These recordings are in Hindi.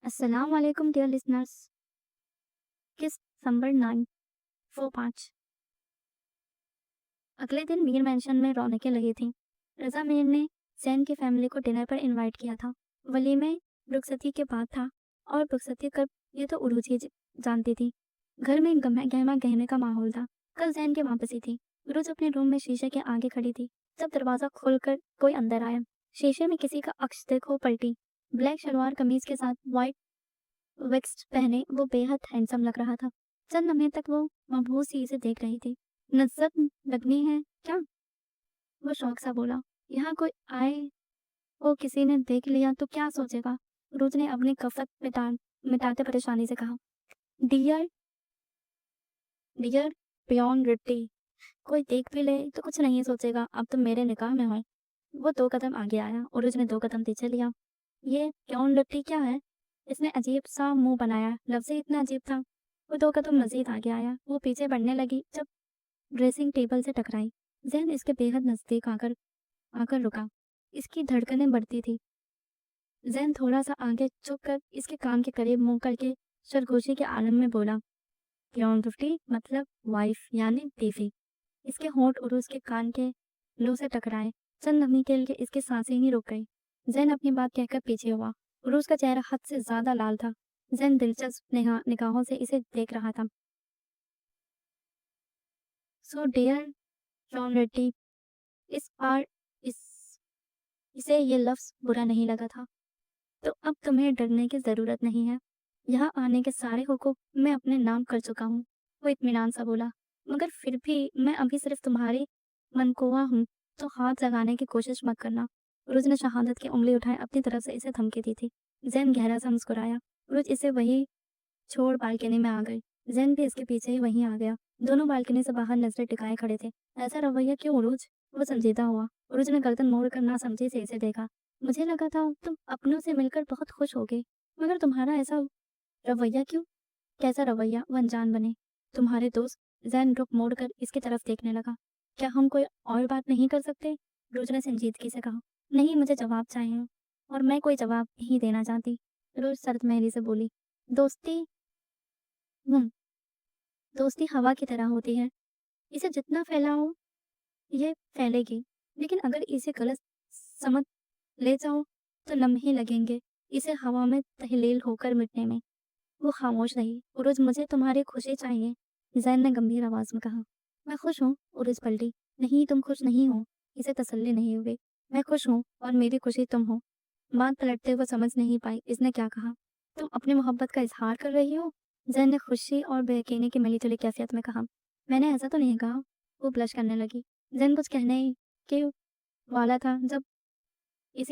अस्सलाम वालेकुम डियर लिसनर्स। किस संबर 945। अगले दिन मीर मेंशन में रौनकें लगी थीं। रजा मीर ने जैन की फैमिली को डिनर पर इनवाइट किया था। वलीमे रुखसती के बाद था और रुखसती कब ये तो उरूज ही जानती थी। घर में गहमा गहमे का माहौल था। कल जैन की वापसी थी। उरूज अपने रूम में शीशे के आगे खड़ी थी जब दरवाजा खोलकर कोई अंदर आया। शीशे में किसी का अक्स देखो पलटी। ब्लैक शलवार कमीज के साथ व्हाइट वेक्स पहने वो बेहद हैंडसम लग रहा था। चंद लम्हे तक वो मबहूस सी इसे देख रही थी। नजर लगनी है क्या? वो शौक सा बोला। यहाँ कोई आए वो किसी ने देख लिया तो क्या सोचेगा? रोज ने अपनी कफत मिटाते परेशानी से कहा। डियर डियर बियॉन्ड रिट्टी, कोई देख भी ले तो कुछ नहीं सोचेगा, अब तुम मेरे निकाह में हो। वो 2 कदम आगे आया और उसने 2 कदम पीछे लिया। ये बियॉन्ड रिट्टी क्या है? इसने अजीब सा मुंह बनाया। लफ्ज़ ही इतना अजीब था। वो 2 कदम मजीद आगे आया। वो पीछे बढ़ने लगी जब ड्रेसिंग टेबल से टकराई। ज़हन इसके बेहद नज़दीक आकर आकर रुका। इसकी धड़कनें बढ़ती थी। ज़हन थोड़ा सा आगे झुककर इसके कान के करीब मुंह करके सरगोशी के आलम में बोला। बियॉन्ड रिट्टी मतलब वाइफ यानी बीवी। इसके होंठ उरुस के कान के लू से टकराए। चंद लम्हे के लिए इसकी सांसें ही रुक गई। जैन अपनी बात कहकर पीछे हुआ। उरुस का चेहरा हद से ज्यादा लाल था। जैन दिलचस्प निगाहों से इसे देख रहा था। सो डियर जॉन रेड्डी, इस बार इस इसे ये लफ्ज बुरा नहीं लगा था। तो अब तुम्हें डरने की जरूरत नहीं है। यहाँ आने के सारे हुकूक मैं अपने नाम कर चुका हूँ। वो इत्मीनान सा बोला। मगर फिर भी मैं अभी सिर्फ तुम्हारी मनकोवा हूँ, तो हाथ लगाने की कोशिश मत करना। रोज ने शहादत की उंगली उठाए अपनी तरफ से इसे धमकी दी थी। जैन गहरा सा मुस्कुराया। रोज इसे वही छोड़ बालकनी में आ गई। जैन भी इसके पीछे ही वहीं आ गया। दोनों बालकनी से बाहर नजरें टिकाए खड़े थे। ऐसा रवैया क्यों उरूज? वो संजीदा हुआ। उरूज ने गर्दन मोड़कर ना समझी से इसे देखा। मुझे लगा था तुम अपनों से मिलकर बहुत खुश होगे, मगर तुम्हारा ऐसा रवैया क्यों? कैसा रवैया? वो अनजान बने। तुम्हारे दोस्त। जैन रुख मोड़कर इसकी तरफ देखने लगा। क्या हम कोई और बात नहीं कर सकते? रोज ने संजीदगी से कहा। नहीं, मुझे जवाब चाहिए और मैं कोई जवाब नहीं देना चाहती। रोज सर्द मेहरी से बोली। दोस्ती हम्म दोस्ती हवा की तरह होती है। इसे जितना फैलाओ ये फैलेगी, लेकिन अगर इसे गलत समझ ले जाओ तो लम्हे लगेंगे इसे हवा में तहलील होकर मिटने में। वो खामोश रही। उरुज, मुझे तुम्हारी खुशी चाहिए, जैन ने गंभीर आवाज में कहा। मैं खुश हूँ। उरुज पलटी। नहीं, तुम खुश नहीं हो। इसे तसल्ली नहीं हुई। मैं खुश हूँ और मेरी खुशी तुम हो। बात पलटते हुए समझ नहीं पाई इसने क्या कहा। तुम अपनी मोहब्बत का इजहार कर रही हो? जैन ने खुशी और बेयकीनी की मिली जुली कैफियत में कहा। मैंने ऐसा तो नहीं कहा। वो ब्लश करने लगी। जैन कुछ कहने के वाला था जब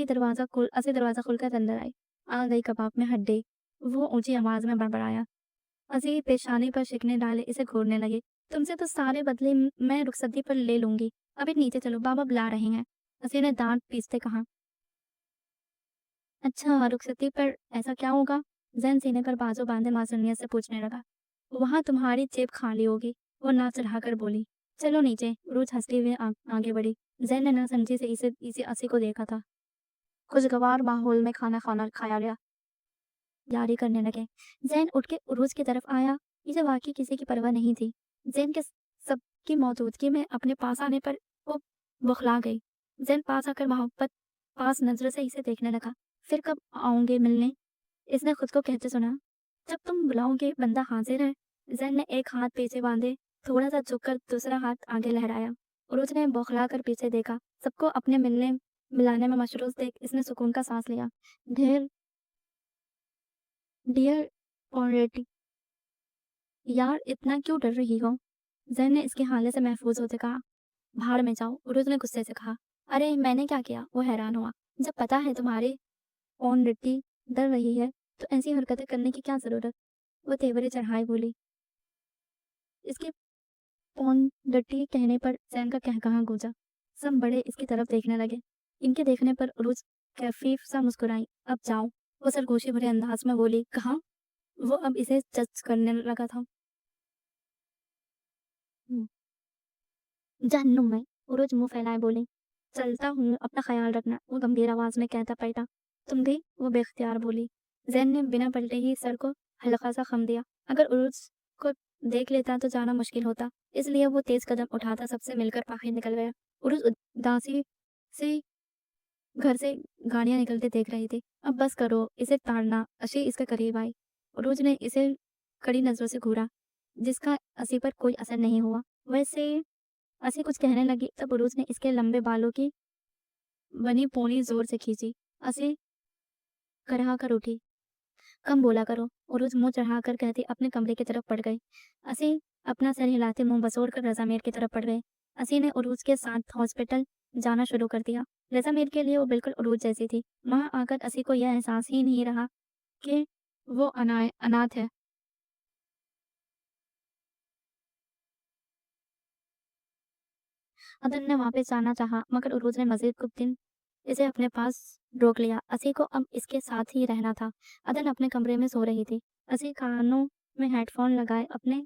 दरवाजा खुलकर अंदर आई। आ गई कबाब में हड्डी। वो ऊंची आवाज में बड़बड़ाया। अजीब पेशानी पर शिकने डाले इसे घूरने लगे। तुमसे तो सारे बदले मैं रुखसती पर ले लूंगी। अभी नीचे चलो, बाबा बुला रहे हैं। असी ने दांत पीसते कहा। अच्छा, रुखसती पर ऐसा क्या होगा? जैन सीने पर बाजू बांधे मासूमियत से पूछने लगा। वहां तुम्हारी जेब खाली होगी। वो नाक चढ़ाकर बोली। चलो नीचे। रूज हंसती हुई आगे बढ़ी। जैन ने ना समझी से इसे असी को देखा था। खुशगवार माहौल में खाना खाना खाया गया। जारी करने लगे। जैन उठ के उरूज की तरफ आया। इसे वाकई किसी की परवाह नहीं थी। जैन के सबकी मौजूदगी में अपने पास आने पर वो बौखला गई। जैन पास आकर मोहब्बत पास नजर से इसे देखने लगा। फिर कब आओगे मिलने? इसने खुद को कहते सुना। जब तुम बुलाओगे, बंदा हाजिर है। जैन ने एक हाथ पीछे बांधे थोड़ा सा झुककर दूसरा हाथ आगे लहराया। उरूज ने बौखला कर पीछे देखा। सबको अपने मिलने मिलाने में मशरूफ देख इसने सुकून का सांस लिया। ढेर डियर ऑलरेडी, यार इतना क्यों डर रही हो? जैन ने इसके हाले से महफूज होते कहा। भाड़ में जाओ, उरुज ने गुस्से से कहा। अरे मैंने क्या किया? वो हैरान हुआ। जब पता है तुम्हारे ऑलरेडी डर रही है तो ऐसी हरकतें करने की क्या जरूरत? वो तेवरे चढ़ाए बोली। इसके ऑलरेडी कहने पर जैन का कहकहा गूंजा। सब बड़े इसकी तरफ देखने लगे। इनके देखने पर उरुज खफीफ सा मुस्कुराई। अब जाओ, वो सरगोशी भरे अंदाज में बोली। कहा? वो अब इसे जज करने लगा था। जहन्नुम में। उरोज मुंह फैलाए बोली। चलता हूँ, अपना ख्याल रखना। वो गंभीर आवाज में कहता पलटा। तुम भी? वो बेख्तियार बोली। ज़ैन ने बिना पलटे ही सर को हल्का-सा खम दिया। अगर उरुस को देख लेता तो जाना मुश्किल होता, इसलिए वो तेज़ कदम उठाता सबसे मिलकर बाहर निकल गया। उरुस उदासी से घर से गाड़ियाँ निकलते देख रही थी। अब बस करो, इसे ताड़ना। अशी इसके करीब आई। उरुज ने इसे कड़ी नज़रों से घूरा, जिसका असी पर कोई असर नहीं हुआ। वैसे असी कुछ कहने लगी, तब उरुज ने इसके लंबे बालों की बनी पोनी जोर से खींची। असी कराह कर उठी। कम बोला करो, उरुज मुंह चढ़ाकर कहती अपने कमरे की तरफ बढ़ गई। असी अपना सर हिलाते मुंह बसोर कर रज़ामेर की तरफ बढ़ गई। असी ने उरुज के साथ हॉस्पिटल जाना शुरू कर दिया। रज़ामेर के लिए वो बिल्कुल उरुज जैसी थी। वहां आकर असी को यह एहसास ही नहीं रहा कि वो अनाथ है। अदन ने वापस जाना चाहा, मगर उरुज ने मजीद कुछ दिन इसे अपने पास रोक लिया। असी को अब इसके साथ ही रहना था। अदन अपने कमरे में सो रही थी। असी कानों में हेडफोन लगाए अपने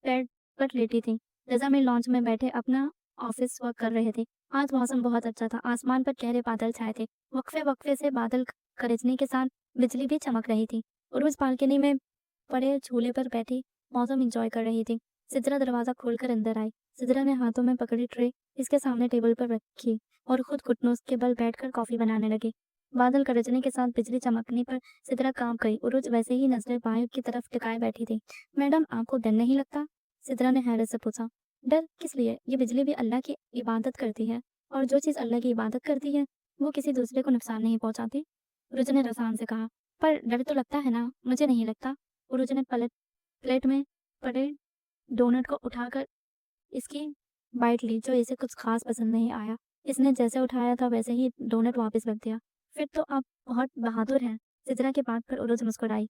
बेड पर लेटी थी। रज़ा में लॉन्च में बैठे अपना ऑफिस वर्क कर रहे थे। आज मौसम बहुत अच्छा था। आसमान पर गहरे बादल छाए थे। वक्फे वक्फे से बादल गरजने के साथ बिजली भी चमक रही थी। उर्वश बालकनी में पड़े झूले पर बैठी मौसम एंजॉय कर रही थी। सिद्रा दरवाजा खोलकर अंदर आई। सिद्रा ने हाथों में पकड़ी ट्रे इसके सामने टेबल पर रखी और खुद घुटनों के बल बैठकर कॉफी बनाने लगी। बादल गरजने के साथ बिजली चमकने पर सिद्रा काम गई। उरुज वैसे ही नजरें बाहर की तरफ टिकाए बैठी थी। मैडम, आपको डर नहीं लगता? सिद्रा ने हैरत से पूछा। डर किस लिए? ये बिजली भी अल्लाह की इबादत करती है, और जो चीज़ अल्लाह की इबादत करती है वो किसी दूसरे को नुकसान नहीं पहुंचाती। उरुज ने रसान से कहा। पर डर तो लगता है ना? मुझे नहीं लगता। उरुज ने प्लेट में पड़े डोनट को उठाकर इसकी बाइट ली, जो इसे कुछ खास पसंद नहीं आया। इसने जैसे उठाया था वैसे ही डोनट वापस रख दिया। फिर तो आप बहुत बहादुर हैं। सिद्रा की बात पर उरुज मुस्कुराई।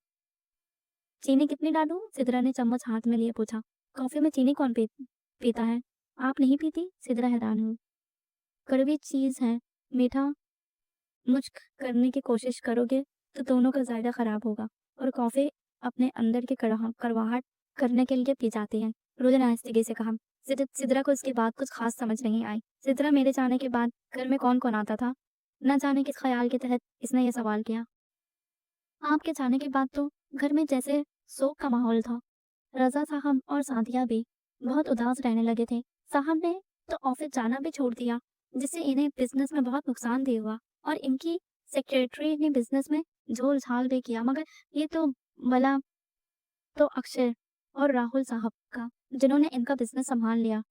चीनी कितनी डालूं? सिद्रा ने चम्मच हाथ में लिए पूछा। कॉफी में चीनी कौन पीता है? आप नहीं पीती? सिद्रा हैरान हुई। कड़वी चीज है, मीठा मुझ करने की कोशिश करोगे तो दोनों का जायका खराब होगा, और कॉफी अपने अंदर की कड़वाहट करने के लिए पी जाती है। रोजा ने आहिस्तेगी से कहा। सिद्रा को इसकी बात कुछ खास समझ नहीं आई। सिद्रा, मेरे जाने के बाद घर में कौन कौन आता था? न जाने किस ख्याल के तहत इसने यह सवाल किया। आपके जाने के बाद तो घर में जैसे शोक का माहौल था। रजा साहब और सादिया भी बहुत उदास रहने लगे थे। साहब ने तो ऑफिस जाना भी छोड़ दिया, जिससे इन्हें बिजनेस में बहुत नुकसान भी हुआ, और इनकी सेक्रेटरी ने बिजनेस में झोल झाल भी किया। मगर ये तो भला तो अक्षय और राहुल साहब का, जिन्होंने इनका बिजनेस संभाल लिया।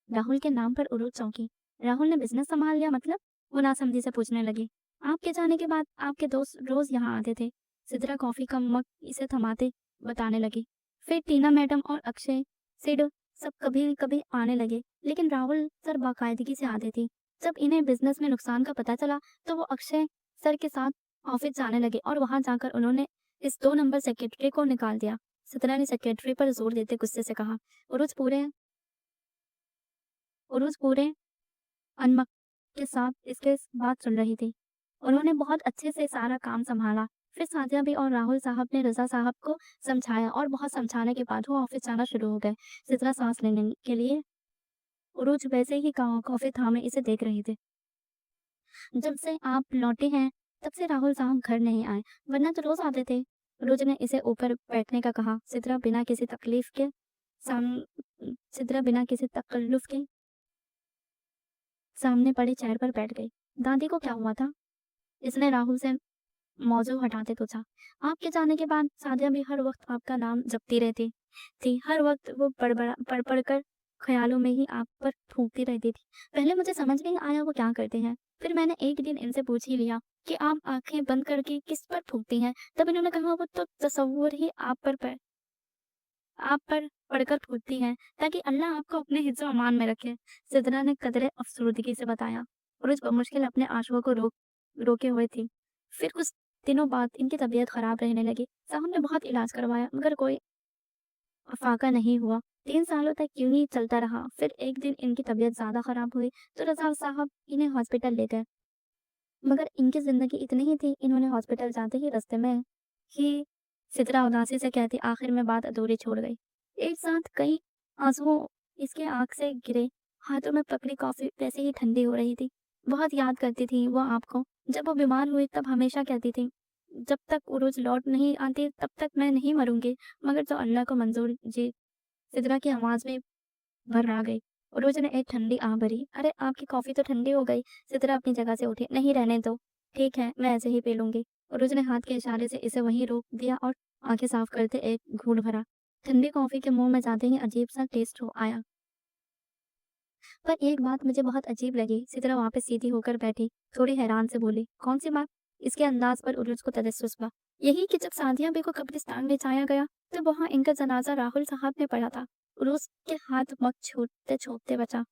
राहुल के नाम पर उरुद चौंकी। राहुल ने बिजनेस संभाल लिया मतलब? वो नासमझी से पूछने लगी। आपके जाने के बाद आपके दोस्त रोज यहाँ आते थे। सिद्रा कॉफी का मग इसे थमाते बताने लगी। फिर टीना मैडम और अक्षय सिड सब कभी कभी आने लगे, लेकिन राहुल सर बाकायदगी से आते थे। जब इन्हें बिजनेस में नुकसान का पता चला तो वो अक्षय सर के साथ ऑफिस जाने लगे, और वहां जाकर उन्होंने इस 2 नंबर सेक्रेटरी को निकाल दिया। सिद्रा ने सेक्रेटरी पर जोर देते गुस्से से कहा। उरुज पूरे उरुज पूरे अनमक के साथ इसके बात सुन रही थी। उन्होंने बहुत अच्छे से सारा काम संभाला। फिर सादिया भी और राहुल साहब ने रजा साहब को समझाया, और बहुत समझाने के बाद वो ऑफिस जाना शुरू हो गए। सिद्रा सांस लेने के लिए उरुज वैसे ही कॉफी थामे इसे देख रही थी। जब से आप लौटे हैं तब से राहुल साहब घर नहीं आए, वरना तो रोज आते थे। उरुज ने इसे ऊपर बैठने का कहा। साम सिद्रा बिना किसी तकल्लुफ के सामने पड़े चेयर पर बैठ गई। दादी को क्या हुआ था? इसने राहुल से मौजू हटाते पूछा। आपके जाने के बाद सादिया भी हर वक्त आपका नाम जपती रहती थी। हर वक्त वो पढ़ पढ़ कर ख्यालों में ही आप पर फूंकती रहती थी। पहले मुझे समझ नहीं आया वो क्या करते हैं। फिर मैंने एक दिन इनसे पूछ ही लिया कि आप आंखें बंद करके किस पर फूंकती हैं। तब इन्होंने कहा वो तो तसव्वुर ही आप पर पढ़कर फूटती हैं, ताकि अल्लाह आपको अपने हिफ्ज़ अमान में रखे। सिद्रा ने कदरे अफसुर्दगी से बताया। उरुज बमुश्किल अपने आंसुओं को रोके हुए थी। फिर कुछ दिनों बाद इनकी तबीयत खराब रहने लगी। साहब ने बहुत इलाज करवाया, मगर कोई फाका नहीं हुआ। 3 सालों तक यूं ही चलता रहा। फिर एक दिन इनकी तबीयत ज्यादा खराब हुई तो रजा साहब इन्हें हॉस्पिटल ले गए। मगर इनकी जिंदगी इतनी ही थी, इन्होंने हॉस्पिटल जाते ही रास्ते में ही सितरा उदासी से कहती आखिर में बात अधूरी छोड़ गई। एक साथ कई आंसू इसके आंख से गिरे। हाथों में पकड़ी कॉफी वैसे ही ठंडी हो रही थी। बहुत याद करती थी वो आपको। जब वो बीमार हुई तब हमेशा कहती थी जब तक उरोज लौट नहीं आती तब तक मैं नहीं मरूँगी, मगर जो अल्लाह को मंज़ूर। जी। सिदरा की आवाज़ में भर आ गई। उरोज ने एक ठंडी आह भरी। अरे! आपकी कॉफ़ी तो ठंडी हो गई। सिदरा अपनी जगह से उठी। नहीं, रहने दो। ठीक है, मैं ऐसे ही पी लूँगी। उरोज ने हाथ के इशारे से इसे वहीं रोक दिया और आँखें साफ करते एक घूँट भरा। ठंडी कॉफ़ी के मुँह में जाते ही अजीब-सा टेस्ट हो आया। पर एक बात मुझे बहुत अजीब लगी। सिदरा वापस सीधी होकर बैठी, थोड़ी हैरान से बोली, कौन सी बात? इसके अंदाज पर उरुज को तजस्सुस हुआ। यही कि जब सादिया बी को कब्रिस्तान ले जाया गया, तो वहां इनका जनाजा राहुल साहब ने पढ़ा था। उरुज के हाथ मत छूटते छूटते बचा।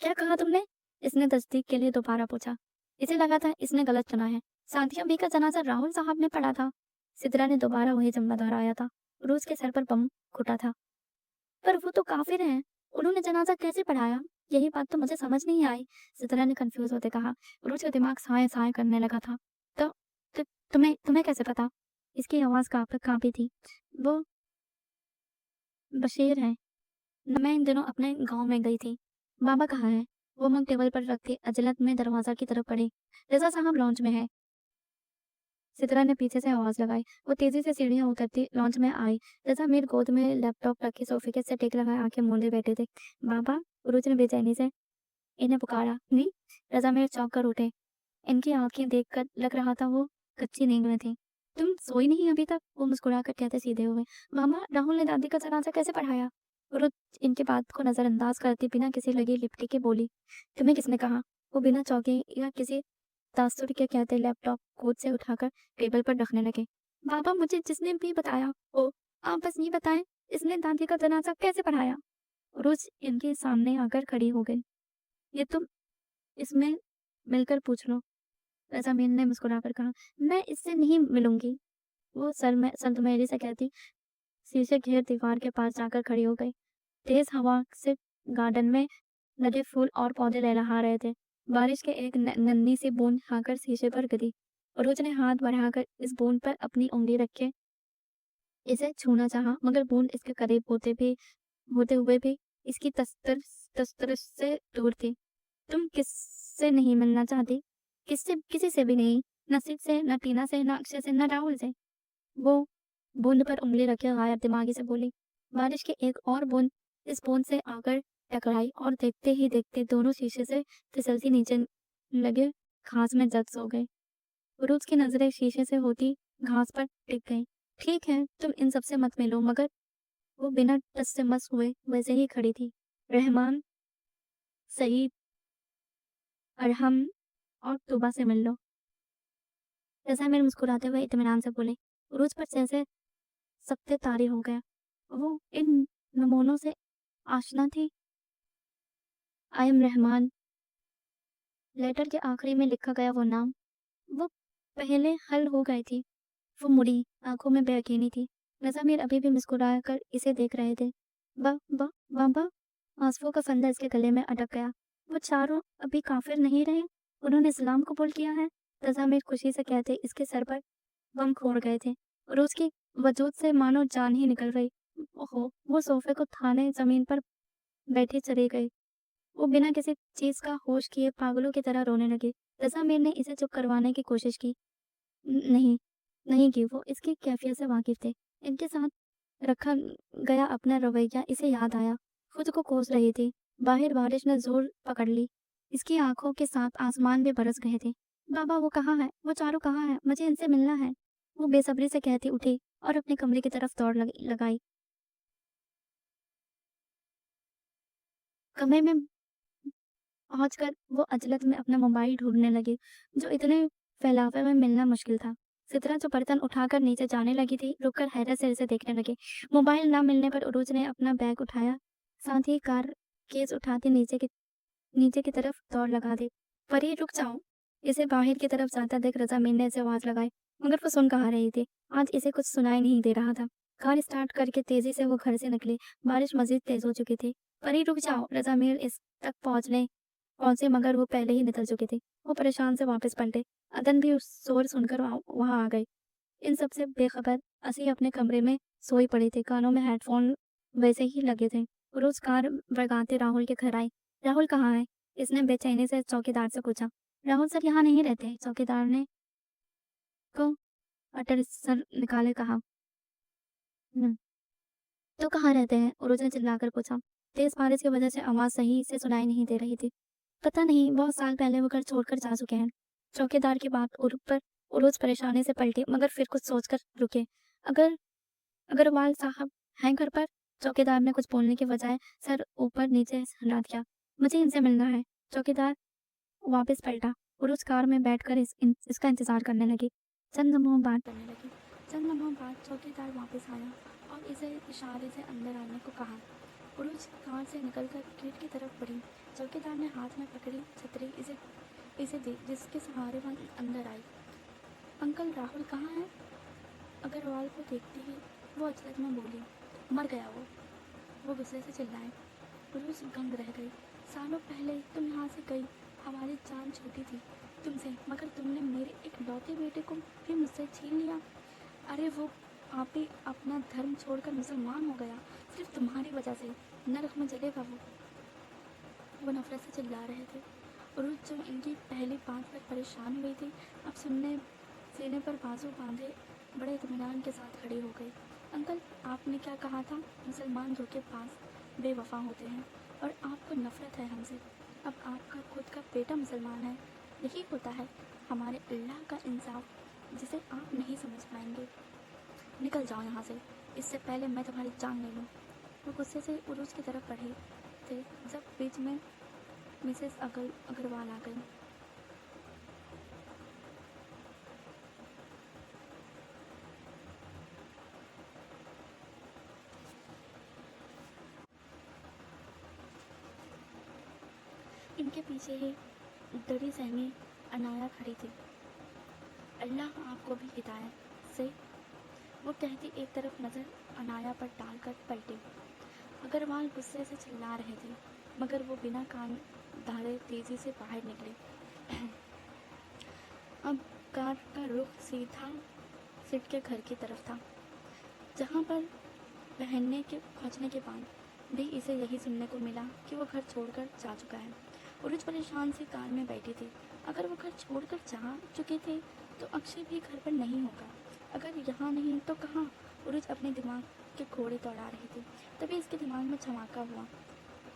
क्या कहा तुमने? इसने तस्दीक के लिए दोबारा पूछा। इसे लगा था इसने गलत सुना है। सादिया बी का जनाजा राहुल साहब ने पढ़ा था। सिदरा ने दोबारा वही जुमला दोहराया था। उरुज के सर पर बम घुटा था। पर वो तो काफिर हैं। उन्होंने जनाजा कैसे पढ़ाया? यही बात तो मुझे समझ नहीं आई। सितारा ने कंफ्यूज होते कहा। रोज का दिमाग साए साए करने लगा था। तो, तो तुम्हें तुम्हें कैसे पता? इसकी आवाज कांपी थी। वो बशीर है। मैं इन दिनों अपने गांव में गई थी। बाबा कहाँ है? वो मुंह टेबल पर रख के अजलत में दरवाजा की तरफ बढ़ी। रजा साहब लॉन्च में है। सितारा ने पीछे से आवाज लगाई। वो तेजी से सीढ़ियां उतरती लॉन्च में आई। रजा मीर गोद में लैपटॉप रखे सोफे के से टेक लगाए आंखें मूंदे बैठे थे। बाबा, उरुज ने बेचैनी से इन्हें पुकारा। नहीं। रजा मीर चौंक कर उठे। इनकी आंखें देखकर लग रहा था वो कच्ची नींद में थी। तुम सोई नहीं अभी तक? वो मुस्कुराकर कहते सीधे हुए। मामा, राहुल ने दादी का जनाजा कैसे पढ़ाया? रुत इनकी बात को नजरअंदाज करती बिना किसी लगी लिपटी के बोली। तुम्हें किसने कहा? वो बिना चौंके या किसी तासुर के कहते लैपटॉप गोद से उठाकर टेबल पर रखने लगे। बाबा, मुझे जिसने भी बताया ओ, आप बस ये बताएं, इसने दादी का जनाजा कैसे पढ़ाया? रोज इनके सामने आकर खड़ी हो गई। ये तुम इसमें मिलकर पूछ लो। ज़मीन ने मुस्कुराकर कहा, मैं इससे नहीं मिलूंगी। वो संतमेली से कहती शीशे घेर दीवार के पास जाकर खड़ी हो गई। तेज हवा से गार्डन में लगे फूल और पौधे लहलहा रहे थे। बारिश के एक नन्ही सी बूंद आकर शीशे पर गिरी। रोज ने हाथ बढ़ाकर इस बूंद पर अपनी उंगली रखे इसे छूना चाहा, मगर बूंद इसके करीब होते हुए भी इसकी तस्तर से दूर थी। तुम किससे नहीं मिलना चाहती? किससे? किसी से भी नहीं। न सिड से, न टीना से, न अक्षय से, न राहुल से। वो बूंद पर उंगली रखे गायब दिमागी से बोली। बारिश की एक और बूंद इस बूंद से आकर टकराई और देखते ही देखते दोनों शीशे से फिसलती नीचे लगे घास में जद सो गए। रोज की नजरें शीशे से होती घास पर टिक गई। ठीक है, तुम इन सबसे मत मिलो, मगर वो बिना टस से मस हुए वैसे ही खड़ी थी। रहमान, सईद, अरहम और तोबा से मिल लो। जैसा मुस्कुराते हुए इत्मीनान से बोले। उरूज पर जैसे सख्ते तारे हो गया। वो इन नमूनों से आशना थी। I am Rahman. लेटर के आखिरी में लिखा गया वो नाम वो पहले हल हो गई थी। वो मुड़ी, आंखों में बेयकीनी थी। नज़ामिर अभी भी मुस्कुरा कर इसे देख रहे थे। बा बा बाबा, आंसुओं का फंदा इसके गले में अटक गया। वो चारों अभी काफिर नहीं रहे? उन्होंने इस्लाम कबूल किया है? नज़ामिर खुशी से कहते इसके सर पर बम फोड़ गए थे और उसकी वजूद से मानो जान ही निकल गई। ओहो, वो सोफे को थाने जमीन पर बैठी चली गई। वो बिना किसी चीज का होश किए पागलों की तरह रोने लगी। रज़ामीर ने इसे चुप करवाने की कोशिश की। नहीं, नहीं की। वो इसकी कैफियत से वाकिफ थे। इनके साथ रखा गया अपना रवैया इसे याद आया। खुद को कोस रही थी। बाहर बारिश ने जोर पकड़ ली। इसकी आंखों के साथ आसमान भी बरस गए थे। बाबा, वो कहाँ है? वो चारों कहाँ है? मुझे इनसे मिलना है। वो बेसब्री से कहती उठी और अपने कमरे की तरफ दौड़ लगाई। कमरे में पहुंचकर वो अजलत में अपना मोबाइल ढूंढने लगी, जो इतने फैलावे में मिलना मुश्किल था। सितरा जो बर्तन उठाकर नीचे जाने लगी थी, रुककर हैरत से इसे देखने लगी। मोबाइल ना मिलने पर उरूज ने अपना बैग उठाया, साथ ही कार केस उठाती नीचे की तरफ दौड़ लगा दी। परी, रुक जाओ। इसे बाहर की तरफ जाता देख रज़ामीर ने इसे आवाज लगाई, मगर वो सुन कहाँ रही थी। आज इसे कुछ सुनाई नहीं दे रहा था। कार स्टार्ट करके तेजी से वो घर से निकली। बारिश मजीद तेज हो चुकी थी। परी, रुक जाओ। रज़ामीर इस तक पहुंचे, मगर वो पहले ही निकल चुकी थी। वो परेशान से वापस पलटे। अदन भी उस शोर सुनकर वहां आ गई। इन सबसे बेखबर असी अपने कमरे में सोई पड़ी थी। कानों में हेडफोन वैसे ही लगे थे। रोज कार भगाते राहुल के घर आई। राहुल कहाँ है? इसने बेचैनी से चौकीदार से पूछा। राहुल सर यहाँ नहीं रहते। चौकीदार ने को अटल सर निकाले कहा। "हम्म, तो कहाँ रहते हैं?" उरोज ने चिल्लाकर पूछा। तेज बारिश की वजह से आवाज़ सही से सुनाई नहीं दे रही थी। पता नहीं, बहुत साल पहले वो घर छोड़कर जा चुके हैं। चौकीदार की बात उरोज परेशानी से पलटी, मगर फिर कुछ सोचकर रुके। अगर अग्रवाल साहब हैं घर पर? चौकीदार ने कुछ बोलने के बजाय सर ऊपर नीचे हिला दिया। मुझे इनसे मिलना है। चौकीदार वापस पलटा। उरुज कार में बैठकर इसका इंतजार करने लगी। चंद लम्हों बाद करने लगी। चंद लम्हों बाद चौकीदार वापस आया और इसे इशारे से अंदर आने को कहा। उरुज कार से निकलकर गेट की तरफ बढ़ी। चौकीदार ने हाथ में पकड़ी छतरी इसे दी, जिसके सहारे वह अंदर आई। अंकल राहुल कहाँ है? अग्रवाल को देखते ही वो अचरज में बोली, मर गया वो गुस्से से चिल्लाए। उरुज दंग रह गई। सालों पहले तुम यहाँ से गई, हमारी जान छूटी थी तुमसे, मगर तुमने मेरे एक लौते बेटे को भी मुझसे छीन लिया। अरे वो पापी अपना धर्म छोड़कर मुसलमान हो गया, सिर्फ तुम्हारी वजह से। नरक में जलेगा वो नफरत से चिल्ला रहे थे। उरुज जो इनकी पहली बात पर परेशान हुई थी, अब सीने पर बाजू बांधे बड़े इत्मीनान के साथ खड़ी हो गई। अंकल, आपने क्या कहा था? मुसलमान धोखेबाज बेवफा होते हैं और आपको नफरत है हमसे। अब आपका खुद का बेटा मुसलमान है। यही होता है हमारे अल्लाह का इंसाफ, जिसे आप नहीं समझ पाएंगे। निकल जाओ यहाँ से, इससे पहले मैं तुम्हारी जान ले लूँ। वो गुस्से से उरुज की तरफ बढ़े थे जब बीच में मिसेस अग्रवाल आ गई। इनके पीछे ही डरी सहमी अनाया खड़ी थी। अल्लाह आपको भी हिदायत से, वो कहती एक तरफ नज़र अनाया पर डालकर पलटी। अग्रवाल गुस्से से चिल्ला रहे थे, मगर वो बिना कान धारे तेजी से बाहर निकले। अब कार का रुख सीधा सिट के घर की तरफ था, जहाँ पर पहुंचने के बाद भी इसे यही सुनने को मिला कि वो घर छोड़कर जा चुका है। उरुज परेशान सी कार में बैठी थी। अगर वो घर छोड़कर जा चुके थे तो अक्षय भी घर पर नहीं होगा। अगर यहाँ नहीं तो कहाँ? उरुज अपने दिमाग के घोड़े दौड़ा रही थी। तभी इसके दिमाग में धमाका हुआ।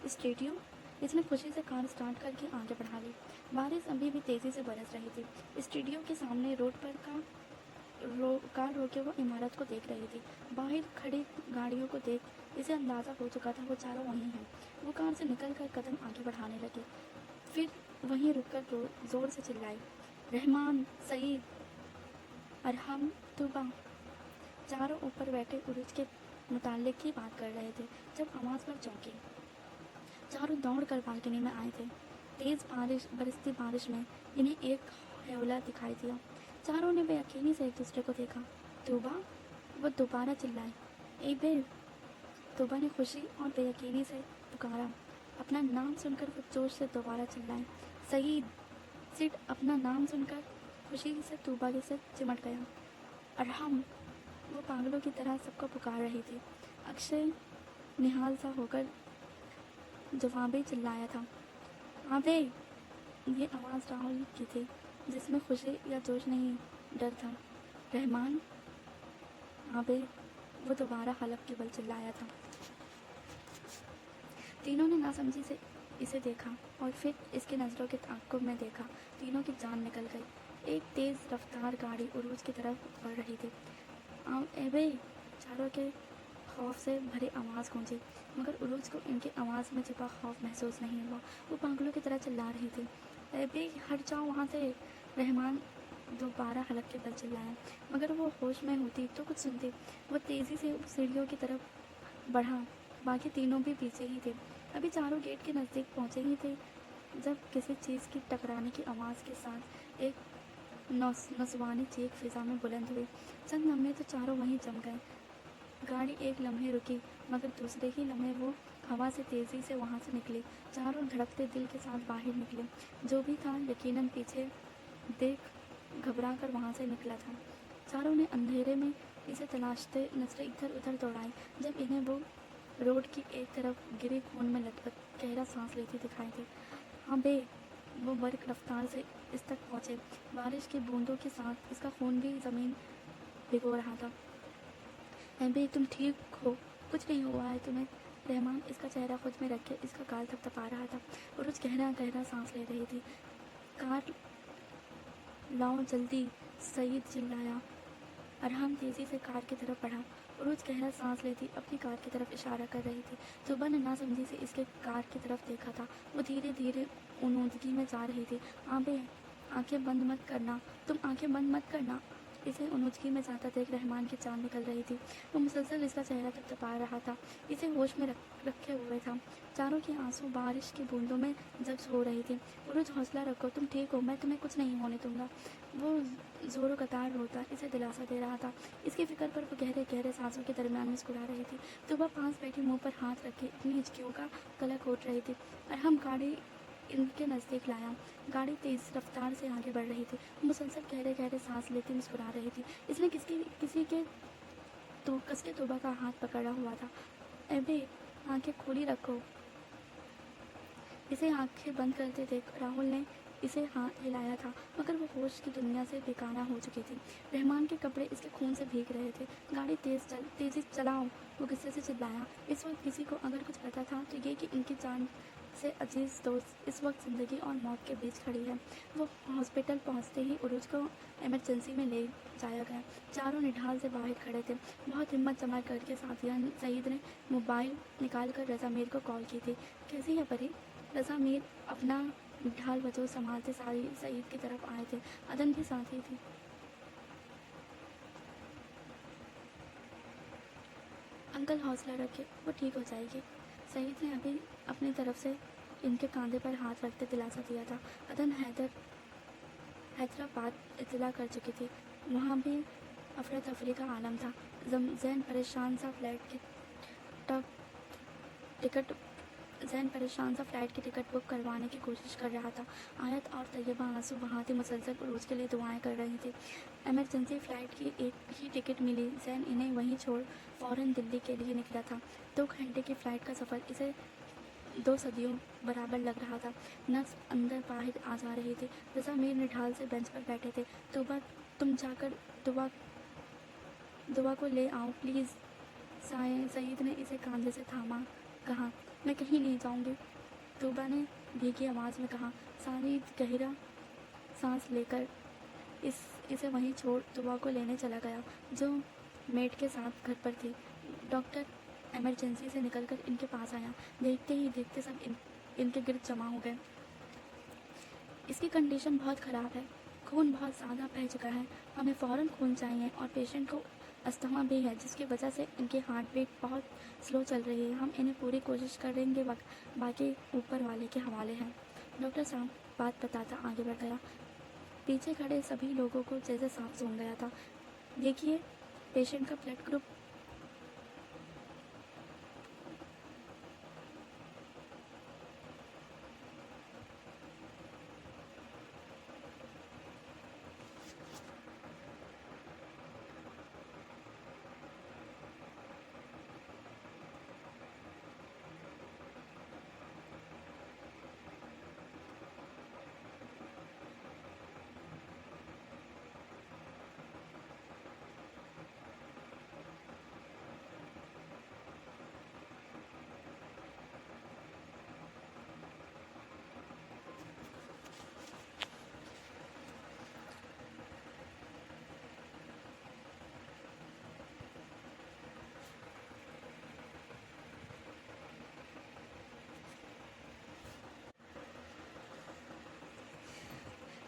स्टेडियम। इसने खुशी से कार स्टार्ट करके आगे बढ़ा ली। बारिश अभी भी तेजी से बरस रही थी। स्टूडियो के सामने रोड पर कार रोके वो इमारत को देख रही थी। बाहर खड़ी गाड़ियों को देख इसे अंदाज़ा हो चुका था वो चारों वहीं हैं। वो कार से निकलकर कदम आगे बढ़ाने लगी, फिर वहीं रुककर जोर से चिल्लाई, रहमान, सईद, अरहम, तुबा। चारों ऊपर बैठे उरुज के मुताल्लिक की बात कर रहे थे जब आवाज़ पर चौंके। चारों दौड़ कर बालकनी में आए थे। तेज बरसती बारिश में इन्हें एक हौला दिखाई दिया। चारों ने बेयकीनी से एक दूसरे को देखा। तूबा, वो दोबारा चिल्लाई, ए बेल। तूबा ने खुशी और बेयकीनी से पुकारा। अपना नाम सुनकर वो जोश से दोबारा चिल्लाई, सईद। सिड अपना नाम सुनकर खुशी से तूबा के से चिमट गया। अरहम, वो पागलों की तरह सबको पुकार रही थी। अक्षय निहाल सा होकर जवाबी चिल्लाया था, आबे। ये आवाज़ राहुल की थी, जिसमें खुशी या जोश नहीं, डर था। रहमान, आबे। वो दोबारा हलफ के बल चिल्लाया था। तीनों ने नासमझी से इसे देखा और फिर इसकी नज़रों के ताक़ुब में देखा। तीनों की जान निकल गई। एक तेज़ रफ्तार गाड़ी उरूज की तरफ बढ़ रही थी। एबे, चारों के खौफ से भरी आवाज़ गूंजी, मगर उरूज को इनकी आवाज़ में छिपा खौफ महसूस नहीं हुआ। वो पागलों की तरह चिल्ला रही थी, एबे हट जाओ वहाँ से। रहमान दोबारा हलक के बल चिल्लाया, मगर वो होश में होती तो कुछ सुनती। वो तेज़ी से सीढ़ियों की तरफ बढ़ा। बाकी तीनों भी पीछे ही थे। अभी चारों गेट के नज़दीक पहुँचे ही थे जब किसी चीज़ की टकराने की आवाज़ के साथ एक नसवानी चीख फिजा में बुलंद हुई। चंद लम्हे तो चारों वहीं जम गए। गाड़ी एक लम्हे रुकी, मगर दूसरे ही लम्हे वो हवा से तेज़ी से वहाँ से निकली। चारों धड़कते दिल के साथ बाहर निकले। जो भी था यकीनन पीछे देख घबरा कर वहाँ से निकला था। चारों ने अंधेरे में इसे तलाशते नजरें इधर उधर दौड़ाई जब इन्हें वो रोड की एक तरफ गिरे खून में लथपथ गहरा सांस लेती दिखाई दी। हाँ बे। वो बर्क रफ्तार से इस तक पहुँचे। बारिश की बूंदों के साथ इसका खून भी ज़मीन भिगो रहा था। एबे तुम ठीक हो, कुछ नहीं हुआ है तुम्हें। रहमान इसका चेहरा खुद में रख के इसका गाल थपथपा रहा था। उरुज गहरा गहरा सांस ले रही थी। कार लाओ जल्दी, सईद चिल्लाया। अरहम तेजी से कार की तरफ बढ़ा। उरुज गहरा सांस लेती अपनी कार की तरफ इशारा कर रही थी। सुबह ने नासमझी से इसके कार की तरफ देखा था। वो धीरे धीरे उनूदगी में जा रही थी। आबे आंखें बंद मत करना, तुम आंखें बंद मत करना। इसे उनूदगी में जाता देख रहमान की जान निकल रही थी। वो मुसलसल इसका चेहरा थपथपा रहा था, इसे होश में रखे हुए था। चारों के आंसू बारिश की बूंदों में जब्स हो रही थी। उरुज हौसला रखो, तुम ठीक हो, मैं तुम्हें कुछ नहीं होने दूंगा। वो जोरों कतार रोता इसे दिलासा दे रहा था। इसकी फिक्र पर वो गहरे गहरे सांसों के दरमियान मुस्कुरा रही थी। तो वह पास बैठी मुंह पर हाथ रखे अपनी हिचकियों का गला घोट रही थी। और हम गाड़ी इनके नज़दीक लाया। गाड़ी तेज रफ्तार से आगे बढ़ रही थी। मुसलसल गहरे गहरे सांस लेती मुस्कुरा रही थी। इसने किसी के तो कसके तोबा का हाथ पकड़ा हुआ था। अबे आंखें खोली रखो। इसे आंखें बंद करते देख राहुल ने इसे हाथ हिलाया था, मगर वो होश की दुनिया से बेगाना हो चुकी थी। रहमान के कपड़े इसके खून से भीग रहे थे। गाड़ी तेजी चलाओ, वो गुस्से से चिल्लाया। इस वक्त किसी को अगर कुछ पता था तो ये कि इनकी जान से अजीज दोस्त इस वक्त ज़िंदगी और मौत के बीच खड़ी है। वो हॉस्पिटल पहुंचते ही उरुज को इमरजेंसी में ले जाया गया। चारों निढाल से बाहर खड़े थे। बहुत हिम्मत जमा करके साथिया सईद ने मोबाइल निकाल कर रज़ा मीर को कॉल की थी। कैसी है परी? रज़ा मीर अपना ढाल वजह संभालते सारी सईद की तरफ आए थे। अदन भी साथ ही थी। अंकल हौसला रखे, वो ठीक हो जाएगी। सईद ने अभी अपनी तरफ से इनके कंधे पर हाथ रखते दिलासा दिया था। अदन हैदराबाद इत्तला कर चुकी थी। वहाँ भी अफरा तफरी का आलम था। जैन परेशान सा फ्लाइट की टिकट बुक करवाने की कोशिश कर रहा था। आयत और तैयबा आंसू बहाती मुसलसल उरूज के लिए दुआएं कर रही थी। इमरजेंसी फ़्लाइट की एक ही टिकट मिली। जैन इन्हें वहीं छोड़ फ़ौरन दिल्ली के लिए निकला था। 2 घंटे की फ़्लाइट का सफ़र इसे 2 सदियों बराबर लग रहा था। नर्स अंदर बाहर आ जा रही थी। रज़ा मीर निढाल से बेंच पर बैठे थे। तुम जाकर दुआ को ले आओ प्लीज़। सईद ने इसे कंधे से थामा। कहा, मैं कहीं नहीं जाऊंगी, तूबा ने भीगी आवाज़ में कहा। सारी गहरा सांस लेकर इसे वहीं छोड़ तूबा को लेने चला गया, जो मेड के साथ घर पर थी। डॉक्टर इमरजेंसी से निकलकर इनके पास आया। देखते ही देखते सब इनके गिर्द जमा हो गए। इसकी कंडीशन बहुत ख़राब है, खून बहुत ज़्यादा बह चुका है, हमें फ़ौरन खून चाहिए और पेशेंट को अस्थमा भी है, जिसकी वजह से इनकी हार्ट बीट बहुत स्लो चल रही है। हम इन्हें पूरी कोशिश करेंगे, बाकी ऊपर वाले के हवाले हैं। डॉक्टर साहब बात बताता आगे बढ़ गया। पीछे खड़े सभी लोगों को जैसे सांप सूंघ गया था। देखिए, पेशेंट का ब्लड ग्रुप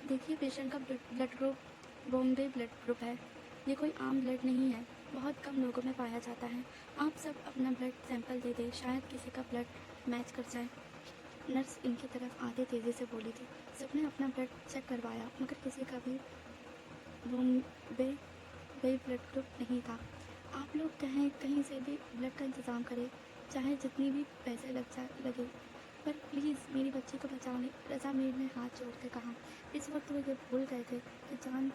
देखिए, पेशेंट का blood group Bombay blood group है। ये कोई आम ब्लड नहीं है, बहुत कम लोगों में पाया जाता है। आप सब अपना ब्लड सैंपल दे दें, शायद किसी का ब्लड मैच कर जाए। नर्स इनकी तरफ आते तेज़ी से बोली थी। सबने अपना ब्लड चेक करवाया, मगर किसी का भी बॉम्बे ब्लड ग्रुप नहीं था। आप लोग कहीं से भी ब्लड का इंतज़ाम करें, चाहे जितनी भी पैसे लगे, पर प्लीज़ मेरी बच्ची को बचा लें। रज़ा मीर ने हाथ जोड़कर कहा। इस वक्त वो ये भूल गए थे कि जान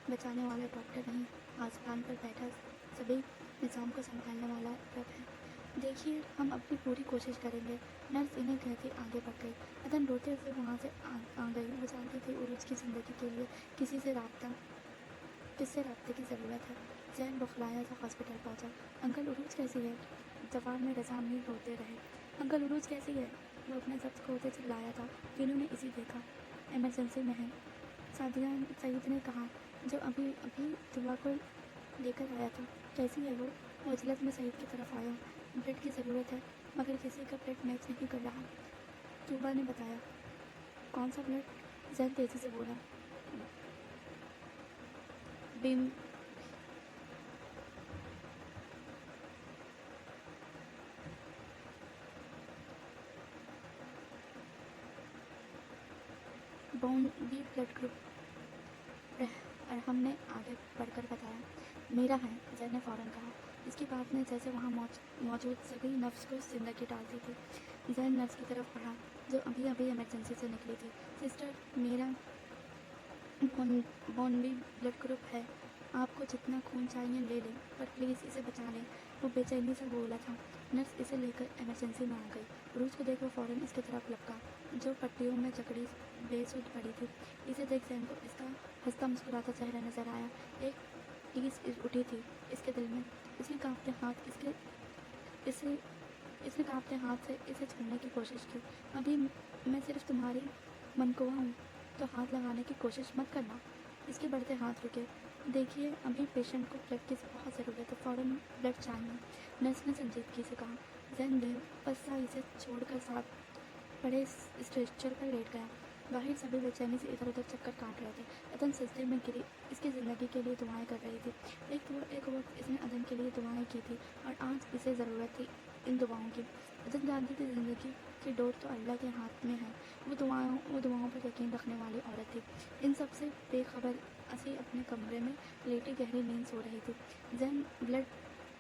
बचाने वाला डॉक्टर नहीं, आसमान पर बैठा सभी निज़ाम को संभालने वाला रब है। देखिए, हम अपनी पूरी कोशिश करेंगे। नर्स इन्हें कहती आगे बढ़ गई। अदन रोते हुए वहाँ से आ गई। वो जानती थी उरुज की ज़िंदगी के लिए किससे राब्ते की ज़रूरत है। जैन बौखलाया सा हॉस्पिटल पहुंचा। अंकल उरूज कैसी है? जवाब में रज़ा अमीर रोते रहे। अंकल उरूज कैसी है? वो अपने जब्त खोते चिल्लाया था। वीनू ने इसी देखा, इमरजेंसी में है। सादिया सईद ने कहा, जो अभी अभी दुआ को लेकर आया था। कैसी है वो? अजलत में सईद की तरफ आया। ब्लड की ज़रूरत है, मगर किसी का ब्लड मैच नहीं कर रहा। तूबा ने बताया। कौन सा ब्लड? जैन तेजी से बोला। Beam bone B blood group. हमने आगे बढ़कर बताया। मेरा है, जैन ने फ़ौरन कहा। इसकी बात ने जैसे वहाँ मौजूद सभी नर्स को जिंदगी डाल दी थी। जैन नर्स की तरफ बढ़ा, जो अभी अभी इमरजेंसी से निकली थी। सिस्टर, मेरा बॉन्बी ब्लड ग्रुप है। आपको जितना खून चाहिए ले लें, पर प्लीज़ इसे बचा लें। वो बेचैनी से बोला था। नर्स इसे लेकर इमरजेंसी में आ गई। रूज को देख वो फ़ौरन इसकी तरफ लपका, जो पट्टियों में जकड़ी बेसुध पड़ी थी। इसे देख जैन को इसका हंसता मुस्कुराता चेहरा नजर आया। एक टीस उठी थी इसके दिल में। इसने कांपते हाथ से इसे छूने की कोशिश की। अभी मैं सिर्फ तुम्हारी मनकुआ हूँ, तो हाथ लगाने की कोशिश मत करना। इसके बढ़ते हाथ रुके। देखिए, अभी पेशेंट को ब्लड की बहुत ज़रूरत है, फ़ौरन ब्लड चाहिए, नर्स ने संजीदगी से कहा। जैन बेबस सा इसे छोड़कर साथ पड़े स्ट्रेचर पर लेट गया। बाहर सभी बेचैनी से इधर उधर चक्कर काट रहे थे। अदन सजदे में गिरी इसकी ज़िंदगी के लिए दुआएं कर रही थी। एक वक्त इसने अदन के लिए दुआएं की थी, और आज इसे ज़रूरत थी इन दुआओं की। अदन जानती थी ज़िंदगी की डोर तो अल्लाह के हाथ में है। वो दुआओं पर यकीन रखने वाली औरत थी। इन सब से बेखबर असी अपने कमरे में लेटी गहरी नींद सो रही थी। जैन ब्लड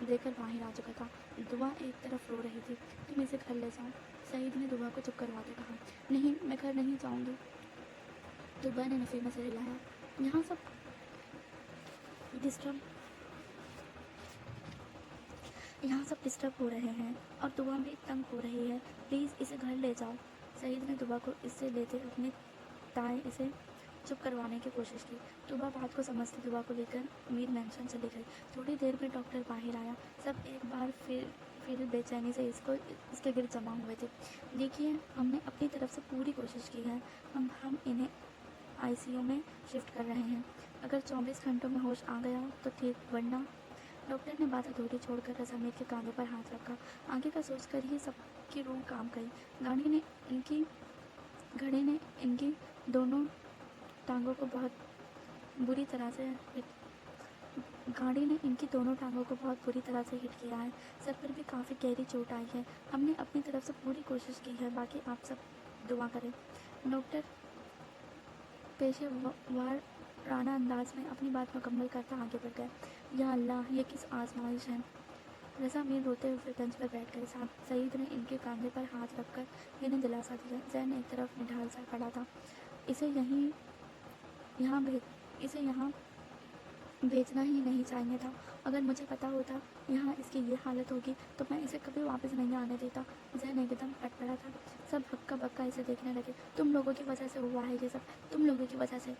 देकर बाहर आ चुका था। दुआ एक तरफ रो रही थी। तुम इसे घर ले जाओ, सईद ने दुआ को चुप करवाते कहा। नहीं, मैं घर नहीं जाऊंगी, दुआ ने नफी में से हिलाया। यहाँ सब डिस्टर्ब हो रहे हैं, और दुआ भी तंग हो रही है। प्लीज़ इसे घर ले जाओ। सईद ने दुआ को इससे लेते अपने ताए इसे चुप करवाने की कोशिश की। दुआ बात को समझती दुआ को लेकर मीर मेंशन चली गई। थोड़ी देर में डॉक्टर बाहर आया। सब एक बार फिर बेचैनी से इसके गिर्द जमा हुए थे। देखिए, हमने अपनी तरफ से पूरी कोशिश की है। हम इन्हें आईसीयू में शिफ्ट कर रहे हैं। अगर 24 घंटों में होश आ गया तो ठीक, वरना। डॉक्टर ने बात अधूरी छोड़कर रज़ामीर के कांधों पर हाथ रखा। आगे का सोचकर ही सबकी रूह कांप गई। घड़ी ने इनकी दोनों टांगों को बहुत बुरी तरह से गाड़ी ने इनकी दोनों टांगों को बहुत बुरी तरह से हिट किया है। सर पर भी काफ़ी गहरी चोट आई है। हमने अपनी तरफ से पूरी कोशिश की है, बाकी आप सब दुआ करें। डॉक्टर पेशेवराना अंदाज में अपनी बात मुकम्मल करता आगे बढ़ गए। या अल्लाह, ये किस आजमाइश है। रज़ा मीर रोते हुए बेंच पर बैठ गए। सईद ने इनके कंधे पर हाथ रखकर इन्हें दिलासा दिया। जैन एक तरफ निढाल सा खड़ा था। इसे यहाँ भेजना ही नहीं चाहिए था। अगर मुझे पता होता यहाँ इसकी ये हालत होगी तो मैं इसे कभी वापस नहीं आने देता। जैन एकदम पड़ा था। सब हक्का बक्का इसे देखने लगे। तुम लोगों की वजह से हुआ है ये सब, तुम लोगों की वजह से।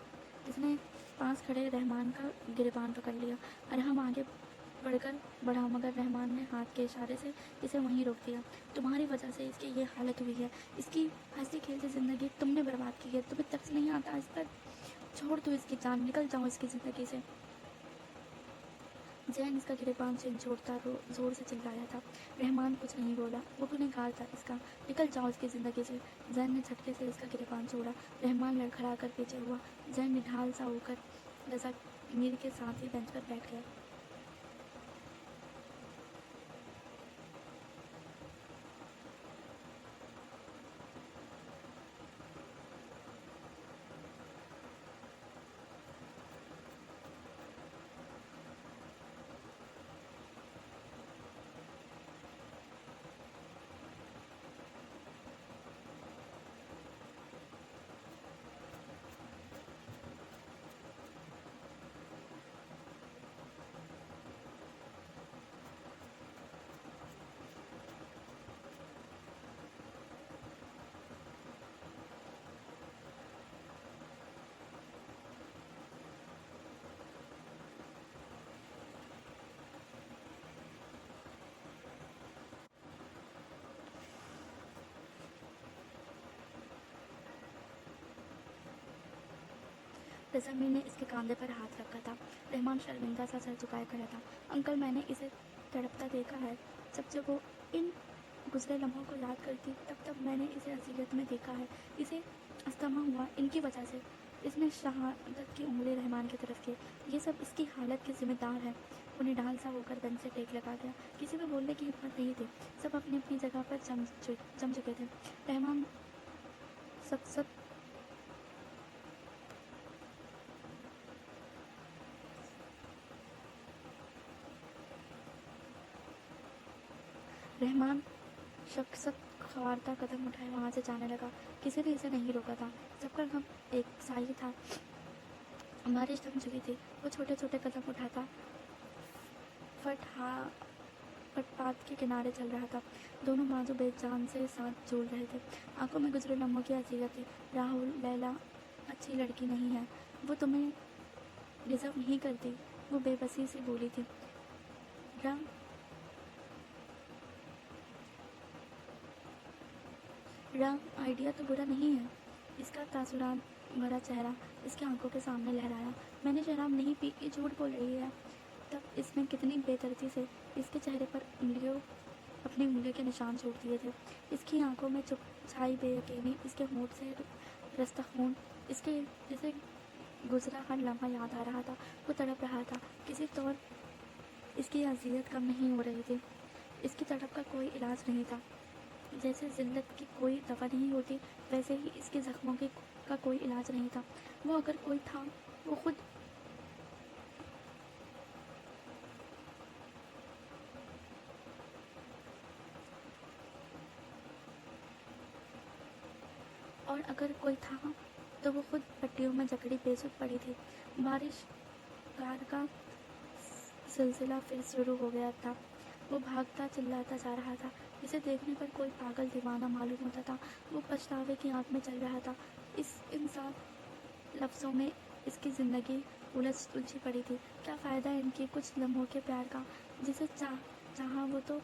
इसने पास खड़े रहमान का गिरबान पकड़ लिया। और हम आगे बढ़ा, मगर रहमान ने हाथ के इशारे से इसे वहीं रोक दिया। तुम्हारी वजह से इसकी ये हालत हुई है। इसकी हंसी खेलती ज़िंदगी तुमने बर्बाद की है। तुम्हें तरस नहीं आता इस पर? छोड़ दो इसकी जान, निकल जाओ इसकी ज़िंदगी से। जैन इसका गिरेबान से छोड़ता जोर से चिल्लाया था। रहमान कुछ नहीं बोला। वो गुनहगार था इसका। निकल जाओ इसकी ज़िंदगी से। जैन ने झटके से इसका गिरेबान छोड़ा। रहमान लड़खड़ा कर पीछे हुआ। जैन निढाल सा होकर रज़ा मीर के साथ ही बेंच पर बैठ गया। रज़ामी ने इसके कंधे पर हाथ रखा था। रहमान शर्मिंदा सा सर झुकाए खड़ा था। अंकल, मैंने इसे तड़पता देखा है। जब वो इन गुजरे लम्हों को याद करती तब मैंने इसे अज़ियत में देखा है। इसे अस्थमा हुआ इनकी वजह से। इसने शहादत की उंगली रहमान की तरफ की। ये सब इसकी हालत के जिम्मेदार है। वो निढाल सा होकर बेंच से टेक लगा गया। किसी में बोलने की हिम्मत नहीं थी। सब अपनी अपनी जगह पर जम चुके थे। रहमान सब रहमान शख्सत खवारता कदम उठाए वहाँ से जाने लगा। किसी ने इसे नहीं रोका था। सबका गम एक सा ही था। बारिश थम चुकी थी। वो छोटे छोटे कदम उठाता फुटपाथ के किनारे चल रहा था। दोनों बाजू बेजान से साथ जोड़ रहे थे। आंखों में गुजरे लम्हों की अजीयत थी। राहुल, लैला अच्छी लड़की नहीं है। वो तुम्हें डिजर्व नहीं करती। वो बेबसी से बोली थी। राम, आइडिया तो बुरा नहीं है। इसका तासुरात भरा चेहरा इसकी आंखों के सामने लहराया। मैंने शराब नहीं पी, ये झूठ बोल रही है। तब इसने कितनी बेदर्दी से इसके चेहरे पर अपनी उंगलियों के निशान छोड़ दिए थे। इसकी आंखों में चुप छाई बेयकीनी, इसके होंठ से रस्ता खून, इसके जैसे गुजरा हर लम्हा याद आ रहा था। वो तड़प रहा था। किसी तौर इसकी अजियत कम नहीं हो रही थी। इसकी तड़प का कोई इलाज नहीं था। जैसे जिल्लत की कोई दवा नहीं होती, वैसे ही इसके जख्मों का कोई इलाज नहीं था। वो अगर कोई था, वो खुद और अगर कोई था तो वो खुद पट्टियों में जकड़ी बेसुध पड़ी थी। बारिश कार का सिलसिला फिर शुरू हो गया था। वो भागता चिल्लाता जा रहा था। इसे देखने पर कोई पागल दीवाना मालूम होता था। वो पछतावे की आग में चल रहा था। इन साफ लफ्ज़ों में इसकी ज़िंदगी उलझ उलझी पड़ी थी। क्या फ़ायदा इनके कुछ लम्हों के प्यार का। जिसे चाहा वो तो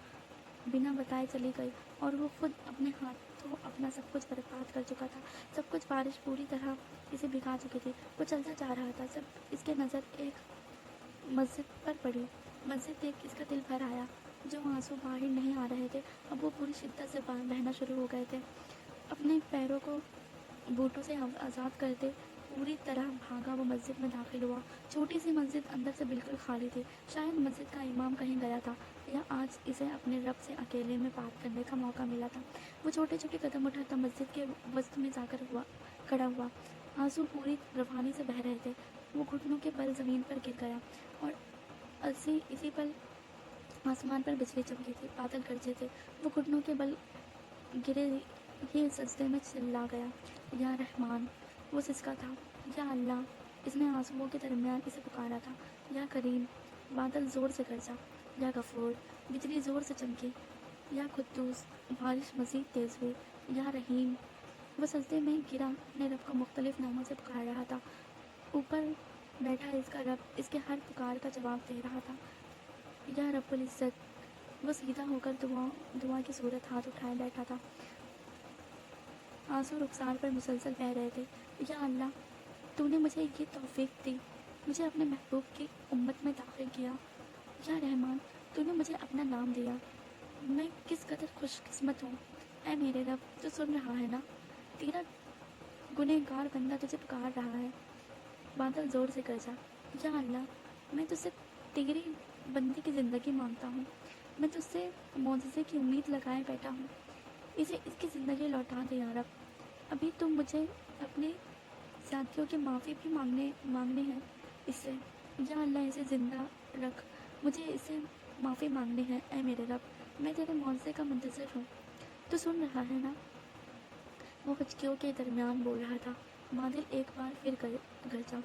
बिना बताए चली गई, और वो खुद अपने हाथों अपना सब कुछ बर्बाद कर चुका था। सब कुछ। बारिश पूरी तरह इसे भिगा चुकी थी। वो चलता जा रहा था। सब इसके नज़र एक मस्जिद पर पड़ी। मस्जिद देख इसका दिल भर आया। जो आंसू बाहर नहीं आ रहे थे, अब वो पूरी शिद्दत से बहना शुरू हो गए थे। अपने पैरों को बूटों से आज़ाद करते पूरी तरह भागा वो मस्जिद में दाखिल हुआ। छोटी सी मस्जिद अंदर से बिल्कुल खाली थी। शायद मस्जिद का इमाम कहीं गया था, या आज इसे अपने रब से अकेले में बात करने का मौका मिला था। वो छोटे छोटे कदम उठाता मस्जिद के वसत में जाकर खड़ा हुआ। आंसू पूरी रवानी से बह रहे थे। वो घुटनों के बल ज़मीन पर गिर गया, और इसी पल आसमान पर बिजली चमकी थी, बादल गरजे थे। वो घुटनों के बल गिरे ही सजदे में चिल्ला गया, या रहमान। वो सिसका था, या अल्लाह। इसने आंसुओं के दरमियान इसे पुकारा था। या करीम। बादल ज़ोर से गरजा। या गफूर। बिजली ज़ोर से चमकी। या कुद्दूस। बारिश मज़ीद तेज़ हुई। या रहीम। वो सजदे में गिरा अपने रब को मुख्तलिफ नामों से पुकार रहा था। ऊपर बैठा इसका रब इसके हर पुकार का जवाब दे रहा था। या रब्बुल इज़्ज़त। वो सीधा होकर दुआ की सूरत हाथ उठाए बैठा था। आंसू रुखसार पर मुसलसल बह रहे थे। या अल्लाह, तूने मुझे ये तौफीक दी, मुझे अपने महबूब की उम्मत में दाखिल किया। या रहमान, तूने मुझे अपना नाम दिया। मैं किस कदर खुशकिस्मत हूँ। ऐ मेरे रब, तू सुन रहा है ना? तेरा गुनहगार बंदा तुझे पुकार रहा है। बादल ज़ोर से गरजा। या अल्लाह, मैं तुझसे तेरी बंदी की ज़िंदगी मांगता हूँ। मैं तुझसे मौजज़े की उम्मीद लगाए बैठा हूँ। इसे इसकी ज़िंदगी लौटा दे या रब। अभी तुम मुझे अपने साथियों की माफ़ी भी मांगने हैं इससे। या अल्लाह, इसे ज़िंदा रख। मुझे इसे माफ़ी मांगनी है। ऐ मेरे रब, मैं तेरे मौजज़े का मुंतज़िर हूँ। तो सुन रहा है ना? वो हिचकियों के दरमियान बोल रहा था। बादल एक बार फिर गरजा।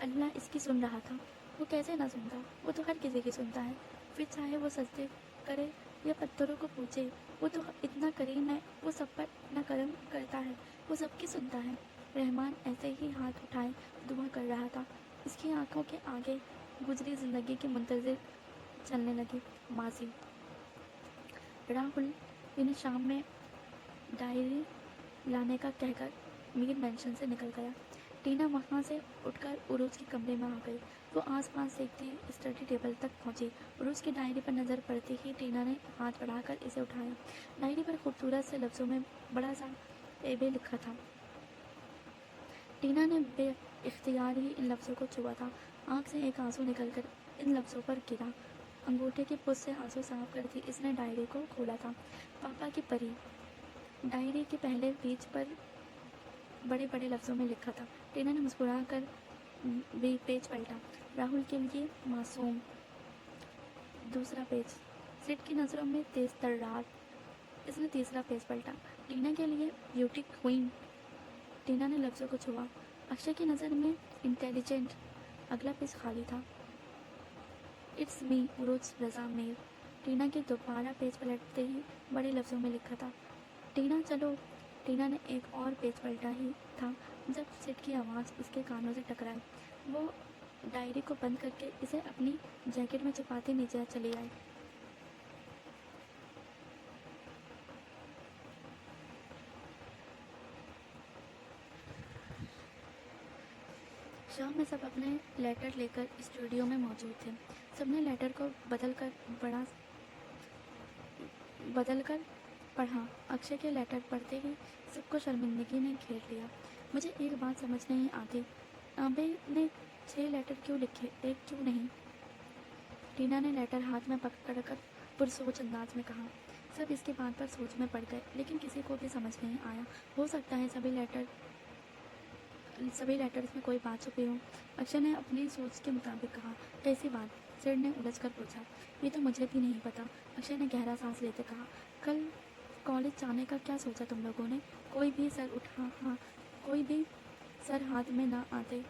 अल्लाह इसकी सुन रहा था। वो कैसे ना सुनता? वो तो हर किसी की सुनता है। फिर चाहे वो सजदे करे या पत्थरों को पूछे, वो तो इतना करीम है। वो सब पर इतना करम करता है। वो सबकी सुनता है। रहमान ऐसे ही हाथ उठाए दुआ कर रहा था। इसकी आंखों के आगे गुजरी ज़िंदगी के मुंतज़िर चलने लगी। माजी। राहुल इन्हें शाम में डायरी लाने का कहकर मीर मेंशन से निकल गया। टीना वहाँ से उठकर उरूज के कमरे में आ गई। वो आसपास देखती स्टडी टेबल तक पहुँची। उरूज की डायरी पर नज़र पड़ती ही टीना ने हाथ बढ़ाकर इसे उठाया। डायरी पर खूबसूरत से लफ्ज़ों में बड़ा सा एबे लिखा था। टीना ने बेइख्तियार ही इन लफ्ज़ों को छुआ था। आँख से एक आंसू निकलकर इन लफ्ज़ों पर गिरा। अंगूठे की पुस से आंसू साफ करती इसने डायरी को खोला था। पापा की परी। डायरी के पहले पेज पर बड़े बड़े लफ्ज़ों में लिखा था। टीना ने मुस्कुरा कर भी पेज पलटा। राहुल के लिए मासूम। दूसरा पेज। सिड की नज़रों में तेज तर्रार। इसने तीसरा पेज पलटा। टीना के लिए ब्यूटी क्वीन। टीना ने लफ्ज़ों को छुआ। अक्षय की नज़र में इंटेलिजेंट। अगला पेज खाली था। इट्स मी उरुज रजा मीर। टीना के दोबारा पेज पलटते ही बड़े लफ्ज़ों में लिखा था। टीना चलो। टीना ने एक और पेज पलटा ही था जब सिड की आवाज़ इसके कानों से टकराई। वो डायरी को बंद करके इसे अपनी जैकेट में छुपाते नीचे चली आई। शाम में सब अपने लेटर लेकर स्टूडियो में मौजूद थे। सबने लेटर को बदल कर पढ़ा। अक्षय के लेटर पढ़ते ही सबको शर्मिंदगी ने घेर लिया। मुझे एक बात समझ नहीं आती, आबे ने 6 लेटर क्यों लिखे, एक क्यों नहीं? टीना ने लेटर हाथ में पकड़कर पुरसोच अंदाज में कहा। सब इसकी बात पर सोच में पड़ गए, लेकिन किसी को भी समझ नहीं आया। हो सकता है सभी लेटर्स में कोई बात छुपी हो। अक्षय ने अपनी सोच के मुताबिक कहा। कैसी बात? सिड ने उलझ कर पूछा। ये तो मुझे भी नहीं पता। अक्षय ने गहरा सांस लेते कहा। कल कॉलेज जाने का क्या सोचा तुम लोगों ने? कोई भी सर हाथ में ना आते।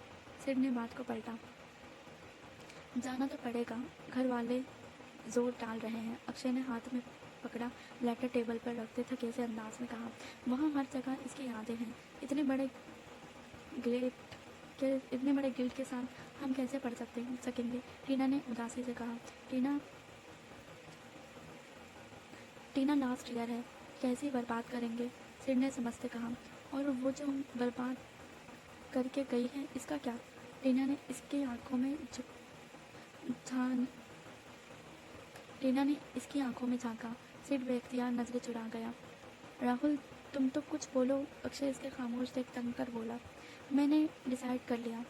सिड ने बात को पलटा। जाना तो पड़ेगा, घर वाले जोर डाल रहे हैं। अक्षय ने हाथ में पकड़ा लेटर टेबल पर रखते थके से अंदाज में कहा। वहाँ हर जगह इसकी यादें हैं। इतने बड़े गिल्ट के साथ हम कैसे पढ़ सकेंगे? टीना ने उदासी से कहा। टीना लास्ट ईयर है, कैसे बर्बाद करेंगे? सिड ने समझते कहा। और वो जो बर्बाद करके गई है, इसका क्या? टीना ने इसकी आंखों में झांका। सिड बेख्तियार नजरें चुरा गया। राहुल तुम तो कुछ बोलो। अक्षय इसके खामोश देख तंग कर बोला। मैंने डिसाइड कर लिया।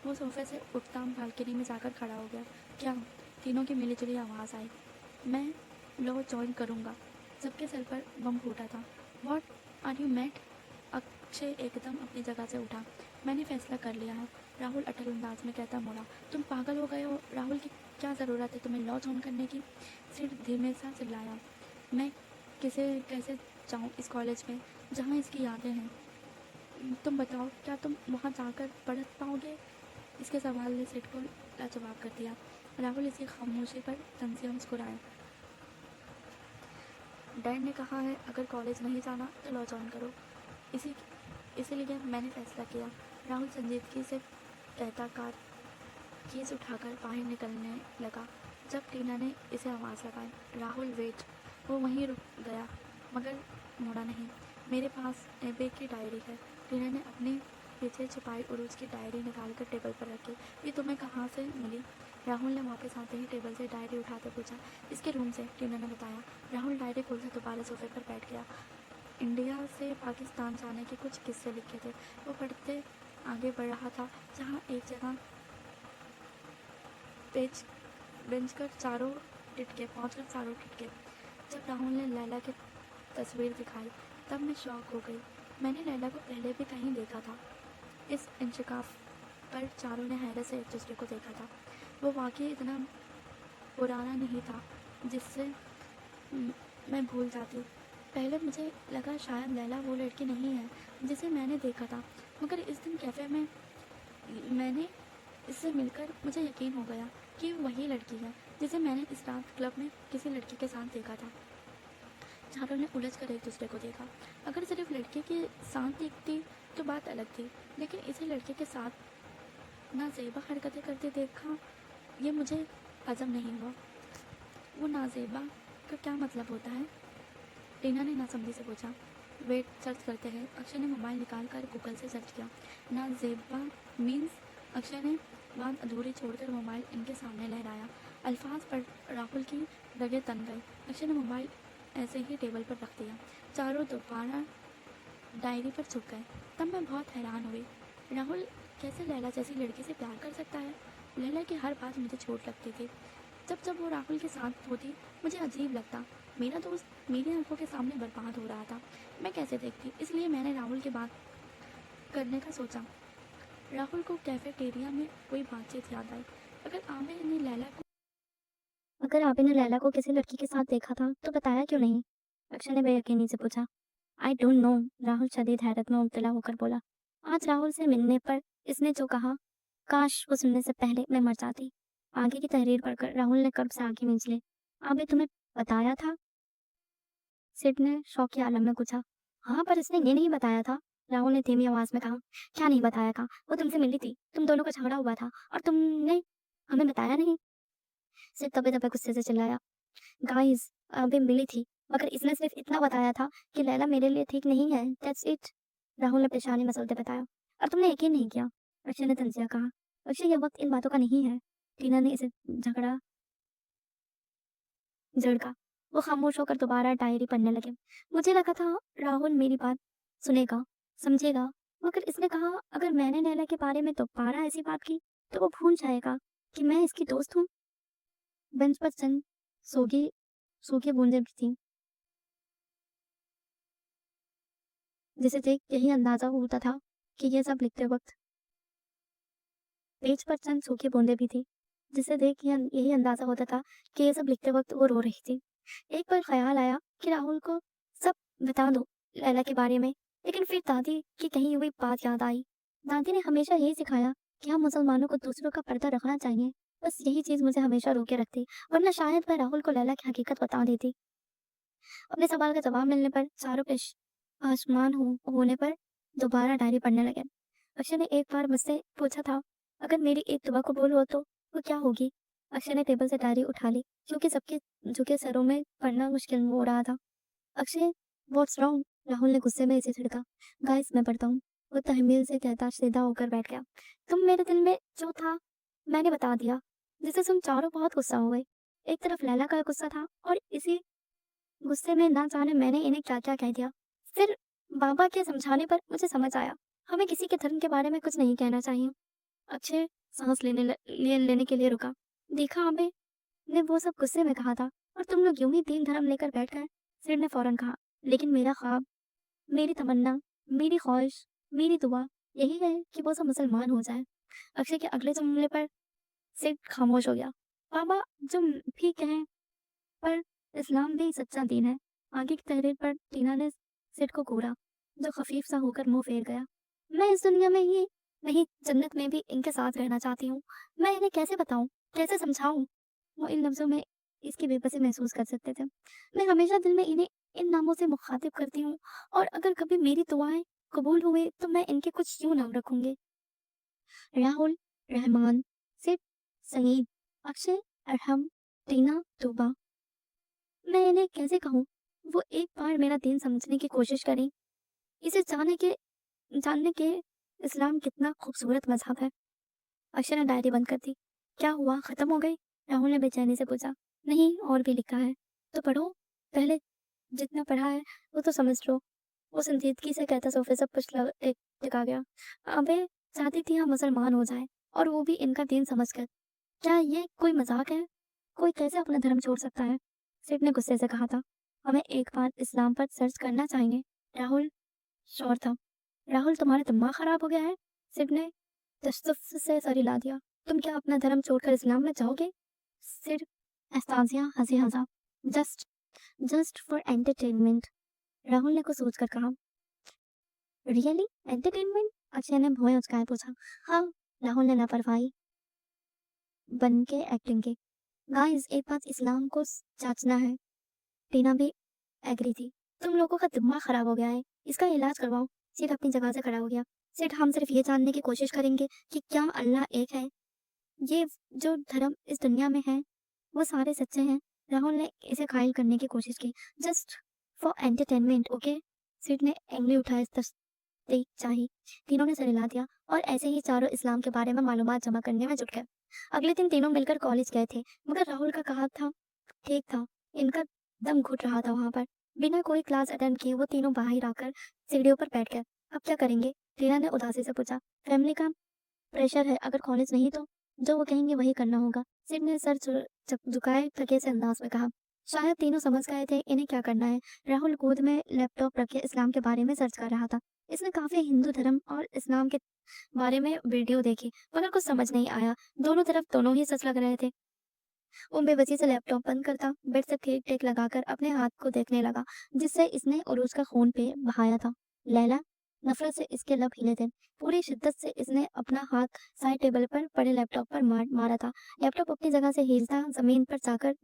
वो सोफे से उठता बालकनी में जाकर खड़ा हो गया। क्या? तीनों की मिलीजुली आवाज़ आई। मैं लॉ ज्वाइन करूँगा। सबके सर पर बम फूटा था। What are you mad? Akshay एकदम अपनी जगह से उठा। मैंने फैसला कर लिया है, राहुल अटल अंदाज में कहता मोड़ा। तुम पागल हो गए हो राहुल, की क्या ज़रूरत है तुम्हें लॉ ज्वाइन करने की? सिड धीमे सा चिल्लाया। मैं कैसे जाऊँ इस कॉलेज में जहाँ इसकी यादें हैं? तुम बताओ, क्या तुम वहाँ जाकर पढ़ पाओगे? इसके सवाल ने सिड को लाजवाब कर दिया। राहुल इसकी खामोशी पर तन से मुस्कुराया। डैड ने कहा है अगर कॉलेज नहीं जाना तो लॉ ज्वाइन करो, इसीलिए मैंने फैसला किया। राहुल संजीदगी से कहता कार कीज उठाकर बाहर निकलने लगा जब टीना ने इसे आवाज़ लगाई। राहुल वेट। वो वहीं रुक गया मगर मुड़ा नहीं। मेरे पास एबे की डायरी है। टीना ने अपने पीछे छुपाई उरूज की डायरी निकालकर टेबल पर रखी। ये तुम्हें कहाँ से मिली? राहुल ने वापस आते ही टेबल से डायरी उठाकर पूछा। इसके रूम से, टीना ने बताया। राहुल डायरी खोलकर दोबारा सोफे पर बैठ गया। इंडिया से पाकिस्तान जाने के कुछ किस्से लिखे थे। वो पढ़ते आगे बढ़ रहा था जहाँ एक जगह बेंच कर चारों टिटके। जब राहुल ने लैला की तस्वीर दिखाई तब मैं शॉक हो गई। मैंने लैला को पहले भी कहीं देखा था। इस इंशिकाफ पर चारों ने हैरत से एक दूसरे को देखा था। वो वाकई इतना पुराना नहीं था जिससे मैं भूल जाती। पहले मुझे लगा शायद लैला वो लड़की नहीं है जिसे मैंने देखा था, मगर इस दिन कैफ़े में मैंने इससे मिलकर मुझे यकीन हो गया कि वही लड़की है जिसे मैंने इस रात क्लब में किसी लड़की के साथ देखा था। चारों ने उलझ कर एक दूसरे को देखा। अगर सिर्फ लड़के के साथ दिखती तो बात अलग थी, लेकिन इसे लड़के के साथ नाजेबा हरकतें करते देखा, ये मुझे हजम नहीं हुआ। वो नाजेबा का क्या मतलब होता है? टीना ने नासमझी से पूछा। वेट सर्च करते हैं। अक्षय ने मोबाइल निकाल कर गूगल से सर्च किया। नाजेबा मीन्स अक्षय ने बात अधूरी छोड़कर मोबाइल इनके सामने लहराया। अल्फाज पर राहुल की रगें तन गई। अक्षय ने मोबाइल ऐसे ही टेबल पर रख दिया। चारों दोबारा डायरी पर छुप गए। तब मैं बहुत हैरान हुई। राहुल कैसे लैला जैसी लड़की से प्यार कर सकता है? लैला की हर बात मुझे चोट लगती थी। जब जब वो राहुल के साथ होती मुझे अजीब लगता। मेरा दोस्त मेरी आंखों के सामने बर्बाद हो रहा था। मैं कैसे देखती? इसलिए मैंने राहुल की बात करने का सोचा। राहुल को कैफेटेरिया में कोई बातचीत याद आई। अगर आमिर ने लैला को अगर आपने लैला को किसी लड़की के साथ देखा था तो बताया क्यों नहीं? अक्षय ने बेयकीनी से पूछा। आई डोंट नो, राहुल शदीद हैरत में मुब्तला होकर बोला। आज राहुल से मिलने पर इसने जो कहा, काश वो सुनने से पहले मैं मर जाती। आगे की तहरीर पढ़कर राहुल ने कर्ब से आंखें मींच ली। अबे तुम्हें बताया था? सिड ने शौक के आलम में पूछा। हाँ, पर इसने ये नहीं बताया था, राहुल ने धीमी आवाज में कहा। क्या नहीं बताया था? वो तुमसे मिली थी, तुम दोनों का झगड़ा हुआ था और तुमने हमें बताया नहीं। सिड दबे दबे गुस्से से चिल्लाया। गाइस, अबे मिली थी, मगर इसने सिर्फ इतना बताया था कि लैला मेरे लिए ठीक नहीं है, दैट्स इट। राहुल ने परेशानी मसलते बताया। और तुमने यकीन नहीं किया, अक्षय ने तंजिया कहा। अक्षय, यह वक्त इन बातों का नहीं है। टीना ने इसे झगड़ा झड़का। वो खामोश होकर दोबारा डायरी पढ़ने लगे। मुझे लगा था राहुल मेरी बात सुनेगा, समझेगा, मगर इसने कहा अगर मैंने लैला के बारे में दोबारा ऐसी बात की तो वो भूल जाएगा कि मैं इसकी दोस्त हूँ। बेंच पर चंद सोगी सूखी बूंदें भी थीं, जिसे देख यही अंदाजा होता था कि ये सब लिखते वक्त पेज पर चंद सूखी बूंदें भी थी, जिसे देख यही अंदाजा होता था कि ये सब लिखते वक्त वो रो रही थी। एक बार ख्याल आया कि राहुल को सब बता दो लैला के बारे में, लेकिन फिर दादी की कही हुई बात याद आई। दादी ने हमेशा यही सिखाया कि हम मुसलमानों को दूसरों का पर्दा रखना चाहिए। बस यही चीज मुझे हमेशा रोके रखती, वरना शायद मैं राहुल को लैला की हकीकत बता देती। अपने सवाल का जवाब मिलने पर चारों पे आसमान होने पर दोबारा डायरी पढ़ने लगे। अक्षय ने एक बार मुझसे पूछा था, अगर मेरी एक दुआ कबूल हो तो वो क्या होगी? अक्षय ने टेबल से डायरी उठा ली, क्योंकि सबके झुके सरों में पढ़ना मुश्किल हो रहा था। Akshay, what's wrong? राहुल ने गुस्से में इसे छिड़का। गाइस, मैं पढ़ता हूँ। वो तहमील से कहता सीधा होकर बैठ गया। तुम मेरे दिल में जो था मैंने बता दिया, जिससे तुम चारों बहुत गुस्सा हो गए। एक तरफ लैला का गुस्सा था और इसी गुस्से में ना जाने मैंने इन्हें क्या-क्या कह दिया। फिर बाबा के समझाने पर मुझे समझ आया, हमें किसी के धर्म के बारे में कुछ नहीं कहना चाहिए। अक्षय सांस लेने के लिए रुका। देखा अबे, ने वो सब गुस्से में कहा था और तुम लोग यूं ही दीन धर्म लेकर बैठ गए। सिर ने फौरन कहा, लेकिन मेरा ख्वाब, मेरी तमन्ना, मेरी ख्वाहिश, मेरी दुआ यही है कि वो सब मुसलमान हो जाए। अक्षय के अगले जुमले पर सिर खामोश हो गया। बाबा जो भी कहें, पर इस्लाम भी सच्चा दीन है। आगे की तहरीर पर टीना ने सिड को घूरा, जो खफीफ सा होकर मुंह फेर गया। मैं इस दुनिया में ही नहीं, जन्नत में भी इनके साथ रहना चाहती हूँ। मैं इन्हें कैसे बताऊं, कैसे समझाऊं? वो इन लफ्जों में इसकी बेबसी महसूस कर सकते थे। मैं हमेशा दिल में इन्हें इन नामों से मुखातिब करती हूँ, और अगर कभी मेरी दुआएं कबूल हुए तो मैं इनके कुछ यूं नाम रखूंगी। राहुल, रहमान, सिड, सईद, अक्षय, अरहम, टीना, तूबा। मैं इन्हें कैसे कहूँ? वो एक बार मेरा दीन समझने की कोशिश करें, इसे जानने के इस्लाम कितना खूबसूरत मज़हब है। अक्षय ने डायरी बंद कर दी। क्या हुआ, खत्म हो गई? राहुल ने बेचैनी से पूछा। नहीं, और भी लिखा है। तो पढ़ो। पहले जितना पढ़ा है वो तो समझ लो। वो संजीदगी से कहता सोफे से टिका गया। अबे, चाहती थी हम मुसलमान हो जाए, और वो भी इनका दीन समझकर। क्या ये कोई मजाक है? कोई कैसे अपना धर्म छोड़ सकता है? सिड ने गुस्से से कहा था। हमें एक बार इस्लाम पर सर्च करना चाहिए। राहुल श्योर था। राहुल, तुम्हारा दिमाग खराब हो गया है? सिड ने तशद्दुद से सर हिला दिया। तुम क्या अपना धर्म छोड़कर इस्लाम में जाओगे? सिड, एस्ताजिया हंसी हंसा। Just just for entertainment, Rahul ने कुछ सोचकर कहा। Really entertainment? अक्षय ने भौहें उचकाए पूछा। हाँ, राहुल ने लापरवाही बन के एक्टिंग की। गाइस, एक बात इस्लाम को जांचना है। टीना भी एग्री थी। तुम लोगों का दिमाग खराब हो गया है, इसका इलाज करवाओ। सिड अपनी जगह से खड़ा हो गया। सिड, हम सिर्फ ये जानने की कोशिश करेंगे कि क्या अल्लाह एक है। ये जो धर्म इस दुनिया में है वो सारे सच्चे हैं। राहुल ने इसे कायल करने की कोशिश की। Just for entertainment, okay? Sid ने एंगली उठाए तस्दीक चाही। तीनों ने सर हिला दिया और ऐसे ही चारों इस्लाम के बारे में मालूमात जमा करने में जुट गए। अगले दिन तीनों मिलकर कॉलेज गए थे, मगर राहुल का कहा था ठीक था। इनका दम घुट रहा था वहां पर। बिना कोई क्लास अटेंड किए वो तीनों बाहर आकर सीढ़ियों पर बैठ गए। अब क्या करेंगे? टीना ने उदासी से पूछा। फैमिली का प्रेशर है, अगर कॉलेज नहीं तो जो वो कहेंगे वही करना होगा। सिड ने सर झुकाए थके से अंदाज में कहा। शायद तीनों समझ गए थे इन्हें क्या करना है। राहुल गोद में लैपटॉप रखे इस्लाम के बारे में सर्च कर रहा था। इसने काफी हिंदू धर्म और इस्लाम के बारे में वीडियो देखी, मगर कुछ समझ नहीं आया। दोनों तरफ दोनों ही सच लग रहे थे। वो बेबसी से लैपटॉप बंद करता, बेड से ठीक टेक लगाकर अपने हाथ को देखने लगा, जिससे इसने उरूज का खून पे बहाया था। लैला, नफरत से इसके लब हिले थे। पूरी शिद्दत से इसने अपना हाथ साइड टेबल पर पड़े लैपटॉप पर मारा था। लैपटॉप अपनी जगह से हिलता जमीन पर जाकर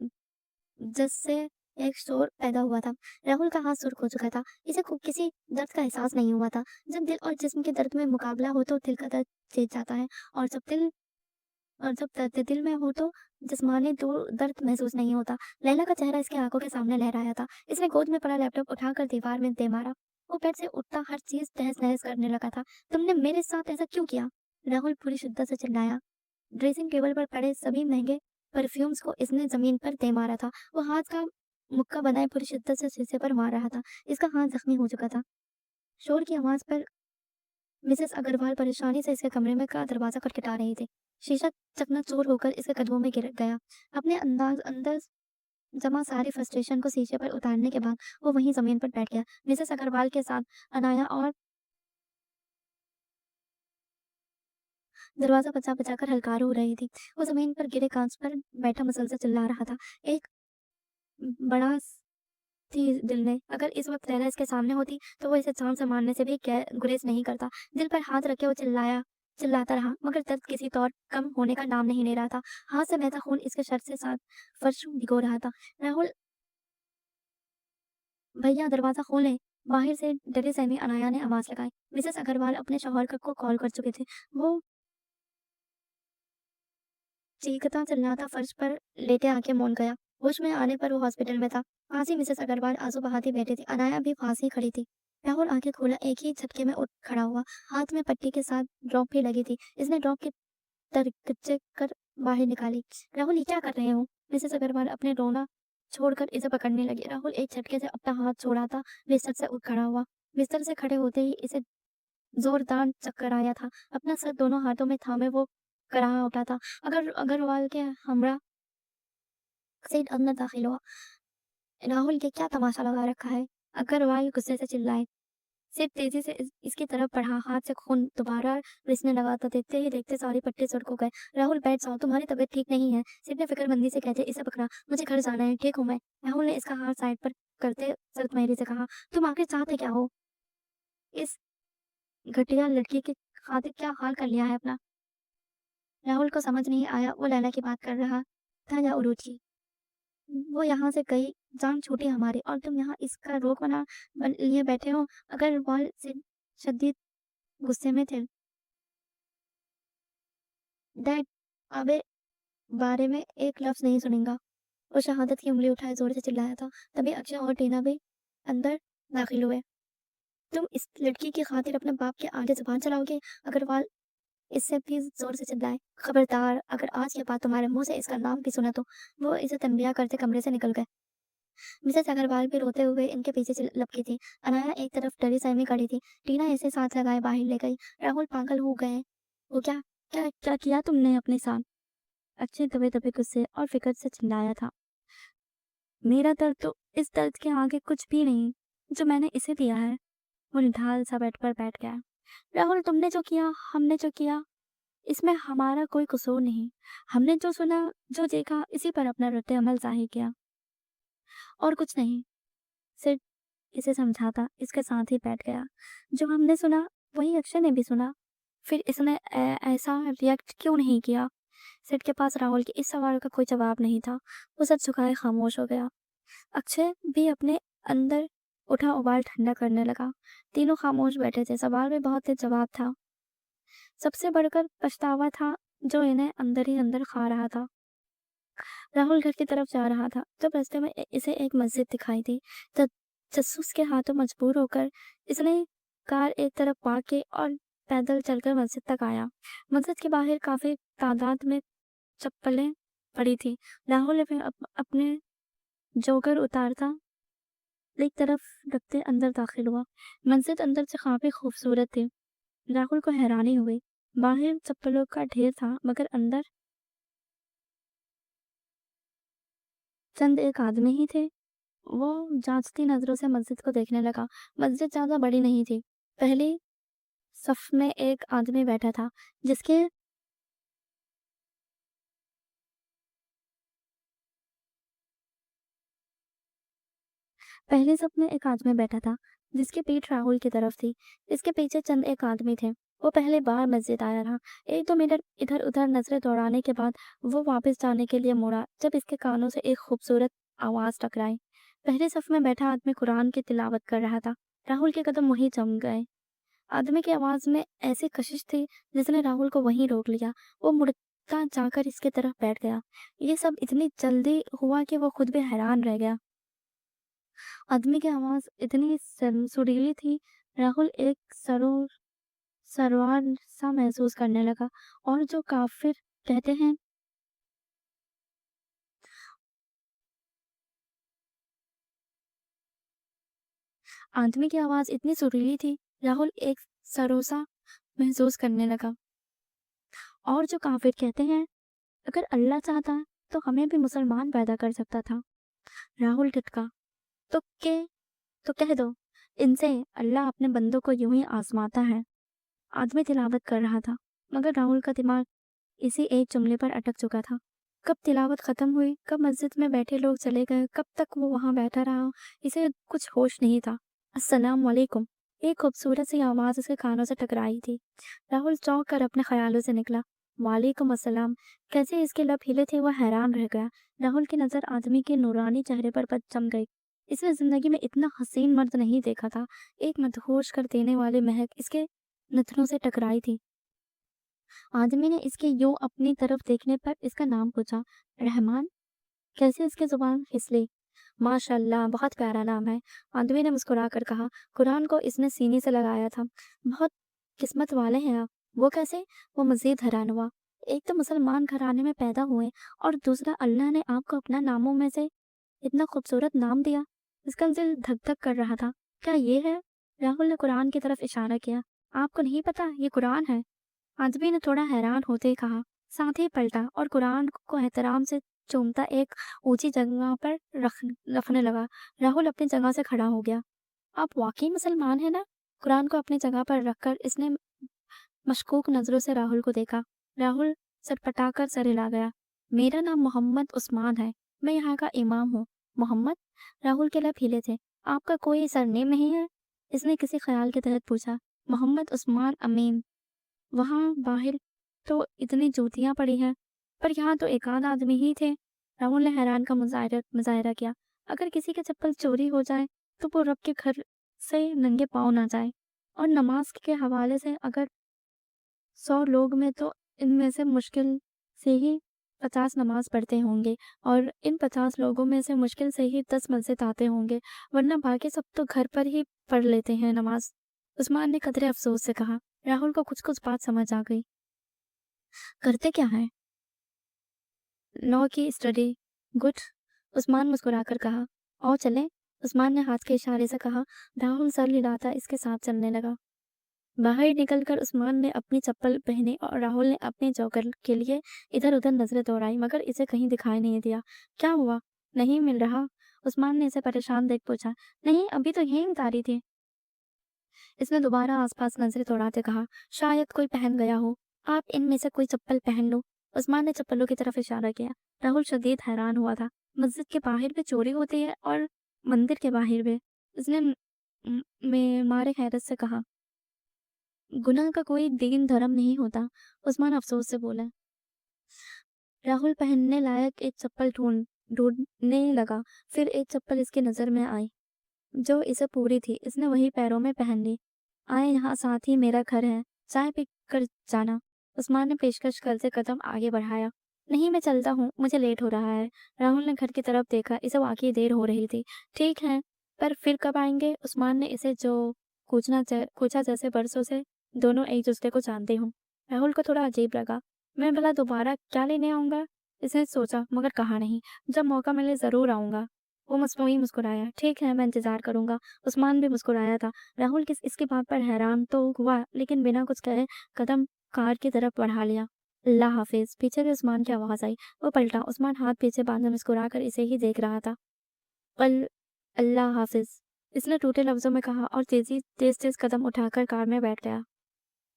जिससे एक शोर पैदा हुआ था। राहुल का हाथ सुर्ख हो चुका था। इसे किसी दर्द का एहसास नहीं हुआ था। जब दिल और जिस्म के दर्द में मुकाबला हो तो दिल का दर्द जीत जाता है, और जब दर्द दिल में हो तो जिस्मानी दर्द महसूस नहीं होता। लैला का चेहरा इसकी आंखों के सामने लहराया था। इसने गोद में पड़ा लैपटॉप उठाकर दीवार में दे मारा। वो बेड से उठता हर चीज तहस नहस करने लगा था। तुमने मेरे साथ ऐसा क्यों किया? राहुल पूरी शिद्दत से चिल्लाया। ड्रेसिंग टेबल पर पड़े सभी महंगे परफ्यूम्स को इसने जमीन पर दे मारा था। वो हाथ का मुक्का बनाए पूरी शिद्दत से शीशे पर मार रहा था। इसका हाथ जख्मी हो चुका था। शोर की आवाज पर मिसेस अग्रवाल परेशानी से इसके कमरे में का दरवाजा खटखटा रही थी। शीशा चकनाचूर होकर इसके कदमों में गिर गया। अपने अंदर जमा सारी फ्रस्ट्रेशन को शीशे पर उतारने के बाद वो वहीं जमीन पर बैठ गया। मिसेस अग्रवाल के साथ अनाया और दरवाजा बचा बचा कर हलकार हो रही थी। वो जमीन पर गिरे कांच पर बैठा मुसलसल चिल्ला रहा था। एक बड़ा थी दिल ने, अगर इस वक्त लैला इसके सामने होती तो वो इसे जान से मारने से भी गुरेज नहीं करता। दिल पर हाथ रखे वो चिल्लाता रहा, मगर दर्द किसी तौर कम होने का नाम नहीं ले रहा था। हाथ से बहता खून इसके शर्ट से साथ फर्श भिगो रहा था। राहुल भैया, दरवाजा खोलें। बाहर से डरे सहमी अनाया ने आवाज लगाई। मिसेस अग्रवाल अपने शौहर को कॉल कर चुके थे। वो चीखता चिल्लाता फर्श पर लेटे आके मौन गया। होश में आने पर वो हॉस्पिटल में था। पास ही मिसेस अग्रवाल आंसू बहाती बैठी थी। अनाया भी पास ही खड़ी थी। राहुल आंखें खोला, एक ही झटके में उठ खड़ा हुआ। हाथ में पट्टी के साथ ड्रॉप भी लगी थी। इसने ड्रॉप की तरकच्चे कर बाहर निकाली। राहुल, ये क्या कर रहे हो? मिसेस अग्रवाल अपने रोना छोड़कर इसे पकड़ने लगी। राहुल एक झटके से अपना हाथ छोड़ा था, बिस्तर से उठ खड़ा हुआ। बिस्तर से खड़े होते ही इसे जोरदार चक्कर आया था। अपना सर दोनों हाथों में थामे वो कराह उठा था। अग्रवाल के हमरा सेठ अंदर दाखिल हुआ। राहुल, ये क्या तमाशा लगा रखा है? अग्रवाल गुस्से से चिल्लाए। सेठ तेजी से इसकी तरफ बढ़ा, हाथ से खून दोबारा रिसने लगा तो देखते ही देखते सारी पट्टी सुर्ख हो गए। राहुल, बैठ जाओ, तुम्हारी तबीयत ठीक नहीं है। सेठ ने फिक्रमंदी से कहते इसे पकड़ा। मुझे घर जाना है, ठीक हूँ मैं। राहुल ने इसका हाथ साइड पर करते सख्त से कहा, तुम आखिर चाहते क्या हो? इस घटिया लड़की की खातिर क्या हाल कर लिया है अपना? राहुल को समझ नहीं आया वो लैला की बात कर रहा था या उरूज की। वो यहाँ से गई, जान छूटी हमारी, और तुम यहाँ इसका रोक बन लिए बैठे हो। अगर वाल से शदीद गुस्से में थे। डैड, अबे बारे में एक लफ्ज नहीं सुनेगा। वो शहादत की उंगली उठाए जोर से चिल्लाया था। तभी अक्षय और टीना भी अंदर दाखिल हुए। तुम इस लड़की की खातिर अपने बाप के आगे जुबान चलाओगे? अग्रवाल इससे भी जोर से चिल्लाए। खबरदार, अगर आज के बाद तुम्हारे मुंह से इसका नाम भी सुना तो। वो इसे तंबिया करते कमरे से निकल गए। मिसेस अग्रवाल भी रोते हुए इनके पीछे लपकी थी। अनाया एक तरफ डरी सहमी खड़ी थी। टीना इसे साथ लगाए बाहर ले गई। राहुल पागल हो गए। वो क्या क्या क्या किया तुमने अपने साथ? अच्छे दबे दबे गुस्से और फिक्र से चिल्लाया था। मेरा दर्द तो इस दर्द के आगे कुछ भी नहीं जो मैंने इसे दिया है। वो निढाल सा बेड पर बैठ गया। राहुल, तुमने जो किया, हमने जो किया, इसमें हमारा कोई कसूर नहीं। हमने जो सुना, जो देखा, इसी पर अपना रद्द अमल जाहिर किया, और कुछ नहीं। सिर्फ इसे समझाता इसके साथ ही बैठ गया। जो हमने सुना वही अक्षय ने भी सुना। फिर इसने ऐसा रिएक्ट क्यों नहीं किया? सिड के पास राहुल के इस सवाल का कोई जवाब नहीं था। वो सर झुकाए खामोश हो गया। अक्षय भी अपने अंदर उठा उबाल ठंडा करने लगा। तीनों खामोश बैठे थे। सवाल में बहुत ही जवाब था। सबसे बढ़कर पछतावा था जो इन्हें अंदर ही अंदर खा रहा था। राहुल घर की तरफ जा रहा था जब रास्ते में इसे एक मस्जिद दिखाई दी। तब जसूस के हाथों मजबूर होकर इसने कार एक तरफ पार्क की और पैदल चलकर मस्जिद तक आया। मस्जिद के बाहर काफी तादाद में चप्पलें पड़ी थी। राहुल अपने जोकर उतारता एक तरफ रखते अंदर दाखिल हुआ। मस्जिद अंदर से काफी खूबसूरत थी। राहुल को हैरानी हुई। बाहर चप्पलों का ढेर था मगर अंदर चंद एक आदमी ही थे। वो जांचती नजरों से मस्जिद को देखने लगा। मस्जिद ज्यादा बड़ी नहीं थी। पहली सफ में एक आदमी बैठा था जिसके पहले सब में एक आदमी बैठा था जिसकी पीठ राहुल की तरफ थी। इसके पीछे चंद एक आदमी थे। वो पहले बार मस्जिद आया था। एक दो मिनट इधर उधर नजरें दौड़ाने के बाद वो वापस जाने के लिए मुड़ा जब इसके कानों से एक खूबसूरत आवाज टकराई। पहले सफ में बैठा आदमी कुरान की तिलावत कर रहा था। राहुल के कदम वहीं जम गए। आदमी की आवाज में ऐसी कशिश थी जिसने राहुल को वहीं रोक लिया। वो मुड़ता जाकर इसके तरफ बैठ गया। ये सब इतनी जल्दी हुआ कि वो खुद भी हैरान रह गया। आदमी की आवाज इतनी सुरीली थी। राहुल एक सरवार सा महसूस करने लगा। और जो काफिर कहते हैं आदमी की आवाज इतनी सुरीली थी। राहुल एक सरोसा महसूस करने लगा। और जो काफिर कहते हैं अगर अल्लाह चाहता तो हमें भी मुसलमान पैदा कर सकता था। राहुल टिटका। तो के तो कह दो इनसे अल्लाह अपने बंदों को यूं ही आजमाता है। आदमी तिलावत कर रहा था मगर राहुल का दिमाग इसी एक जुमले पर अटक चुका था। कब तिलावत खत्म हुई, कब मस्जिद में बैठे लोग चले गए, कब तक वो वहां बैठा रहा, इसे कुछ होश नहीं था। अस्सलाम वालेकुम। एक खूबसूरत सी आवाज उसके कानों से टकराई थी। राहुल चौंक कर अपने ख्यालों से निकला। वालेकुम अस्सलाम। कैसे इसके लब हिले थे वह हैरान रह गया। राहुल की नजर आदमी के नूरानी चेहरे पर जम गई। इसने जिंदगी में इतना हसीन मर्द नहीं देखा था। एक मदहोश कर देने वाली महक इसके नथनों से टकराई थी। आदमी ने इसके यूं अपनी तरफ देखने पर इसका नाम पूछा। रहमान। कैसे इसकी जुबान फिसली। माशाल्लाह बहुत प्यारा नाम है। आदमी ने मुस्कुराकर कहा। कुरान को इसने सीने से लगाया था। बहुत किस्मत वाले हैं आप। वो कैसे। वो मजीद हैरान हुआ। एक तो मुसलमान घराने में पैदा हुए और दूसरा अल्लाह ने आपको अपना नामों में से इतना खूबसूरत नाम दिया। इसका दिल धक धक कर रहा था। क्या ये है। राहुल ने कुरान की तरफ इशारा किया। आपको नहीं पता ये कुरान है। आदमी ने थोड़ा हैरान होते ही कहा। साथ ही पलटा और कुरान को एहतराम से चूमता एक ऊंची जगह पर रखने लगा। राहुल अपनी जगह से खड़ा हो गया। आप वाकई मुसलमान हैं ना। कुरान को अपनी जगह पर रखकर इसने मशकूक नजरों से राहुल को देखा। राहुल सटपटाकर सर हिला गया। मेरा नाम मोहम्मद उस्मान है। मैं यहाँ का इमाम हूँ। मोहम्मद। राहुल के लब हिले थे। आपका कोई सरनेम नहीं है। इसने किसी ख्याल के तहत पूछा। मोहम्मद उस्मान अमीन। वहां बाहर तो इतनी जूतियां पड़ी हैं पर यहाँ तो एक आध आदमी ही थे। राहुल ने हैरान का मुजाहरा किया। अगर किसी के चप्पल चोरी हो जाए तो वो रब के घर से नंगे पाँव ना जाए। और नमाज के हवाले से अगर 100 लोग में तो इनमें से मुश्किल से ही 50 नमाज पढ़ते होंगे और इन 50 लोगों में से मुश्किल से ही 10 मस्जिद आते होंगे वरना बाकी सब तो घर पर ही पढ़ लेते हैं नमाज। उस्मान ने कदरे अफसोस से कहा। राहुल को कुछ कुछ बात समझ आ गई। करते क्या है। लॉ की स्टडी। गुड। उस्मान मुस्कुराकर कहा। और चले। उस्मान ने हाथ के इशारे से कहा। राहुल सर हिलाता इसके साथ चलने लगा। बाहर निकलकर उस्मान ने अपनी चप्पल पहनी और राहुल ने अपने जॉगर के लिए इधर उधर नजरें दौड़ाई मगर इसे कहीं दिखाई नहीं दिया। क्या हुआ। नहीं मिल रहा। उस्मान ने इसे परेशान देख पूछा। नहीं अभी तो यहीं उतारी थी। इसने दोबारा आसपास नजरें दौड़ाते कहा। शायद कोई पहन गया हो। आप इनमें से कोई चप्पल पहन लो। उस्मान ने चप्पलों की तरफ इशारा किया। राहुल शदीद हैरान हुआ था। मस्जिद के बाहर भी चोरी होती है और मंदिर के बाहर भी। उसने में मारे हैरत से कहा। गुनाह का कोई दीन धर्म नहीं होता। उस्मान अफसोस से बोला। राहुल पहनने लायक एक चप्पल ढूंढने लगा। फिर एक चप्पल इसकी नजर में आई जो इसे पूरी थी। इसने वही पैरों में पहन ली। आए यहाँ साथ ही मेरा घर है। चाय पी कर जाना। उस्मान ने पेशकश करते कदम आगे बढ़ाया। नहीं मैं चलता हूँ मुझे लेट हो रहा है। राहुल ने घर की तरफ देखा। इसे वाकई देर हो रही थी। ठीक है। पर फिर कब आएंगे? उस्मान ने इसे जो पूछा जैसे बरसों से दोनों एक दूसरे को जानते हों। राहुल को थोड़ा अजीब लगा। मैं भला दोबारा क्या लेने आऊंगा? इसने सोचा, मगर कहा नहीं। जब मौका मिले जरूर आऊंगा। वो वही मुस्कुराया। ठीक है, मैं इंतजार करूंगा। उस्मान भी मुस्कुराया था। राहुल इसकी बात पर हैरान तो हुआ, लेकिन बिना कुछ कहे कदम कार की तरफ बढ़ा लिया। अल्लाह हाफिज। पीछे से उस्मान की आवाज आई। वो पलटा। उस्मान हाथ पीछे बांधे मुस्कुराकर इसे ही देख रहा था। अल अल्लाह हाफिज, इसने टूटे लफ्जों में कहा और तेज तेज कदम उठाकर कार में बैठ गया।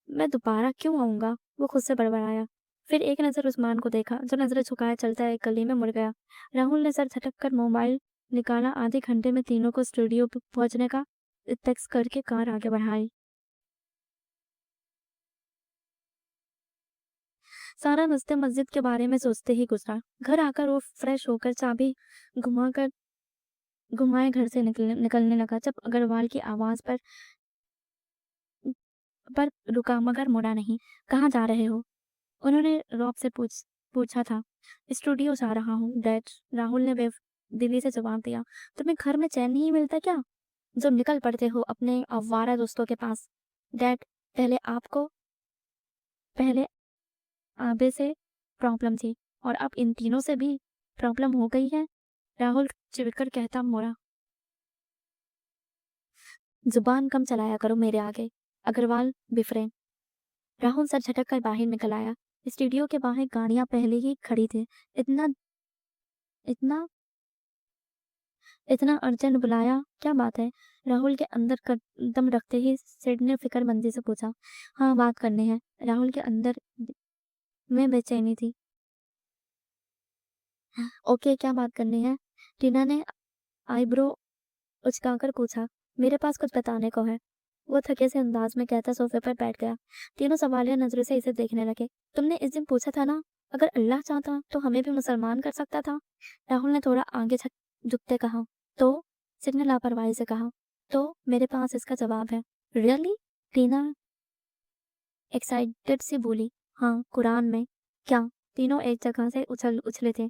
मैं दोबारा क्यों आऊंगा? वो खुद से बड़बड़ाया। फिर एक नजर उस्मान को देखा, जो नजरें झुकाए चलता एक गली में मुड़ गया। राहुल ने सर झटक कर मोबाइल निकाला। आधे घंटे में तीनों को स्टूडियो पहुंचने का टेक्स्ट करके कार आगे बढ़ाई। सारा रास्ते मस्जिद के बारे में सोचते ही गुजरा। घर आकर वो फ्रेश होकर चाबी घुमाए घर से निकलने लगा। जब अग्रवाल की आवाज पर रुका, मगर मुड़ा नहीं। कहाँ जा रहे हो? उन्होंने रॉब से पूछा था। स्टूडियो जा रहा हूँ डैड, राहुल ने बेदिली से जवाब दिया। तुम्हें घर में चैन नहीं मिलता क्या, जो निकल पड़ते हो अपने आवारा दोस्तों के पास? डैड, पहले आबे से प्रॉब्लम थी, और अब इन तीनों से भी प्रॉब्लम हो गई है, राहुल चिढ़कर कहता मोड़ा। जुबान कम चलाया करो मेरे आगे। अग्रवाल बिफरे। राहुल सर झटक कर बाहर निकल आया। स्टूडियो के बाहर गाड़ियां पहले ही खड़ी थी। इतना इतना इतना अर्जेंट बुलाया, क्या बात है? राहुल के अंदर कदम रखते ही सिड ने फिक्रमंदी से पूछा। हाँ, बात करने हैं। राहुल के अंदर में बेचैनी थी। ओके, क्या बात करनी है? टीना ने आईब्रो उचकाकर पूछा। मेरे पास कुछ बताने को है, वो थके से अंदाज में कहता सोफे पर बैठ गया। तीनों सवालिया नजरों से इसे देखने लगे। तुमने इस दिन पूछा था ना, अगर अल्लाह चाहता तो हमें भी मुसलमान कर सकता था। राहुल ने थोड़ा आगे झुकते कहा। तो? सिड ने लापरवाही से कहा। तो मेरे पास इसका जवाब है। रियली? टीना एक्साइटेड सी बोली। हाँ, कुरान में। क्या? तीनों एक जगह से उछले थे।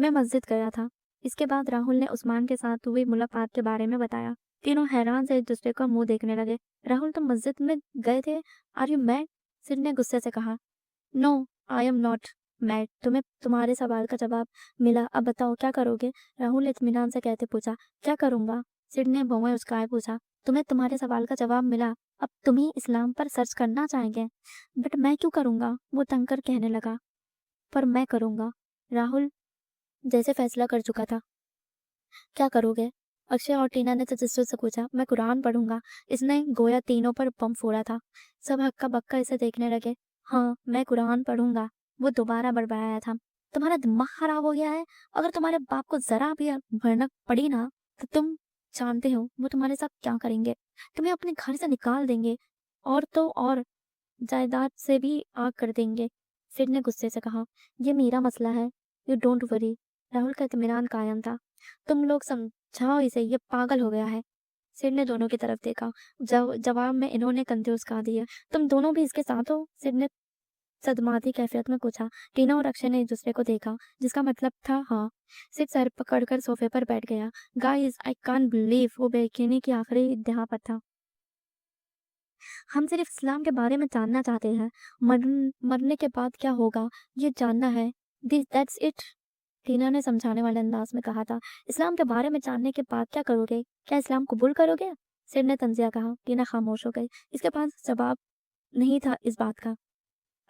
मैं मस्जिद गया था। इसके बाद राहुल ने उस्मान के साथ हुई मुलाकात के बारे में बताया। तीनों हैरान से एक दूसरे को मुंह देखने लगे। राहुल, तुम मस्जिद में गए थे? Are you mad? सिड ने गुस्से से कहा। No, I am not mad. तुम्हें तुम्हारे सवाल का जवाब मिला, अब बताओ क्या करोगे? राहुल ने इत्मीनान से कहते पूछा। क्या करूंगा? सिड ने भौहें उचकाए पूछा। तुम्हें तुम्हारे सवाल का जवाब मिला, अब तुम ही इस्लाम पर सर्च करना चाहेंगे। बट मैं क्यों करूंगा? वो तंग कर कहने लगा। पर मैं करूंगा। राहुल जैसे फैसला कर चुका था। क्या करोगे? अक्षय और टीना ने तजस्सुस से पूछा। मैं कुरान पढ़ूंगा। इसने गोया तीनों पर बम फोड़ा था। सब हक्का बक्का इसे देखने लगे। हाँ, मैं कुरान पढ़ूंगा। वो दोबारा बड़बड़ाया था। तुम्हारा दिमाग खराब हो गया है? अगर तुम्हारे बाप को जरा भी भनक पड़ी ना, तो तुम जानते हो वो तुम्हारे साथ क्या करेंगे। तुम्हें अपने घर से निकाल देंगे, और तो और जायदाद से भी आग कर देंगे। फिर ने गुस्से से कहा। ये मेरा मसला है, यू डोंट वरी। राहुल का इत्मीनान कायम था। तुम लोग समझाओ इसे, ये पागल हो गया है। सिड ने दोनों की तरफ देखा। जवाब में इन्होंने कंधे उचका दिए। तुम दोनों भी इसके साथ हो? सिड ने सदमाती कैफियत में पूछा। टीना और अक्षय ने एक दूसरे को देखा, जिसका मतलब था हाँ। सिड सर पकड़कर सोफे पर बैठ गया। गाइस, आई कांट बिलीव वो बेयकीनी की आखिरी इंतहा पर था। हम सिर्फ इस्लाम के बारे में जानना चाहते हैं। मरने के बाद क्या होगा, ये जानना है। This that's it. टीना ने समझाने वाले अंदाज में कहा था। इस्लाम के बारे में जानने के बाद क्या करोगे? क्या इस्लाम कबूल करोगे? सिड ने तंजिया कहा। टीना खामोश हो गई। इसके पास जवाब नहीं था इस बात का।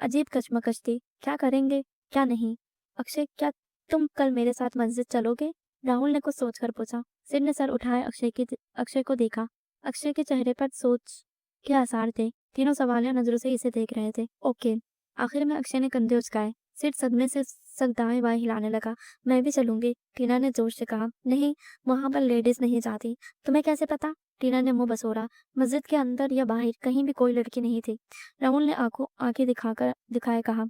अजीब कशमकश थी। क्या करेंगे, क्या नहीं? अक्षय, क्या तुम कल मेरे साथ मस्जिद चलोगे? राहुल ने कुछ सोचकर पूछा। सिड ने सर उठाए अक्षय को देखा। अक्षय के चेहरे पर सोच के आसार थे। तीनों सवालिया नजरों से इसे देख रहे थे। ओके। आखिर में अक्षय ने कंधे उचकाए। सिड सदमे से सर दाएं बाएं हिलाने लगा। मैं भी चलूंगी, टीना ने जोश से कहा। नहीं, वहां पर लेडीज नहीं जाती। तुम्हें कैसे पता? टीना ने मुंह बसोरा। मस्जिद के अंदर या बाहर कहीं भी कोई लड़की नहीं थी। राहुल ने आंखें दिखाए कहा।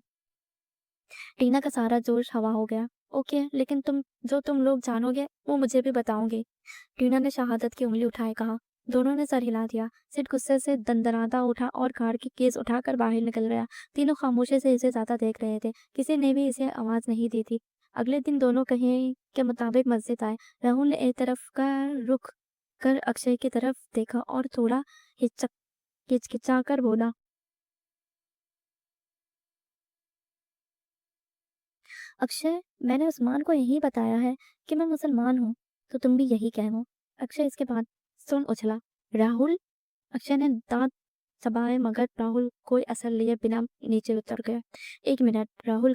टीना का सारा जोश हवा हो गया। ओके, लेकिन तुम लोग जानोगे वो मुझे भी बताओगे। टीना ने शहादत की उंगली उठाए कहा। दोनों ने सर हिला दिया। सिड गुस्से से दंदनाता उठा और कार की केस उठाकर बाहर निकल गया। तीनों खामोशी से इसे ज्यादा देख रहे थे। किसी ने भी इसे आवाज नहीं दी थी। अगले दिन दोनों कहे के मुताबिक मस्जिद आए। राहुल ने एक तरफ का रुख कर अक्षय की तरफ देखा और थोड़ा हिचकिचा कर बोला, अक्षय, मैंने उस्मान को यही बताया है कि मैं मुसलमान हूँ, तो तुम भी यही कहो। अक्षय इसके बाद सुन उछला, राहुल। अक्षय ने दांत चबाए मगर राहुल कोई असर लिए बिना नीचे उतर गया। 1 मिनट, राहुल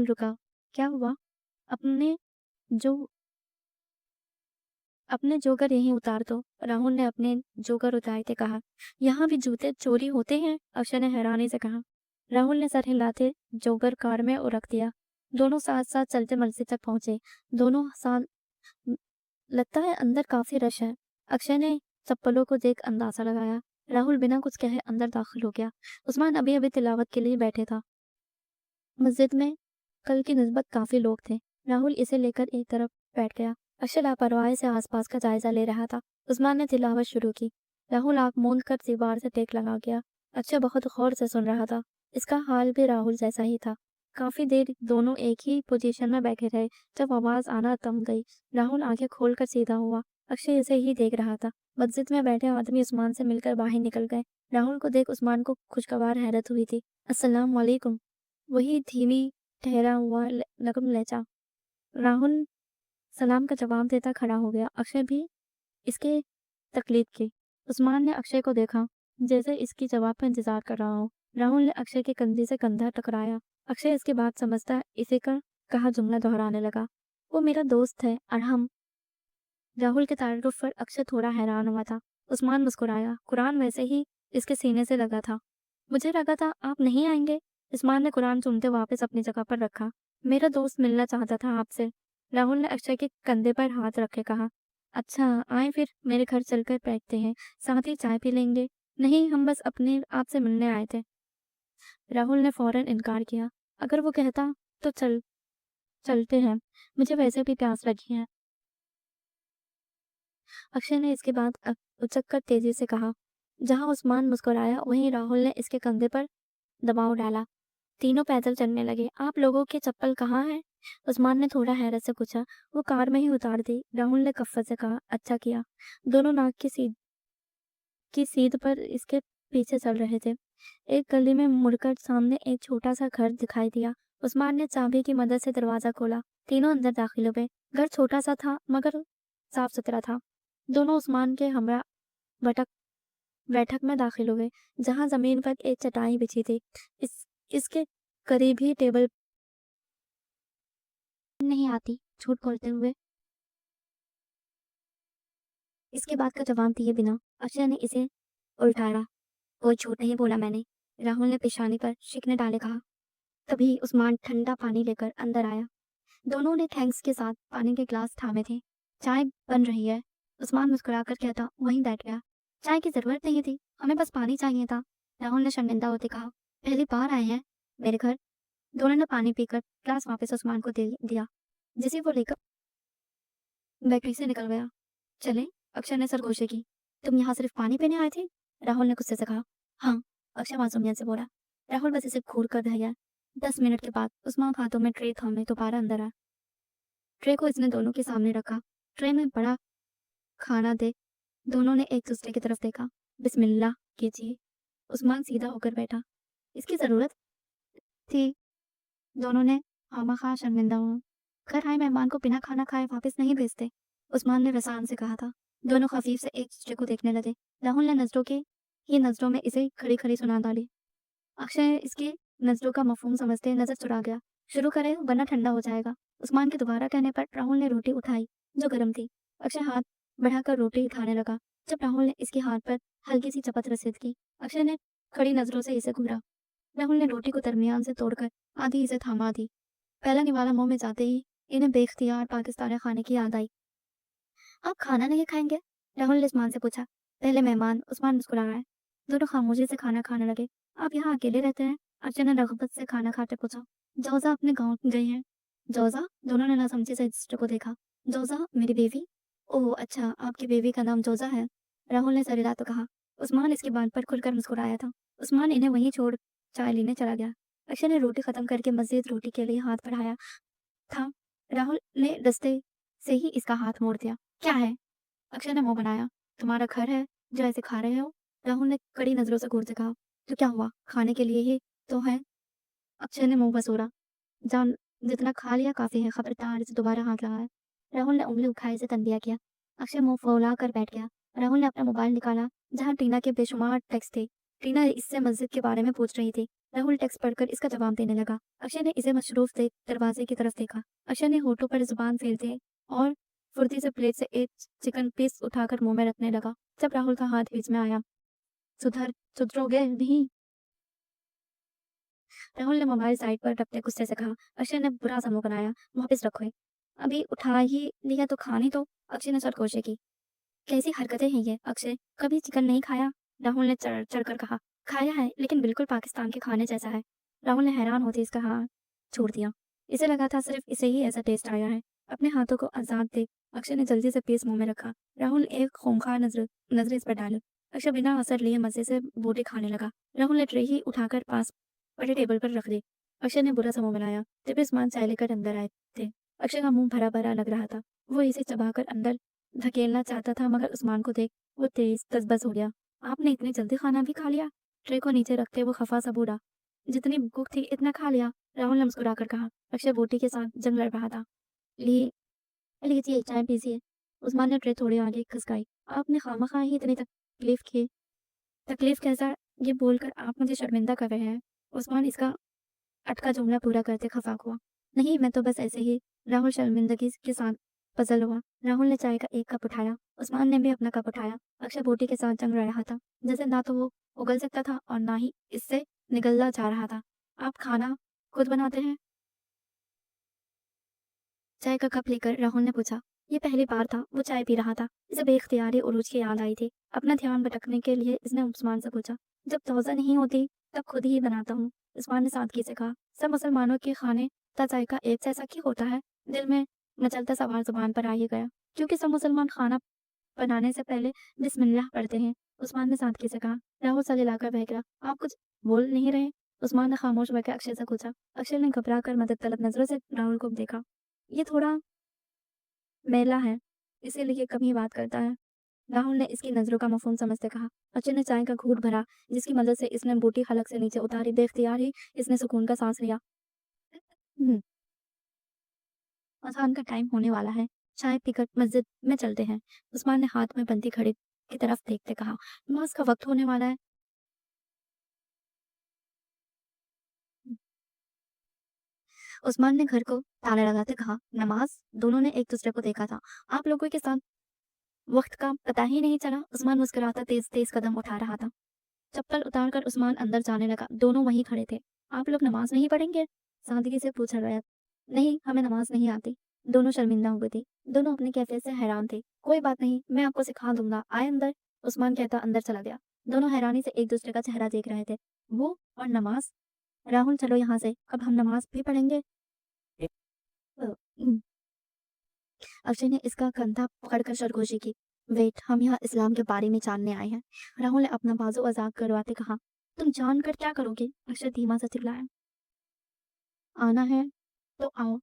रुका। क्या हुआ? अपने जो अपने जोकर यहीं उतार दो। राहुल ने अपने जोकर उतारते कहा। यहाँ भी जूते चोरी होते हैं? अक्षय ने हैरानी से कहा। राहुल ने सर हिलाते जोकर कार में रख दिया। दोनों साथ साथ चलते मस्जिद तक पहुंचे। दोनों साथ लगता है अंदर काफी रश है। अक्षय ने चप्पलों को देख अंदाजा लगाया। राहुल बिना कुछ कहे अंदर दाखिल हो गया। उस्मान अभी अभी तिलावत के लिए बैठे था। मस्जिद में कल की निस्बत काफी लोग थे। राहुल इसे लेकर एक तरफ बैठ गया। अक्षय लापरवाही से आसपास का जायजा ले रहा था। उस्मान ने तिलावत शुरू की। राहुल आंख मूंद कर दीवार से टेक लगा गया। अक्षय बहुत गौर से सुन रहा था। इसका हाल भी राहुल जैसा ही था। काफी देर दोनों एक ही पोजीशन में बैठे रहे। जब आवाज आना थम गई, राहुल आंखें खोलकर सीधा हुआ। अक्षय इसे ही देख रहा था। मस्जिद में बैठे आदमी उस्मान से मिलकर बाहर निकल गए। राहुल को देख उस्मान को खुशगवार हैरत हुई थी। अस्सलाम वालेकुम। वही धीमी ठहरा हुआ नरम लहजा। राहुल सलाम का जवाब देता खड़ा हो गया। अक्षय भी इसके तकलीद की। उस्मान ने अक्षय को देखा जैसे इसकी जवाब का इंतजार कर रहा हो। राहुल ने अक्षय के कंधे से कंधा टकराया। अक्षय इसके बाद समझता इसे का कहा जुमला दोहराने लगा, वो मेरा दोस्त है अरहम। राहुल के तारुफ पर अक्षय थोड़ा हैरान हुआ था। उस्मान मुस्कुराया। कुरान वैसे ही इसके सीने से लगा था। मुझे लगा था आप नहीं आएंगे। उस्मान ने कुरान चूमते वापस अपनी जगह पर रखा। मेरा दोस्त मिलना चाहता था आपसे। राहुल ने अक्षय के कंधे पर हाथ रखे कहा, अच्छा आए फिर मेरे घर चलकर बैठते हैं, साथ ही चाय पी लेंगे। नहीं, हम बस अपने आपसे मिलने आए थे। राहुल ने फौरन इनकार किया। अगर वो कहता तो चलते हैं, मुझे वैसे भी प्यास लगी है। अक्षय ने इसके बाद उचककर तेजी से कहा। जहां उस्मान मुस्कुराया वहीं राहुल ने इसके कंधे पर दबाव डाला। तीनों पैदल चलने लगे। आप लोगों के चप्पल कहाँ हैं? उस्मान ने थोड़ा हैरत से पूछा। वो कार में ही उतार दी। राहुल ने कफ्फत से कहा, अच्छा किया। दोनों नाक की सीध पर इसके पीछे चल रहे थे। एक गली में मुड़कर सामने एक छोटा सा घर दिखाई दिया। उस्मान ने चाबी की मदद से दरवाजा खोला। तीनों अंदर दाखिल हुए। घर छोटा सा था मगर साफ सुथरा था। दोनों उस्मान के हमरा बैठक बैठक में दाखिल हुए, जहां जमीन पर एक चटाई बिछी थी। इसके करीब ही टेबल नहीं आती, झूठ बोलते हुए इसके बाद का जवाब दिए बिना अक्षय ने इसे उल्टाया। कोई झूठ नहीं बोला मैंने। राहुल ने पेशानी पर शिकने डाले कहा। तभी उस्मान ठंडा पानी लेकर अंदर आया। दोनों ने थैंक्स के साथ पानी के ग्लास थामे थे। चाय बन रही है। उस्मान मुस्कुराकर कहता वहीं बैठ गया। चाय की जरूरत नहीं थी, हमें बस पानी चाहिए था। राहुल ने शर्मिंदा होते कहा, पहली बार आए हैं मेरे घर। दोनों ने पानी पीकर ग्लास वापस उस्मान को दे दिया, जिसे वो लेकर बैटरी से निकल गया। चले? अक्षय ने सरगोशी की। तुम यहाँ सिर्फ पानी पीने आए थे? राहुल ने गुस्से से कहा। हाँ, अक्षय मासूमियत से बोला। राहुल बस इसे घूर कर रह गया। 10 मिनट के बाद उस्मान हाथों में ट्रे थामे दोबारा अंदर आया। ट्रे को इसने दोनों के सामने रखा। ट्रे में बड़ा खाना दे दोनों ने एक दूसरे की तरफ देखा। बिस्मिल्लाह कीजिए। उस्मान सीधा होकर बैठा। इसकी जरूरत थी? दोनों ने खामखा शर्मिंदा हुआ। घर आए मेहमान को बिना खाना खाए वापस नहीं भेजते, उस्मान ने रसान से कहा था। दोनों खफीफ से एक दूसरे को देखने लगे। राहुल ने नजरों में इसे खड़ी खड़ी सुना डाली। अक्षय इसकी नजरों का मफहूम समझते नजर चुरा गया। शुरू करे वरना ठंडा हो जाएगा। उस्मान के दोबारा कहने पर राहुल ने रोटी उठाई जो गर्म थी। अक्षय हाथ बढ़ाकर रोटी खाने लगा। जब राहुल ने इसके हाथ पर हल्की सी चपत रसीद की, अक्षय ने खड़ी नजरों से इसे घूरा। राहुल ने रोटी को दरमियान से तोड़कर आधी इसे थामा दी। पहला निवाला मुंह में जाते ही इन्हें बेख्तियार पाकिस्तानी खाने की याद आई। आप खाना नहीं खाएंगे? राहुल ने उस्मान से पूछा। पहले मेहमान, उस्मान मुस्कुराया। दोनों खामोशी से खाना खाने लगे। आप यहाँ अकेले रहते हैं? अर्चना ने रगबत से खाना खाते पूछा। जौजा अपने गाँव गई हैं। जौजा? दोनों ने नासमझी से एक दूसरे को देखा। जौजा मेरी बीवी? ओह अच्छा, आपकी बीवी का नाम जौजा है? राहुल ने सरेरात तो कहा। उस्मान इसकी बात पर खुलकर मुस्कुराया था। उस्मान इन्हें वहीं छोड़ चाय लेने चला गया। अक्षय ने रोटी खत्म करके मजीद रोटी के लिए हाथ बढ़ाया था। राहुल ने रस्ते से ही इसका हाथ मोड़ दिया। क्या है? अक्षय ने मुँह बनाया। तुम्हारा घर है जो ऐसे खा रहे हो? राहुल ने कड़ी नज़रों से घूरते कहा। तो क्या हुआ? खाने के लिए ही तो है। अक्षय ने मुँह बसोरा। जान जितना खा लिया काफ़ी है, खबरदार इसे दोबारा हाथ लगाया। राहुल ने उँगली उठाई से तंबिया किया। अक्षय मुँह फुला कर बैठ गया। राहुल ने अपना मोबाइल निकाला, जहाँ टीना के बेशुमार टेक्स्ट थे। टीना इससे मस्जिद के बारे में पूछ रही थी। राहुल टेक्स्ट पढ़कर इसका जवाब देने लगा। अक्षय ने इसे मशरूफ़ देख दरवाजे की तरफ देखा। अक्षय ने होठों पर ज़ुबान फेरते और फुर्ती से प्लेट से एक चिकन पीस उठाकर मुँह में रखने लगा, जब राहुल का हाथ बीच में आया। सुधरोगे नहीं? राहुल ने मोबाइल साइड पर रखते गुस्से से कहा। अक्षय ने बुरा सा मुंह बनाया। वापस रखो ये। अभी उठा ही लिया तो खानी तो। अक्षय ने सरगोशे की। कैसी हरकतें हैं ये अक्षय? कभी चिकन नहीं खाया? राहुल ने चढ़ चढ़कर कहा। खाया है, लेकिन बिल्कुल पाकिस्तान के खाने जैसा है। राहुल ने हैरान होते इसका हाथ छोड़ दिया। इसे लगा था सिर्फ इसे ही ऐसा टेस्ट आया है। अपने हाथों को आजाद देख अक्षय ने जल्दी से पीस मुंह में रखा। राहुल ने एक खूंखार नजर इस पर डाली। अक्षय बिना असर लिए मजे से बूटी खाने लगा। राहुल ने ट्रे ही उठाकर पास पड़े टेबल पर रख दी। अक्षय ने बुरा सा मुंह बनाया। जब उस्मान चाय लेकर अंदर आए थे, अक्षय का मुंह भरा भरा लग रहा था। वो इसे चबाकर अंदर धकेलना चाहता था, मगर उस्मान को देख वो तेज तजबस हो गया। आपने इतनी जल्दी खाना भी खा लिया? ट्रे को नीचे रखते वो खफा सा बूढ़ा। जितनी भूख थी इतना खा लिया। राहुल ने मुस्कुराकर कहा। अक्षय बोटी के साथ जंग लड़ रहा था। ली लीजिए चाय पीजिए। उस्मान ने ट्रे थोड़ी आगे खिसकाई। आपने खामखा ही इतनी तकलीफ की। तकलीफ कैसा? ये बोलकर आप मुझे शर्मिंदा कर रहे हैं। उस्मान इसका अटका जुमला पूरा करते खफाक हुआ। नहीं, मैं तो बस ऐसे ही। राहुल शर्मिंदगी के साथ पजल हुआ। राहुल ने चाय का एक कप उठाया। उस्मान ने भी अपना कप उठाया। अक्षय बोटी के साथ जंग रहा था, जैसे ना तो वो उगल सकता था और ना ही इससे निगलना जा रहा था। आप खाना खुद बनाते हैं? चाय का कप लेकर राहुल ने पूछा। ये पहली बार था वो चाय पी रहा था। इसे बेख्तियारी उरूज की याद आई थी। अपना ध्यान भटकने के लिए इसने उस्मान से पूछा। जब तौज़ा नहीं होती तब खुद ही बनाता हूँ। उस्मान ने सादगी से कहा। सब मुसलमानों के खाने का जायका एक जैसा क्यों होता है? दिल में मचलता सवाल जुबान पर आ ही गया। क्योंकि सब मुसलमान खाना बनाने से पहले बिस्मिल्लाह पढ़ते हैं। उस्मान ने सादगी से कहा। राहुल सर हिलाकर बह गया। आप कुछ बोल नहीं रहे? उस्मान ने खामोश होकर अक्षय से पूछा। अक्षय ने घबरा कर मदद तलब नजरों से राहुल को देखा। ये थोड़ा मेला है, इसीलिए कम ही बात करता है। राहुल ने इसकी नज़रों का मफ़हूम समझते कहा। अक्षय ने चाय का घूंट भरा, जिसकी मदद से इसने बूटी हलक से नीचे उतारी। बेख्तियार ही इसने सुकून का सांस लिया। हम्म, अज़ान का टाइम होने वाला है। चाय पीकर मस्जिद में चलते हैं। उस्मान ने हाथ में बनती घड़ी की तरफ देखते कहा। नमाज का वक्त होने वाला है। उस्मान ने घर को ताला लगाते कहा। नमाज? दोनों ने एक दूसरे को देखा था। आप लोगों के साथ वक्त का पता ही नहीं चला। उस्मान मुस्कुराता तेज तेज कदम उठा रहा था। चप्पल उतारकर उस्मान अंदर जाने लगा। दोनों वहीं खड़े थे। आप लोग नमाज नहीं पढ़ेंगे? सादगी से पूछा गया। नहीं, हमें नमाज नहीं आती। दोनों शर्मिंदा हो गई थी। दोनों अपनी कैफियत से हैरान थे। कोई बात नहीं, मैं आपको सिखा दूंगा। आए अंदर। उस्मान कहता अंदर चला गया। दोनों हैरानी से एक दूसरे का चेहरा देख रहे थे। वो और नमाज। राहुल चलो यहाँ से, अब हम नमाज भी पढ़ेंगे। हम्म, अक्षय ने इसका कंधा पकड़कर सरगोशी की। वेट, हम यहाँ इस्लाम के बारे में जानने आए हैं। राहुल ने अपना बाजू आजाद करवाते कहा। तुम जानकर क्या करोगे? अक्षय धीमा सा चिल्लाया। आना है तो आओ,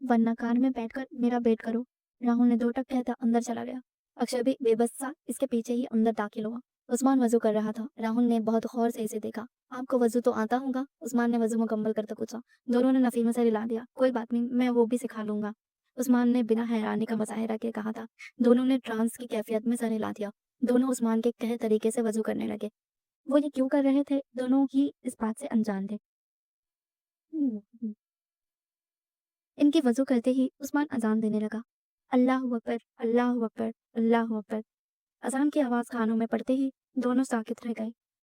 वरना कार में बैठकर मेरा वेट करो। राहुल ने दो टक कहता अंदर चला गया। अक्षय भी बेबस सा इसके पीछे ही अंदर दाखिल हुआ। उस्मान वजू कर रहा था। राहुल ने बहुत गौर से इसे देखा। आपको वजू तो आता होगा? उस्मान ने वजू मुकम्मल करते पूछा। दोनों ने नफी में से हिला दिया। कोई बात नहीं, मैं वो भी सिखा लूंगा। उस्मान ने बिना हैरानी का मुजाहिरा के कहा था। दोनों ने ट्रांस की कैफियत में सर हिला दिया। दोनों उस्मान के कहे तरीके से वजू करने लगे। वो ये क्यों कर रहे थे, दोनों ही इस बात से अनजान थे। हम्म, इनके वजू करते ही उस्मान अजान देने लगा। अल्लाहु अकबर, अल्लाहु अकबर, अल्लाहु अकबर। अजान की आवाज कानों में पड़ते ही दोनों साकित रह गए।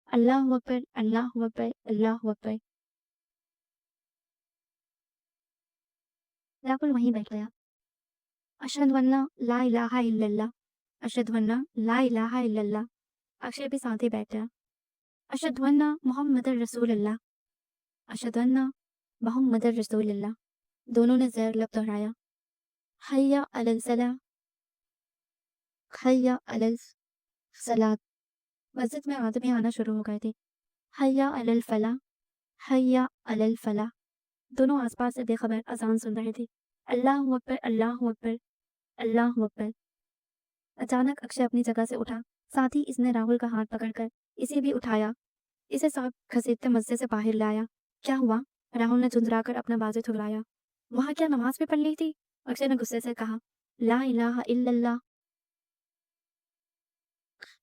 अल्लाहु अकबर, अल्लाहु अकबर, अल्लाहु अकबर। राहुल वहीं बैठ गया। अशहदु अन्ना ला इलाहा इल्लल्लाह, अशहदु अन्ना ला इलाहा इल्लल्लाह। अक्षय भी साथ ही बैठ गया। अशहदु अन्ना मुहम्मदुर रसूलुल्लाह, अशहदु अन्ना मुहम्मदुर रसूलुल्लाह। दोनों ने ज़ेर लब दोहराया। हय्या अलल सलाह, हय्या अलल सलात। मस्जिद में आदमी आना शुरू हो गए थे। हय्या अलल फलाह, हय्या अलल फलाह। दोनों आसपास से बेखबर अजान सुन रहे थे। अल्लाहु अकबर, अल्लाहु अकबर। अल्लाह अकबर। अचानक अक्षय अपनी जगह से उठा, साथ ही इसने राहुल का हाथ पकड़कर इसे भी उठाया, इसे साथ घसीटते मस्जिद से बाहर लाया। क्या हुआ? राहुल ने झुंझलाकर अपना बाजू ठुकराया। वहां क्या नमाज भी पढ़ ली थी? अक्षय ने गुस्से से कहा। ला इलाहा इल्लल्लाह।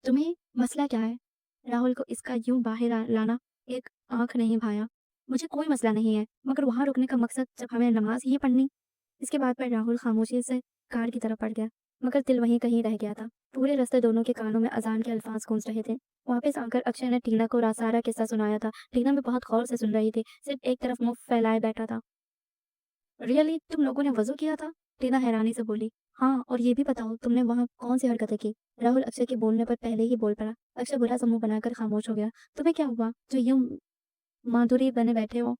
तुम्हें मसला क्या है? राहुल को इसका यूं बाहर लाना एक आंख नहीं भाया। मुझे कोई मसला नहीं है, मगर वहां रुकने का मकसद जब हमें नमाज ही पढ़नी। इसके बाद पर राहुल खामोशी से कार की तरफ बढ़ गया, मगर दिल वहीं कहीं रह गया था। पूरे रास्ते दोनों के कानों में अजान के अल्फाज गूंज रहे थे। वापस आकर अक्षय ने टीना को सारा किस्सा सुनाया था। टीना भी बहुत गौर से सुन रही थी, सिर्फ एक तरफ मुंह फैलाए बैठा था। रियली तुम लोगों ने वजू किया था? टीना हैरानी से बोली। हाँ, और ये भी बताओ तुमने वहाँ कौन सी हरकतें की? राहुल अक्षय के बोलने पर पहले ही बोल पड़ा। अक्षय बुरा सा मुंह बनाकर खामोश हो गया। तुम्हें क्या हुआ जो यूं माधुरी बने बैठे हो?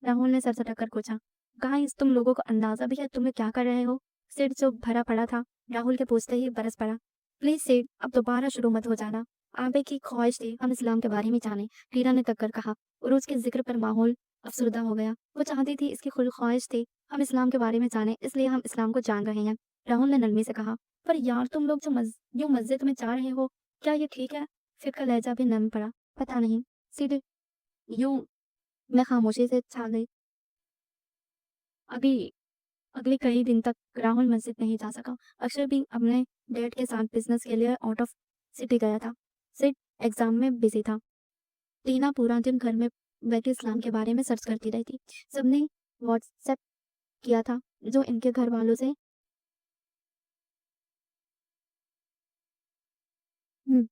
राहुल ने सर झटक कर पूछा। गाइस, तुम लोगों को अंदाजा भी है तुम लोग क्या कर रहे हो? सिड जो भरा पड़ा था राहुल के पूछते ही बरस पड़ा। प्लीज सिड, अब दोबारा शुरू मत हो जाना। आबे की ख्वाहिश थी हम इस्लाम के बारे में जाने, टीना ने तक कर कहा। उरूज के जिक्र पर माहौल अफसरदा हो गया। वो चाहती थी, इसकी खुल ख्वाहिश थी हम इस्लाम के बारे में जाने, इसलिए हम इस्लाम को जान रहे हैं। राहुल ने नरमी से कहा। पर यार तुम लोग जो यूं मस्जिद में जा रहे हो, क्या ये ठीक है? फिर का लहजा भी नम पड़ा। पता नहीं। सिड यूं मैं खामोशी से छा गई। अभी अगले कई दिन तक राहुल मस्जिद नहीं जा सका। अक्षय भी अपने डैड के साथ बिजनेस के लिए आउट ऑफ सिटी गया था। सिड एग्जाम में बिजी था। टीना पूरा दिन घर में बैठे इस्लाम के बारे में सर्च करती रही थी। सबने व्हाट्सएप किया था जो इनके घर वालों से हम्म,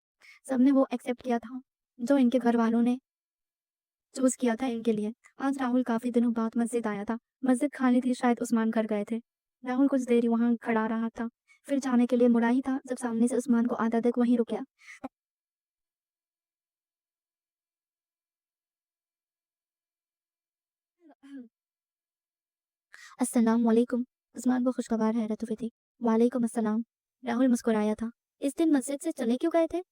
सबने वो एक्सेप्ट किया था जो इनके घर वालों ने चूज किया था इनके लिए। आज राहुल काफी दिनों बाद मस्जिद आया था। मस्जिद खाली थी, शायद उस्मान घर गए थे। राहुल कुछ देर वहां खड़ा रहा था, फिर जाने के लिए मुड़ा ही था जब सामने से उस्मान को आधा तक वहीं रुक गया। अस्सलाम वालेकुम। उस्मान को खुशखबर हैरत हुई थी। वालेकुम अस्सलाम। राहुल मुस्कुराया था। इस दिन मस्जिद से चले क्यों गए थे?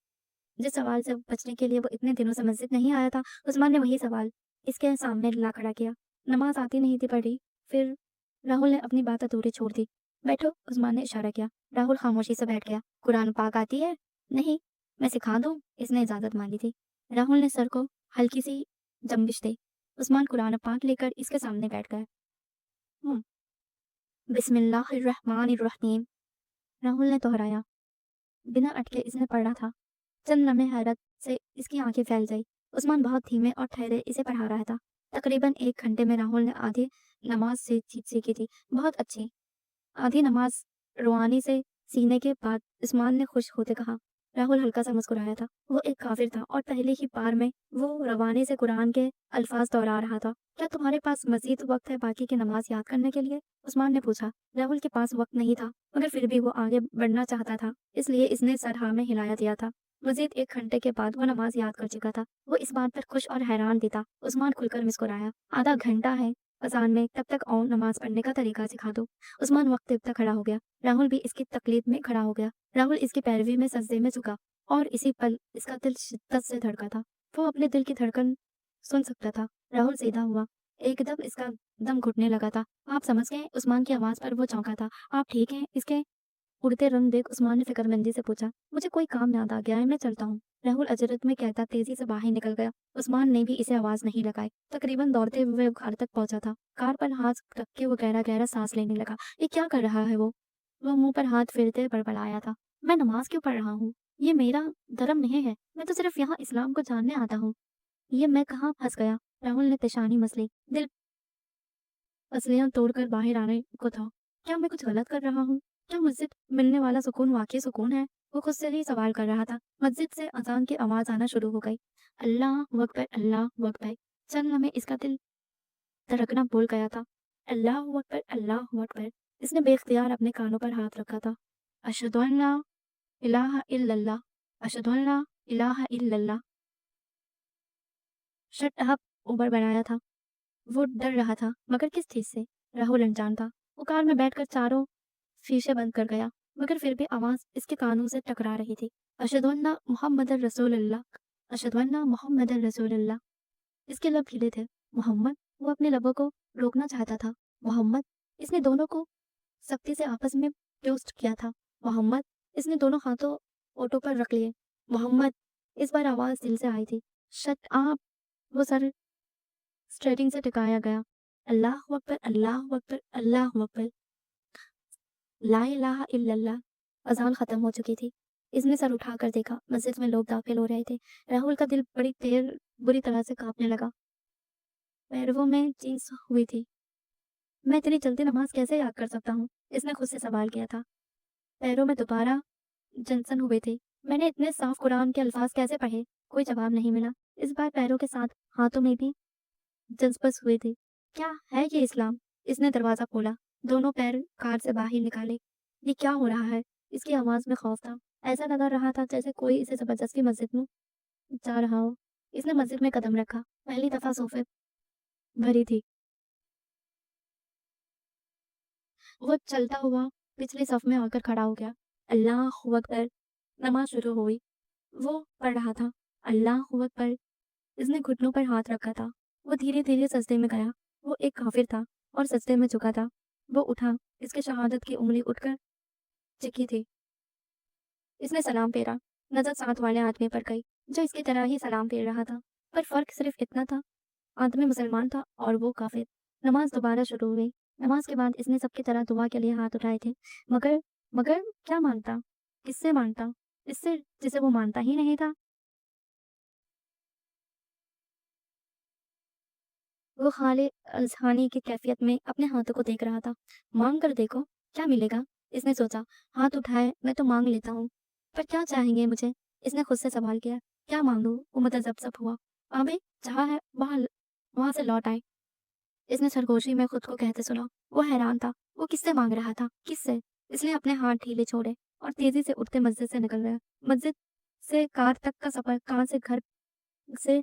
जिस सवाल से बचने के लिए वो इतने दिनों से मस्जिद नहीं आया था, उस्मान ने वही सवाल इसके सामने ला खड़ा किया। नमाज आती नहीं थी पढ़ी। फिर राहुल ने अपनी बात अधूरी छोड़ दी। बैठो, उस्मान ने इशारा किया। राहुल खामोशी से बैठ गया। कुरान पाक आती है? नहीं। मैं सिखा दूं? इसने इजाजत मांगी थी। राहुल ने सर को हल्की सी जंबिश दी। उस्मान कुरान पाक लेकर इसके सामने बैठ गए। "हम्म, बिस्मिल्लाहिर्रहमानिर्रहीम", राहुल ने दोहराया। बिना अटके इसने पढ़ा था। चंद लम्हे हैरत से इसकी आंखें फैल गई। उस्मान बहुत धीमे और ठहरे इसे पढ़ा रहा था। तकरीबन 1 घंटे में राहुल ने आधी नमाज से सीखी थी। बहुत अच्छी। आधी नमाज रुआनी से सीने के बाद उस्मान ने खुश होते कहा। राहुल हल्का सा मुस्कुराया था। वो एक काफिर था और पहले ही बार में वो रवानी से कुरान के अल्फाज दोहरा रहा था। क्या तुम्हारे पास मजीद वक्त है बाकी की नमाज याद करने के लिए? उस्मान ने पूछा। राहुल के पास वक्त नहीं था, मगर फिर भी वो आगे बढ़ना चाहता था, इसलिए इसने सर हाँ में हिलाया दिया था। मजीद 1 घंटे के बाद वो नमाज याद कर चुका था। वो इस बात पर खुश और हैरान भी था। उस्मान खुलकर मुस्कुराया। आधा घंटा है अजान में, तब तक और नमाज पढ़ने का तरीका सिखा दो। उस्मान वक्त देखता खड़ा हो गया। राहुल भी इसकी तकलीद में खड़ा हो गया। राहुल इसकी पैरवी में सजदे में झुका और इसी पल इसका दिल शिद्दत से धड़का था। वो अपने दिल की धड़कन सुन सकता था। राहुल सीधा हुआ। एकदम इसका दम घुटने लगा था। आप समझ गए? उस्मान की आवाज पर वो चौंका था। आप ठीक हैं? इसके उड़ते रंग देख उस्मान ने फिक्रमंदी से पूछा। मुझे कोई काम याद आ गया है, मैं चलता हूँ। राहुल अजरत में कहता तेजी से बाहर निकल गया। उस्मान ने भी इसे आवाज नहीं लगाई। तकरीबन दौड़ते हुए वो घर तक पहुंचा था। कार पर हाथ रख के वो गहरा गहरा सांस लेने लगा। ये क्या कर रहा है वो? मुंह पर हाथ फेरते बड़बड़ाया था। मैं नमाज क्यों पढ़ रहा हूँ? ये मेरा धर्म नहीं है। मैं तो सिर्फ यहाँ इस्लाम को जानने आता हूँ। ये मैं कहाँ फंस गया? राहुल ने पेशानी मसली। दिल असलियत तोड़कर बाहर आने को था। क्या मैं कुछ गलत कर रहा हूँ? क्या मुझसे मिलने वाला सुकून वाकई सुकून है? वो खुद से ही सवाल कर रहा था। मस्जिद से अजान की आवाज आना शुरू हो गई। अल्लाह अकबर, अल्लाह अकबर। चंद लम्हे इसका दिल धड़कना भूल गया था। अल्लाह अकबर, अल्लाह अकबर। इसने बेख्तियार अपने कानों पर हाथ रखा था। अशहदु अन ला इलाहा इल्लल्लाह, अशहदु अन ला इलाहा इल्लल्लाह। शट अप, ऊबर बनाया था। वो डर रहा था, मगर किस चीज से? राहुल अनजान था। वो कार में बैठकर चारों शीशे बंद कर गया, मगर फिर भी आवाज इसके कानों से टकरा रही थी। अशहदु अन्ना मुहम्मदर रसूलुल्लाह, अशहदु अन्ना मुहम्मदर रसूलुल्लाह। इसके लब हिले थे। मोहम्मद। वो अपने लबों को रोकना चाहता था। मोहम्मद। इसने दोनों को सख्ती से आपस में टोस्ट किया था। मोहम्मद, इसने दोनों हाथों ओठों पर रख लिए। मोहम्मद, इस बार आवाज़ दिल से आई थी। Shut up. वो सर स्ट्रेटिंग से टिकाया गया। अल्लाहू अकबर, अल्लाहू अकबर, अल्लाहू अकबर। ला इलाहा इल्लल्लाह। अज़ान ख़त्म हो चुकी थी। इसने सर उठाकर देखा, मस्जिद में लोग दाखिल हो रहे थे। राहुल का दिल बुरी तरह से काँपने लगा। पैरों में चीज़ हुई थी। मैं इतनी जल्दी नमाज़ कैसे याद कर सकता हूँ? इसने खुद से सवाल किया था। पैरों में दोबारा जंसन हुए थे। मैंने इतने साफ कुरान के अल्फाज कैसे पढ़े? कोई जवाब नहीं मिला। इस बार पैरों के साथ हाथों में भी जज्बस हुए थे। क्या है ये इस्लाम? इसने दरवाज़ा खोला, दोनों पैर कार से बाहर निकाले। ये क्या हो रहा है? इसकी आवाज़ में खौफ था। ऐसा लगा रहा था जैसे कोई इसे ज़बरदस्ती मस्जिद में जा रहा हो। इसने मस्जिद में कदम रखा। पहली दफ़ा सोफे भरी थी। वो चलता हुआ पिछले सफ में आकर खड़ा हो गया। अल्लाहू अकबर। नमाज शुरू हुई। वो पढ़ रहा था। अल्लाहू अकबर। इसने घुटनों पर हाथ रखा था। वो धीरे-धीरे सजदे में गया। वो एक काफिर था और सजदे में झुका था। वो उठा। इसके शहादत की उंगली उठकर चिकी थी। इसने सलाम फेरा। नज़र साथ वाले आदमी पर गई, जो इसकी तरह ही सलाम फेर रहा था। पर फ़र्क सिर्फ इतना था, आदमी मुसलमान था और वो काफिर। नमाज दोबारा शुरू हुई। नमाज के बाद इसने सबकी तरह दुआ के लिए हाथ उठाए थे। मगर मगर क्या मांगता? किससे मांगता? इससे जिसे वो मानता ही नहीं था। वो खाले अज़हानी की कैफियत में अपने हाथों को देख रहा था। मांग कर देखो, क्या मिलेगा? इसने सोचा। हाथ उठाए, मैं तो मांग लेता हूँ। पर क्या चाहेंगे मुझे? इसने खुद से सवाल किया। क्या मांगूं? वो मुतज़ब्ज़ब हुआ। अबे, जहाँ है वहाँ से लौट आए। इसने सरगोशी में खुद को कहते सुना। वो हैरान था। वो किससे मांग रहा था? किससे? इसने अपने हाथ ढीले छोड़े और तेजी से उठते मस्जिद से निकल गया। मस्जिद से कार तक का सफर, कार से घर से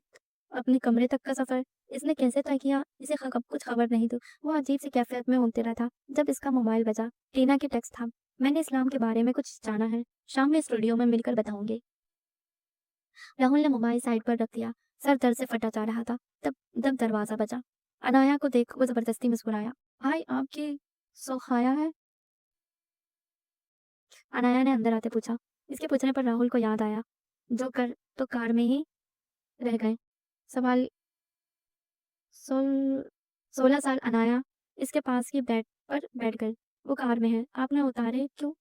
अपने कमरे तक का सफर इसने कैसे तय किया, इसे कुछ खबर नहीं थी। वो अजीब सी कैफियत में घूमते रहा था। जब इसका मोबाइल बजा, टीना की टेक्स्ट था। मैंने इस्लाम के बारे में कुछ जाना है, शाम में स्टूडियो में मिलकर बताऊंगी। राहुल ने मोबाइल साइड पर रख दिया। सर दर्द से फटा जा रहा था। तब तब दरवाजा बजा। अनाया को देख वो जबरदस्ती मुस्कुराया। भाई आपकी सो खाया है? अनाया ने अंदर आते पूछा। इसके पूछने पर राहुल को याद आया, जो कर तो कार में ही रह गए। सवाल सोल 16 साल अनाया इसके पास ही बेड पर बैठ गई। वो कार में है, आपने उतारे क्यों?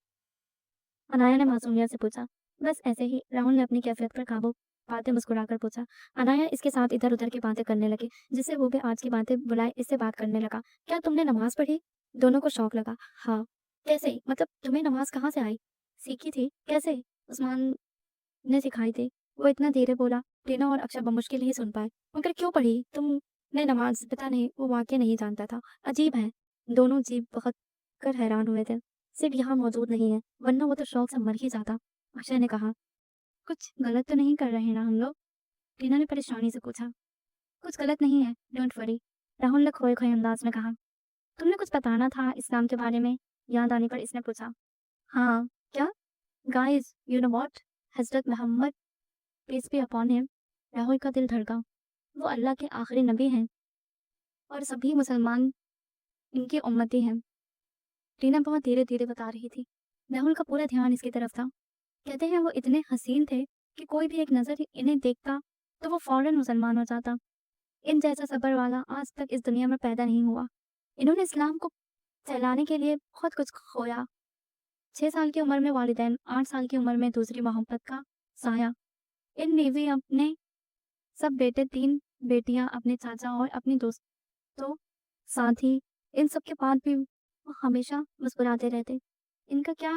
अनाया ने मासूमियत से पूछा। बस ऐसे ही, राहुल ने अपनी कैफियत पर काबू पाते मुस्कुराकर पूछा। अनाया इसके साथ इधर उधर की बातें करने लगी, जिससे वो भी आज की बातें बुलाए इससे बात करने लगा। क्या तुमने नमाज पढ़ी? दोनों को शौक लगा। हाँ। कैसे? मतलब तुम्हें नमाज कहाँ से आई? सीखी थी? कैसे? उस्मान ने सिखाई थी। वो इतना धीरे बोला, टीना और अक्षर बमुश्किल ही सुन पाए। मगर क्यों पढ़ी? तुमने नमाज? पता नहीं, वो वाक़ई नहीं जानता था। अजीब है। दोनों जीभ बहक कर हैरान हुए थे। सिर्फ यहाँ मौजूद नहीं है, वरना वो तो शौक से मर ही जाता। अक्षय ने कहा। कुछ गलत तो नहीं कर रहे ना हम लोग? टीना ने परेशानी से पूछा। कुछ गलत नहीं है, डोंट वरी। राहुल ने खोए खोए अंदाज में कहा। तुमने कुछ बताना था इस्लाम के बारे में? याद आने पर इसने पूछा। हाँ। क्या? Guys, you know what? Hazrat Mohammed peace be upon him. Rahul का दिल धड़का। वो अल्लाह के आखिरी नबी हैं और सभी मुसलमान इनकी उम्मती हैं। टीना बहुत धीरे धीरे बता रही थी। राहुल का पूरा ध्यान इसकी तरफ था। कहते हैं वो इतने हसीन थे कि कोई भी एक नज़र इन्हें देखता तो वो फौरन मुसलमान हो जाता। इन जैसा सबर वाला आज तक इस दुनिया में पैदा नहीं हुआ। इन्होंने इस्लाम को फैलाने के लिए बहुत कुछ खोया। 6 साल की उम्र में वालिदैन, 8 साल की उम्र में दूसरी मोहब्बत का साया। इन बीवी अपने सब बेटे, 3 बेटियां, अपने चाचा और अपनी दोस्तों, साथी, इन सब के बाद भी वो हमेशा मुस्कुराते रहते। इनका क्या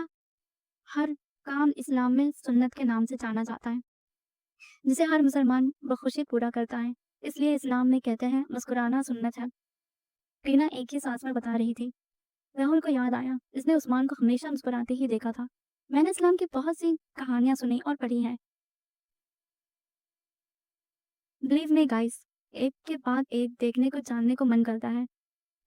हर काम इस्लाम में सुन्नत के नाम से जाना जाता है, जिसे हर मुसलमान बखुशी पूरा करता है। इसलिए इस्लाम में कहते हैं मुस्कुराना सुन्नत है। टीना एक ही सांस में बता रही थी। राहुल को याद आया, इसने उस्मान को हमेशा मुस्कुराते ही देखा था। मैंने इस्लाम की बहुत सी कहानियां सुनी और पढ़ी हैं। बिलीव मी गाइस, एक के बाद एक देखने को जानने को मन करता है।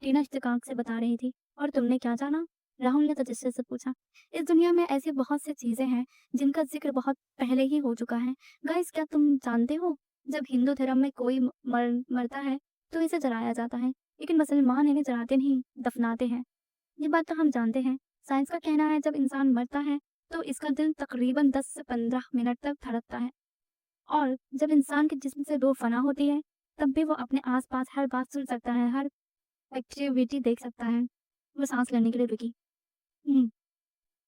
टीना इत्तेकाक से बता रही थी। और तुमने क्या जाना? राहुल ने तजस्सुस से पूछा। इस दुनिया में ऐसी बहुत सी चीजें हैं जिनका जिक्र बहुत पहले ही हो चुका है। गाइस, क्या तुम जानते हो, जब हिंदू धर्म में कोई मरता है तो इसे जलाया जाता है, लेकिन मुसलमान इन्हें जलाते नहीं, दफनाते हैं। ये बात तो हम जानते हैं। साइंस का कहना है जब इंसान मरता है तो इसका दिल तकरीबन 10 से 15 मिनट तक धड़कता है और जब इंसान के जिस्म से रूह फना होती है तब भी वो अपने आसपास हर बात सुन सकता है, हर एक्टिविटी देख सकता है। वो सांस लेने के लिए रुकी। हम्म,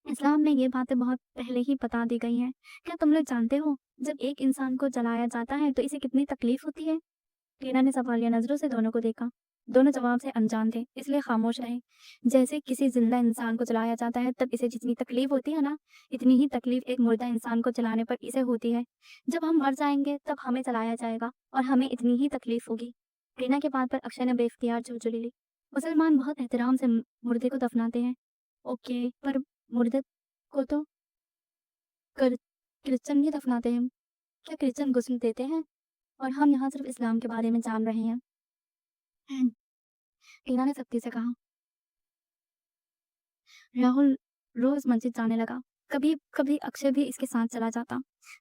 इस्लाम में ये बातें बहुत पहले ही बता दी गई हैं। क्या तुम लोग जानते हो जब एक इंसान को जलाया जाता है तो इसे कितनी तकलीफ होती है? टीना ने सवालिया नजरों से दोनों को देखा। दोनों जवाब से अनजान थे, इसलिए खामोश रहे। जैसे किसी जिंदा इंसान को जलाया जाता है तब इसे जितनी तकलीफ होती है ना, इतनी ही तकलीफ एक मुर्दा इंसान को जलाने पर इसे होती है। जब हम मर जाएंगे तब हमें जलाया जाएगा और हमें इतनी ही तकलीफ होगी। टीना के बात पर अक्षय ने बेख्तियार झुरझुरी ली। मुसलमान बहुत एहतराम से मुर्दे को दफनाते हैं। ओके, पर मुर्दे को तो कर क्रिश्चन भी दफनाते हैं। क्या क्रिश्चन गुस्ल देते हैं? और हम यहाँ सिर्फ इस्लाम के बारे में जान रहे हैं। टीना ने सख्ती से कहा। राहुल रोज मस्जिद जाने लगा। कभी कभी अक्षय भी इसके साथ चला जाता।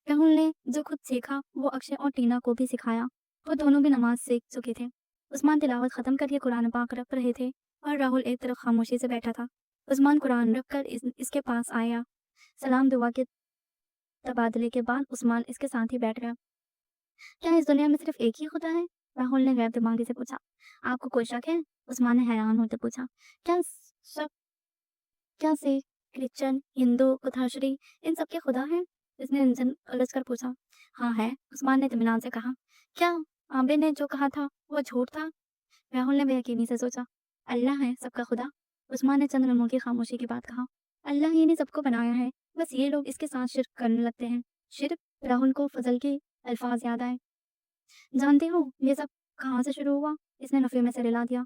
राहुल ने जो खुद सीखा वो अक्षय और टीना को भी सिखाया। वो दोनों भी नमाज सीख चुके थे। उस्मान तिलावत खत्म करके कुरान पाक रख रहे थे और राहुल एक तरफ खामोशी से बैठा था। उस्मान कुरान रख कर इसके पास आया। सलाम दुआ के तबादले के बाद उस्मान इसके साथ ही बैठ गया। क्या इस दुनिया में सिर्फ एक ही खुदा है? राहुल ने गैर दिमागी से पूछा। आपको कोई शक है? उस्मान ने हैरान होते पूछा। क्या शक? क्या सिख, क्रिश्चियन, हिंदू, बुद्धाश्री इन सबके खुदा हैं? इसने इंजन उलझ कर पूछा। हाँ है, उस्मान ने इत्मीनान से कहा। क्या आबे ने जो कहा था वो झूठ था? राहुल ने बेयकीनी से सोचा। अल्लाह है सबका खुदा। उस्मान ने चंद लम्हों की खामोशी के बाद कहा। अल्लाह ही ने सबको बनाया है, बस ये लोग इसके साथ शिर्क करने लगते हैं। शिर्क? राहुल को फजल के अल्फाज याद आए। जानते हो ये सब कहाँ से शुरू हुआ? इसने नफे में सिर हिला दिया।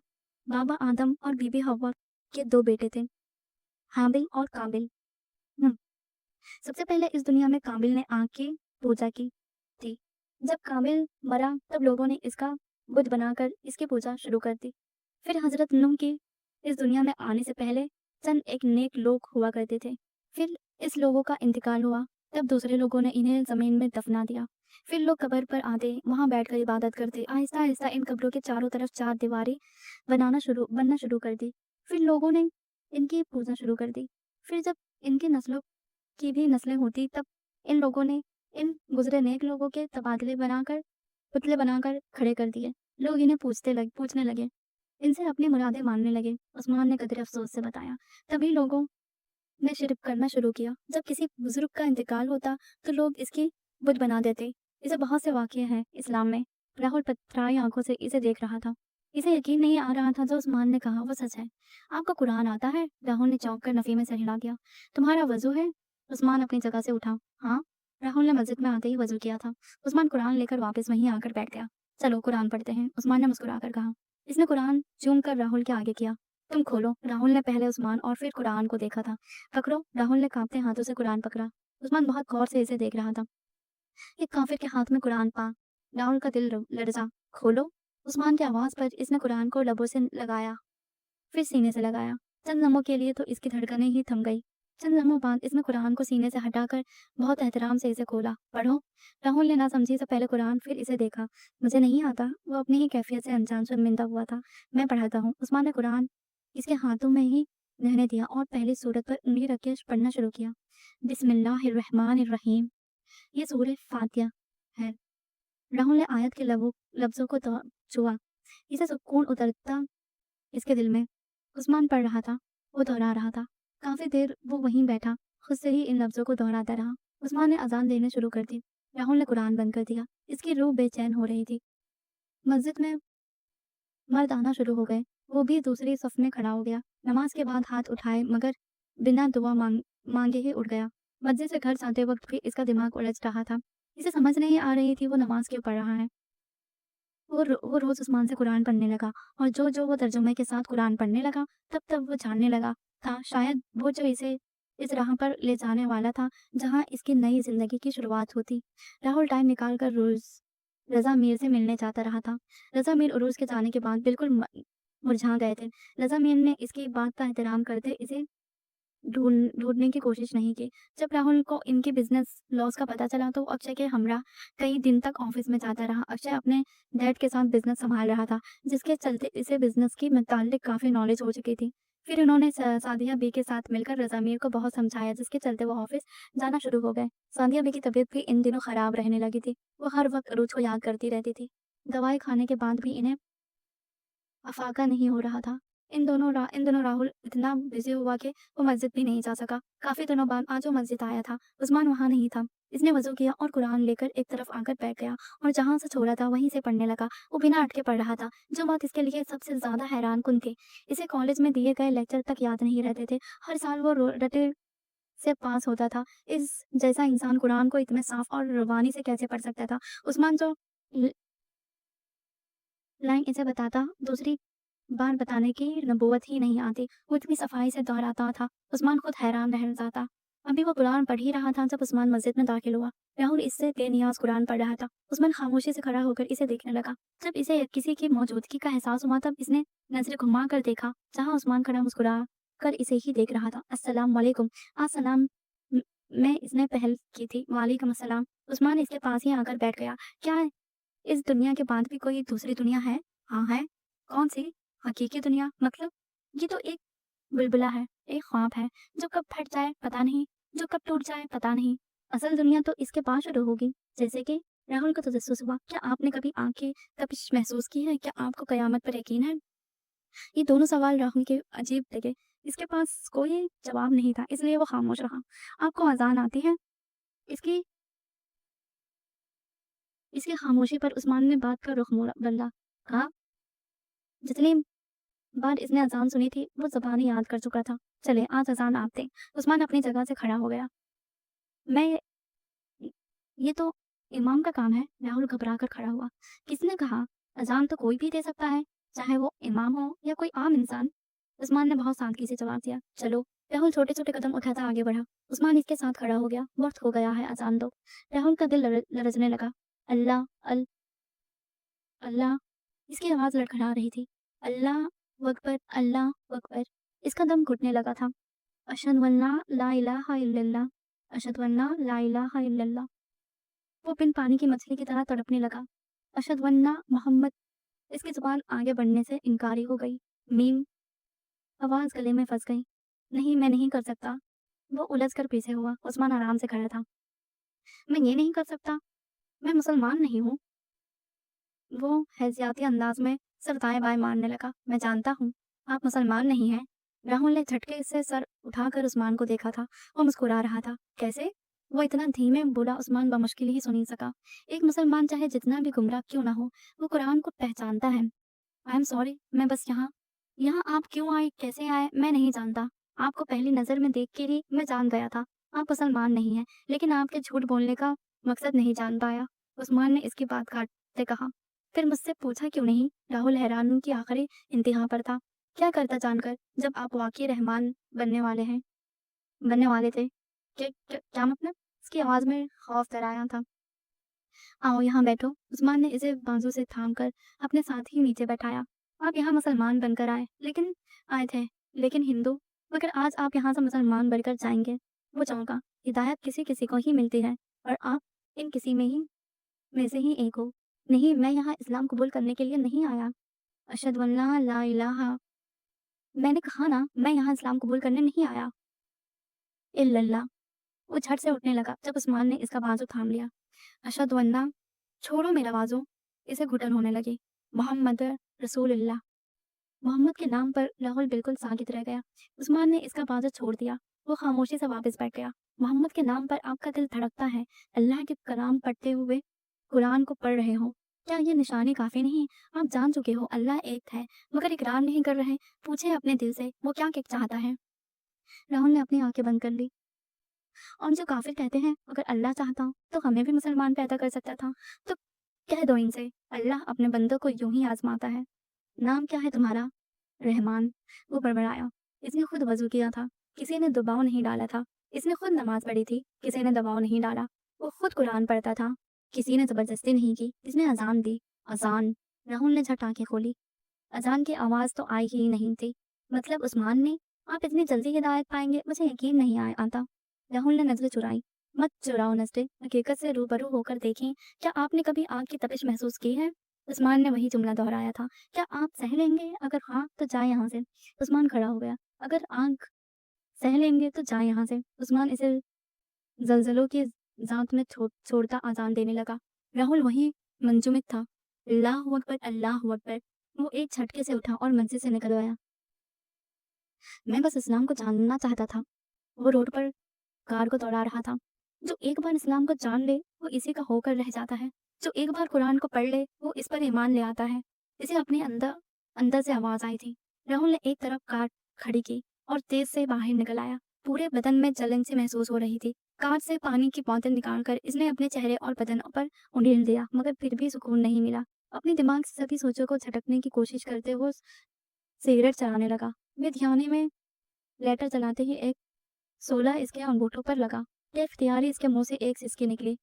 बाबा आदम और बीबी हव्वा के दो बेटे थे, हाबिल और काबिल। हम्म, सबसे पहले इस दुनिया में काबिल ने आग की पूजा की थी। जब काबिल मरा तब लोगों ने इसका बुत बनाकर इसकी पूजा शुरू कर दी। फिर हजरत नूह के इस दुनिया में आने से पहले चंद एक नेक लोग हुआ करते थे। फिर इस लोगों का इंतकाल हुआ, तब दूसरे लोगों ने इन्हें जमीन में दफना दिया। फिर लोग कब्र पर आते, वहां बैठकर इबादत करते। आहिस्ता आहिस्ता इन कब्रों के चारों तरफ चार दीवारें बनना शुरू कर दी। फिर लोगों ने इनकी पूजा शुरू कर दी। फिर जब इनकी नस्लों की भी नस्लें होती तब इन लोगों ने इन गुजरे नेक लोगों के पुतले बनाकर खड़े कर दिए। लोग इन्हें पूछने लगे, इनसे अपनी मुरादें मांगने लगे। उस्मान ने कदर अफसोस से बताया। तभी लोगों ने शिरक करना शुरू किया। जब किसी बुजुर्ग का इंतकाल होता तो लोग इसकी बुत बना देते। इसे बहुत से वाक़ये हैं इस्लाम में। राहुल पथराई आंखों से इसे देख रहा था। इसे यकीन नहीं आ रहा था जो उस्मान ने कहा वो सच है। आपको कुरान आता है? राहुल ने चौंक कर नफी में सर हिला दिया। तुम्हारा वजू है? उस्मान अपनी जगह से उठा। हाँ, राहुल ने मस्जिद में आते ही वजू किया था। उस्मान कुरान लेकर वापस वहीं आकर बैठ गया। चलो कुरान पढ़ते हैं, उस्मान ने मुस्कुराकर कहा। इसने कुरान चूम कर राहुल के आगे किया। तुम खोलो। राहुल ने पहले उस्मान और फिर कुरान को देखा था। पकड़ो। राहुल ने कांपते हाथों से कुरान पकड़ा। उस्मान बहुत गौर से इसे देख रहा था। एक काफिर के हाथ में कुरान पा राहुल का दिल लरजा। खोलो। उस्मान की आवाज पर इसने कुरान को लबों से लगाया, फिर सीने से लगाया। चंद लम्हों के लिए तो इसकी धड़कनें ही थम गई। चंद लम्हों बाद इसने कुरान को सीने से हटाकर बहुत एहतराम से इसे खोला। पढ़ो। राहुल ने ना समझी से पहले कुरान फिर इसे देखा। मुझे नहीं आता। वो अपनी ही कैफियत से अनजान शर्मिंदा हुआ था। मैं पढ़ाता हूँ। उस्मान ने कुरान इसके हाथों में ही रहने दिया और पहली सूरत पर उंगली रख के पढ़ना शुरू किया। बिस्मिल्लाहिर्रहमानिर्रहीम। ये सूरह फातिहा है। राहुल ने आयत के लफ्जों को छुआ। इसे सुकून उतरता इसके दिल में। उस्मान पढ़ रहा था, वो दोहरा रहा था। काफी देर वो वहीं बैठा, खुद से ही इन लफ्जों को दोहराता रहा। उस्मान ने अजान देने शुरू कर दी। राहुल ने कुरान बंद कर दिया। इसकी रूह बेचैन हो रही थी। मस्जिद में मर्द आना शुरू हो गए। वो भी दूसरी सफ में खड़ा हो गया। नमाज के बाद हाथ उठाए मगर बिना दुआ मांगे ही उठ गया। मस्जिद से घर जाते वक्त भी इसका दिमाग उलझ रहा था। इसे समझ नहीं आ रही थी वो नमाज क्यों पढ़ रहा है। वो रोज उस्मान से कुरान पढ़ने लगा और जो जो वो तर्जुमे के साथ कुरान पढ़ने लगा तब तब वो जानने लगा था शायद वो जो इसे इस राह पर ले जाने वाला था जहाँ इसकी नई जिंदगी की शुरुआत होती। राहुल टाइम निकाल कर रोज रजा मीर से मिलने जाता रहा था। रजा मीर उरूस के जाने के बाद बिल्कुल मुरझा गए थे। रजा मीर ने इसकी बात का एहतराम करते इसे ढूंढने की कोशिश नहीं की। जब राहुल को इनके बिजनेस लॉस का पता चला तो अक्षय के हमरा कई दिन तक ऑफिस में जाता रहा। अक्षय अपने डैड के साथ बिजनेस संभाल रहा था जिसके चलते इसे बिजनेस की मुताल्लिक काफी नॉलेज हो चुकी थी। फिर उन्होंने सादिया बी के साथ मिलकर ज़मीर को बहुत समझाया, जिसके चलते वो ऑफिस जाना शुरू हो गए। सादिया बी की तबीयत भी इन दिनों खराब रहने लगी थी। वो हर वक्त अरूज को याद करती रहती थी। दवाई खाने के बाद भी इन्हें अफ़ाका नहीं हो रहा था। इन दिनों राहुल इतना बिज़ी हुआ कि वो मस्जिद भी नहीं जा सका। काफ़ी दिनों बाद आज वो मस्जिद आया था। उस्मान वहाँ नहीं था। इसने वज़ू किया और कुरान लेकर एक तरफ आकर बैठ गया और जहाँ से छोड़ा था वहीं से पढ़ने लगा। वो बिना अटके पढ़ रहा था। जो बात इसके लिए सबसे ज़्यादा हैरानकुन थी, इसे कॉलेज में दिए गए लेक्चर तक याद नहीं रहते थे। हर साल वो रटे से पास होता था। इस जैसा इंसान कुरान को इतने साफ और रूबानी से कैसे पढ़ सकता था? उस्मान जो ल लाइन इसे बताता, दूसरी बार बताने की नबूवत ही नहीं आती। वो इतनी सफाई से दोहराता था, उस्मान खुद हैरान रह जाता। अभी वो कुरान पढ़ ही रहा था जब उस्मान मस्जिद में दाखिल हुआ। राहुल इससे बेनियाज कुरान पढ़ रहा था। उस्मान खामोशी से खड़ा होकर इसे देखने लगा। जब इसे किसी की मौजूदगी का एहसास हुआ तब इसने नजरें घुमा कर देखा, जहाँ उस्मान खड़ा मुस्कुरा कर इसे ही देख रहा था। अस्सलाम वालेकुम। आज सलाम म- मैं इसने पहल की थी। वालेकुम अस्सलाम। उस्मान इसके पास ही आकर बैठ गया। क्या इस दुनिया के बाद भी कोई दूसरी दुनिया है? हाँ है। कौन सी? हकीकी दुनिया मतलब? ये तो एक बुलबुला है, एक ख्वाब है, जो कब फट जाए पता नहीं, जो कब टूट जाए पता नहीं। असल दुनिया तो इसके पास शुरू होगी। जैसे कि राहुल को तजस्सुस हुआ। क्या आपने कभी आँख की तपिश महसूस की है? क्या आपको कयामत पर यकीन है? ये दोनों सवाल राहुल के अजीब लगे। इसके पास कोई जवाब नहीं था, इसलिए वो खामोश रहा। आपको अज़ान आती है? इसकी इसकी खामोशी पर उस्मान ने बात का रुख मोड़ा बदला। कहा, जितनी बार इसने अज़ान सुनी थी, वो ज़बानी याद कर चुका था। चले, आज अज़ान आप दें। उस्मान अपनी जगह से खड़ा हो गया। मैं ये तो इमाम का काम है। राहुल घबरा कर खड़ा हुआ। किसने कहा? अज़ान तो कोई भी दे सकता है, चाहे वो इमाम हो या कोई आम इंसान। उस्मान ने बहुत सादगी से जवाब दिया। चलो। राहुल छोटे-छोटे कदम उठाता आगे बढ़ा। उस्मान इसके साथ खड़ा हो गया। वक्त हो गया है, अज़ान दो। राहुल का दिल लरज़ने लगा। अल्लाह अल अल्लाह, इसकी आवाज़ लड़खड़ा रही थी। अल्लाह अकबर, अल्लाह अकबर। इसका दम घुटने लगा था। अशहदु अन ला इलाहा इल्लल्लाह, अशहदु अन ला इलाहा इल्लल्लाह। वो बिन पानी की मछली की तरह तड़पने लगा। अशहदु अन्न मोहम्मद। इसकी जुबान आगे बढ़ने से इनकारी हो गई। मीम। आवाज़ गले में फंस गई। नहीं, मैं नहीं कर सकता। वो उलझ कर पीछे हुआ। उस्मान आराम से खड़ा था। मैं ये नहीं कर सकता। मैं मुसलमान नहीं हूँ। वो हैज़ियाती अंदाज में सर दाएं-बाएं मारने लगा। मैं जानता हूँ, आप मुसलमान नहीं हैं। राहुल ने झटके से सर उठाकर उस्मान को देखा था। वो मुस्कुरा रहा था। कैसे? वो इतना धीमे बोला, उस्मान बमुश्किल ही सुन ही सका। एक मुसलमान चाहे जितना भी गुमराह क्यों ना हो, वो कुरान को पहचानता है। आई एम सॉरी, मैं बस यहाँ यहाँ आप क्यों आए, कैसे आए, मैं नहीं जानता। आपको पहली नज़र में देख कर ही मैं जान गया था, आप मुसलमान नहीं हैं, लेकिन आपके झूठ बोलने का मकसद नहीं जान पाया। उस्मान ने इसकी बात काटते कहा। फिर मुझसे पूछा क्यों नहीं? राहुल हैरानी की आखिरी इंतहा पर था। क्या करता जानकर, जब आप वाकई रहमान बनने वाले थे? क्या मतलब? उसकी आवाज़ में खौफ दराया था। आओ यहाँ बैठो। उस्मान ने इसे बाजू से थामकर अपने साथ ही नीचे बैठाया। आप यहाँ मुसलमान बनकर आए थे, लेकिन हिंदू। मगर आज आप यहाँ से मुसलमान बनकर जाएंगे। वो चौंका। हिदायत किसी किसी को ही मिलती है और आप इन किसी में से ही एक हो। नहीं, मैं यहाँ इस्लाम कबूल करने के लिए नहीं आया। अशहदु अल्ला ला इलाहा। मैंने कहा ना, मैं यहाँ इस्लाम कबूल करने नहीं आया। इल्लल्लाह। वो झट से उठने लगा जब उस्मान ने इसका बाजू थाम लिया। अशहदु अन्ना। छोड़ो मेरा बाजू। इसे घुटन होने लगी। मोहम्मद रसूलुल्लाह। मोहम्मद के नाम पर राहुल बिल्कुल साकित रह गया। उस्मान ने इसका बाजू छोड़ दिया। वो खामोशी से वापस बैठ गया। मोहम्मद के नाम पर आपका दिल धड़कता है। अल्लाह के कलाम पढ़ते हुए कुरान को पढ़ रहे हो। क्या ये निशानी काफी नहीं? आप जान चुके हो अल्लाह एक है, मगर इकरार नहीं कर रहे। पूछे अपने दिल से, वो क्या चाहता है? राहुल ने अपनी आंखें बंद कर ली। और जो काफिर कहते हैं, अगर अल्लाह चाहता तो हमें भी मुसलमान पैदा कर सकता था। तो कह दो इनसे, अल्लाह अपने बंदों को यूं ही आजमाता है। नाम क्या है तुम्हारा? रहमान। वो बड़बड़ाया। इसने खुद वजू किया था, किसी ने दबाव नहीं डाला था। इसने खुद नमाज पढ़ी थी, किसी ने दबाव नहीं डाला। वो खुद कुरान पढ़ता था, किसी ने जबरदस्ती नहीं की। इसने अजान दी। अजान। राहुल ने झट आंखें खोली। अजान की आवाज तो आई ही नहीं थी। मतलब उस्मान ने? आप इतनी जल्दी हिदायत पाएंगे, मुझे यकीन नहीं आता। राहुल ने नजरें चुराई। मत चुराओ नजरें, हकीकत से रूबरू होकर देखें। क्या आपने कभी आग की तपिश महसूस की है? उस्मान ने वही जुमला दोहराया था। क्या आप सह लेंगे? अगर हाँ तो जाए यहाँ से। उस्मान खड़ा हो गया। अगर आँख सह लेंगे तो जाएँ यहाँ से। उस्मान इसे ज़लज़लों की ज़ात में छोड़ता अज़ान देने लगा। राहुल वहीं मंजमद था। अल्लाहू अकबर, अल्लाहू अकबर। वो एक झटके से उठा और मस्जिद से निकल गया। मैं बस इस्लाम को जानना चाहता था। वो रोड पर कार को दौड़ा रहा था। जो एक बार इस्लाम को जान ले, वो इसी का होकर रह जाता है। जो एक बार कुरान को पढ़ ले, वो इस पर ईमान ले आता है। इसे अपने अंदर अंदर से आवाज़ आई थी। राहुल ने एक तरफ कार खड़ी की और तेज़ से बाहर निकल आया। पूरे बदन में जलन सी महसूस हो रही थी। कार से पानी की बोतल निकालकर इसने अपने चेहरे और बदन पर उंडेल दिया, मगर फिर भी सुकून नहीं मिला। अपने दिमाग से सभी सोचों को झटकने की कोशिश करते हुए सिगरेट चलाने लगा। वे धियाने में लेटर चलाते ही एक 16 इसके अंगूठों पर लगा। बेख्तियारी इसके मुंह से एक सिसकी निकली।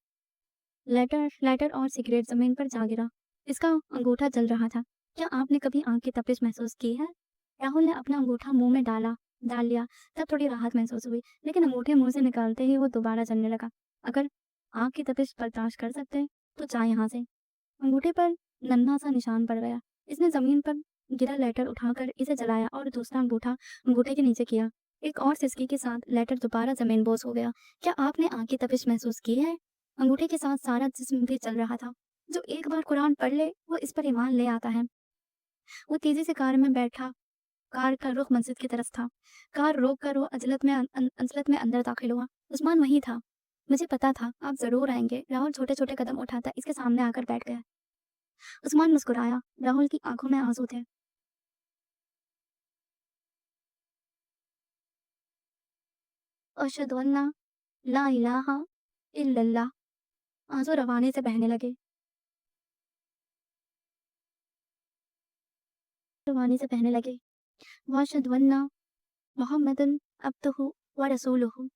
लेटर लेटर और सिगरेट जमीन पर जा गिरा। इसका अंगूठा जल रहा था। क्या आपने कभी आंख की तपिश महसूस की है? राहुल ने अपना अंगूठा मुंह में डाल लिया। तब थोड़ी राहत महसूस हुई, लेकिन अंगूठे मुंह से निकालते ही वो दोबारा जलने लगा। अगर आंख की तपिश बर्दाश्त कर सकते तो जाए यहाँ से। अंगूठे पर नन्हा सा निशान पड़ गया। इसने जमीन पर गिरा लेटर उठाकर इसे जलाया और दूसरा अंगूठा अंगूठे के नीचे किया। एक और सिसकी के साथ लेटर दोबारा जमीन बोस हो गया। क्या आपने आंख की तपिश महसूस की है? अंगूठे के साथ सारा जिस्म भी चल रहा था। जो एक बार कुरान पढ़ ले, वो इस पर ईमान ले आता है। वो तेजी से कार में बैठा। कार का रुख मस्जिद की तरफ था। कार रोक कर वो अजलत में अंदर दाखिल हुआ। उस्मान वहीं था। मुझे पता था आप जरूर आएंगे। राहुल छोटे छोटे कदम उठाता इसके सामने आकर बैठ गया। उस्मान मुस्कुराया। राहुल की आंखों में आंसू थे। अशहदु अन्ना ला इलाहा इल्लल्लाह। आंसू रवाने से बहने लगे। रवाने से बहने लगे। वअशहदु अन्ना मुहम्मदन अब्दुहु व रसूलुहु।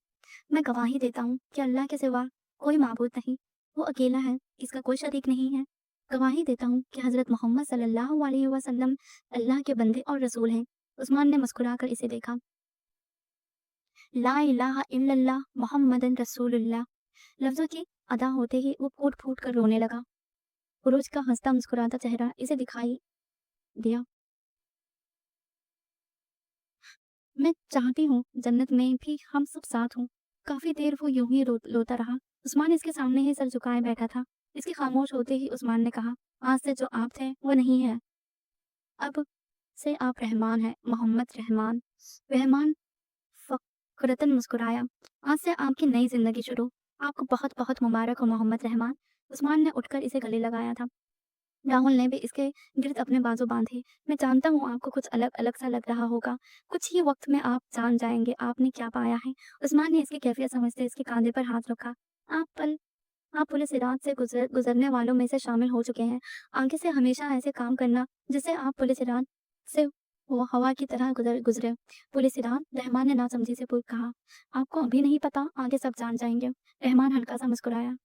मैं गवाही देता हूँ कि अल्लाह के सिवा कोई माबूद नहीं। वो अकेला है, इसका कोई शरीक नहीं है। गवाही देता हूँ कि हज़रत मोहम्मद सल्लल्लाहु अलैहि वसल्लम अल्लाह के बंदे और रसूल हैं। उस्मान ने मुस्कुराकर इसे देखा। ला इलाहा इल्लल्लाह मुहम्मदन रसूलुल्लाह लफ्ज़ों की अदा होते ही वो फूट फूट कर रोने लगा। पुरुष का हंसता मुस्कुराता चेहरा इसे दिखाई दिया। मैं चाहती हूँ जन्नत में भी हम सब साथ हों। काफी देर वो यूं ही रोता रहा। उस्मान इसके सामने ही सर झुकाए बैठा था। इसके खामोश होते ही उस्मान ने कहा, आज से जो आप थे वो नहीं है। अब से आप रहमान हैं, मोहम्मद रहमान। रहमान फखरतन मुस्कुराया। आज से आपकी नई जिंदगी शुरू। आपको बहुत बहुत मुबारक हो मोहम्मद रहमान। उस्मान ने उठकर इसे गले लगाया था। राहुल ने भी इसके गिर्द अपने बाजू बांधे। मैं जानता हूँ आपको कुछ अलग अलग सा लग रहा होगा। कुछ ही वक्त में आप जान जाएंगे आपने क्या पाया है। उस्मान ने इसकी कैफियत समझते इसके कंधे पर हाथ रखा। आप पल आप पुलिस इराद से गुजरने वालों में से शामिल हो चुके हैं। आगे से हमेशा ऐसे काम करना जिससे आप पुलिस इराद से वो हवा की तरह गुजरे। पुलिस इराद, रहमान ने नासमझी से कहा। आपको अभी नहीं पता, आगे सब जान जाएंगे। रहमान हल्का सा मुस्कुराया।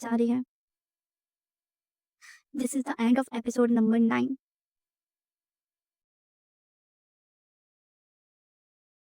जारी है। This is the end of episode number 9.